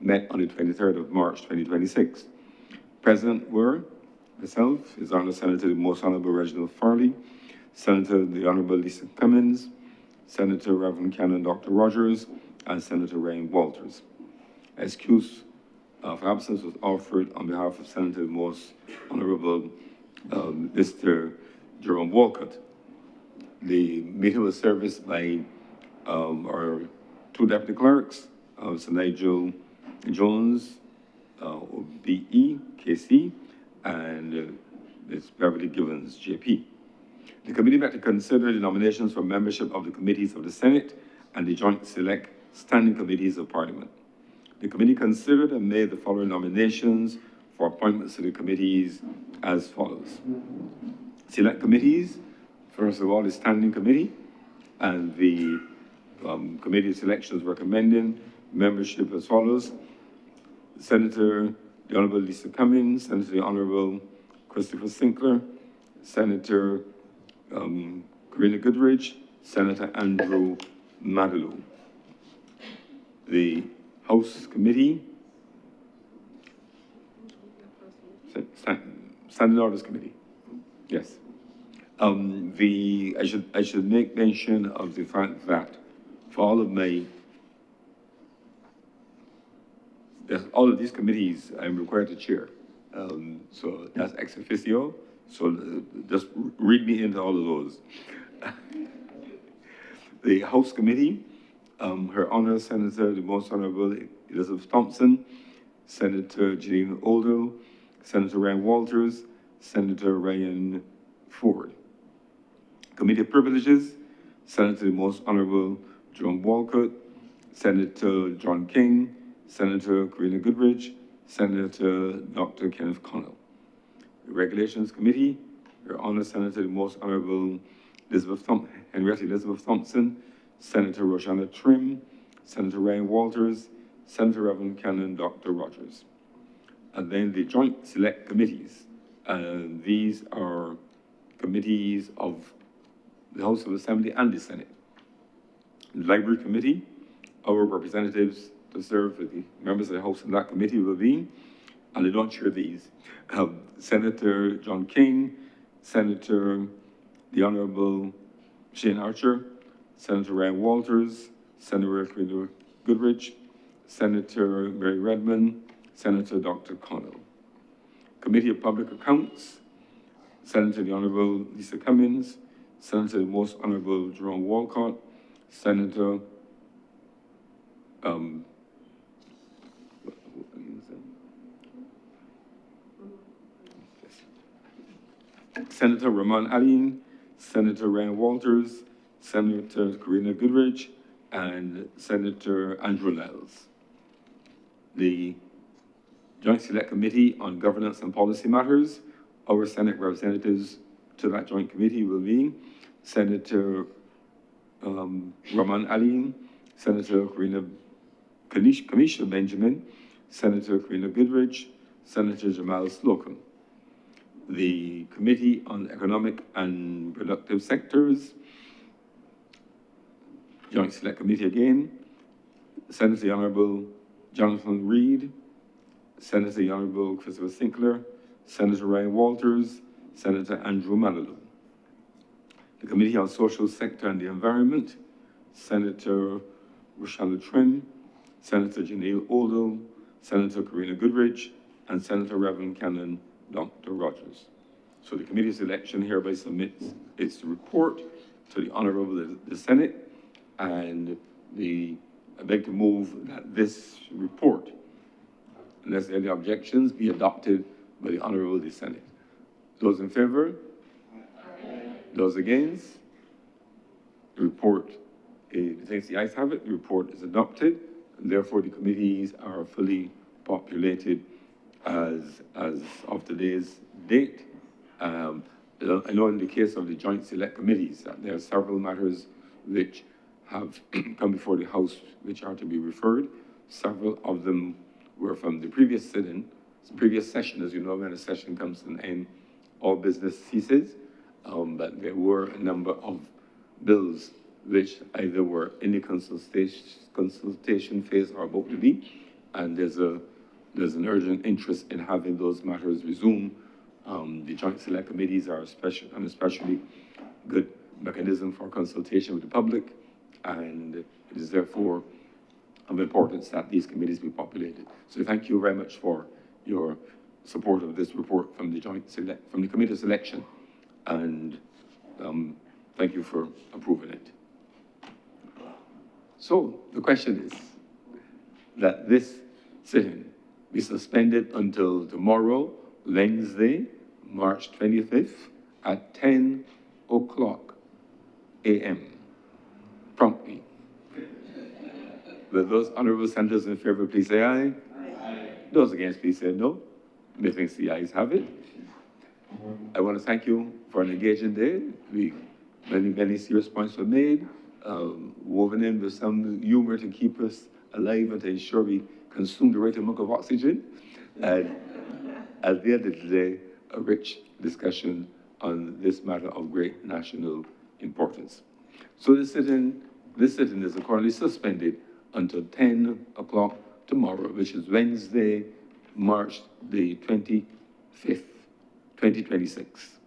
met on the 23rd of March, 2026. Present were myself, His Honour Senator the Most Honourable Reginald Farley, Senator the Honourable Lisa Cummings, Senator Reverend Cannon Dr. Rogers, and Senator Ryan Walters. Excuse of absence was offered on behalf of Senator the Most Honourable Mr. Jerome Walcott. The meeting was serviced by our two deputy clerks, Sir Nigel Jones, OBE, KC, and Ms. Beverly Givens, JP. The committee met to consider the nominations for membership of the committees of the Senate and the Joint Select Standing Committees of Parliament. The committee considered and made the following nominations for appointments to the committees as follows. Select committees, first of all, the Standing Committee, and the Committee of Selections recommending membership as follows. Senator the Honourable Lisa Cummings, Senator the Honourable Christopher Sinclair, Senator Karina Goodridge, Senator Andrew Madalou. The House Committee, Standing Orders Committee, yes. I should make mention of the fact that for all of these committees, I'm required to chair. So that's ex officio. So just read me into all of those. The House Committee, Her Honour Senator, the Most Honourable Elizabeth Thompson, Senator Jean Oldell, Senator Ryan Walters, Senator Ryan Ford. Committee of Privileges, Senator the Most Honourable John Walcott, Senator John King, Senator Karina Goodridge, Senator Dr. Kenneth Connell. The Regulations Committee, Her Honour Senator the Most Honourable Henrietta Elizabeth Thompson, Senator Roshana Trim, Senator Ryan Walters, Senator Reverend Canon Dr. Rogers. And then the Joint Select Committees. These are committees of the House of Assembly and the Senate. The Library Committee, our representatives to serve with the members of the House in that committee will be, and I don't chair these, Senator John King, Senator the Honourable Shane Archer, Senator Ryan Walters, Senator Karina Goodridge, Senator Mary Redmond, Senator Dr. Connell. Committee of Public Accounts, Senator the Honourable Lisa Cummings, Senator the Most Honourable Jerome Walcott, Senator Senator Ramon Aline, Senator Ryan Walters, Senator Karina Goodridge, and Senator Andrew Niles. The Joint Select Committee on Governance and Policy Matters, our Senate representatives to that joint committee will be Senator Ramon Aline, Senator Kamisha Benjamin, Senator Karina Goodridge, Senator Jamal Slocum. The Committee on Economic and Productive Sectors, Joint Select Committee again, Senator the Honourable Jonathan Reed, Senator the Honourable Christopher Sinclair, Senator Ryan Walters, Senator Andrew Madalou. The Committee on Social Sector and the Environment, Senator Roshana Trim, Senator Janelle Oldell, Senator Karina Goodridge, and Senator Reverend Canon Dr. Rogers. So the committee's election hereby submits its report to the Honourable the Senate, and I beg to move that this report, unless there are any objections, be adopted by the Honourable the Senate. Those in favour? Those against? The report, since the ayes have it, the report is adopted, and therefore the committees are fully populated as of today's date. I know in the case of the Joint Select Committees that there are several matters which have come before the House which are to be referred. Several of them were from the previous session. As you know, when a session comes to an end, all business ceases. But there were a number of bills which either were in the consultation phase or about to be, and there's an urgent interest in having those matters resumed. The Joint Select Committees are an especially good mechanism for consultation with the public, and it is therefore of importance that these committees be populated. So thank you very much for your support of this report from the Committee of Selection, and thank you for approving it. So the question is that this sitting be suspended until tomorrow, Wednesday, March 25th at 10 o'clock a.m. promptly. Will those honourable senators in favour please say aye? Aye. Those against please say no. Methinks the ayes have it. I want to thank you for an engaging day. Many serious points were made, woven in with some humor to keep us alive and to ensure we consume the right amount of oxygen. And at the end of the day, a rich discussion on this matter of great national importance. So this sitting is accordingly suspended until 10 o'clock tomorrow, which is Wednesday, March the 25th, 2026.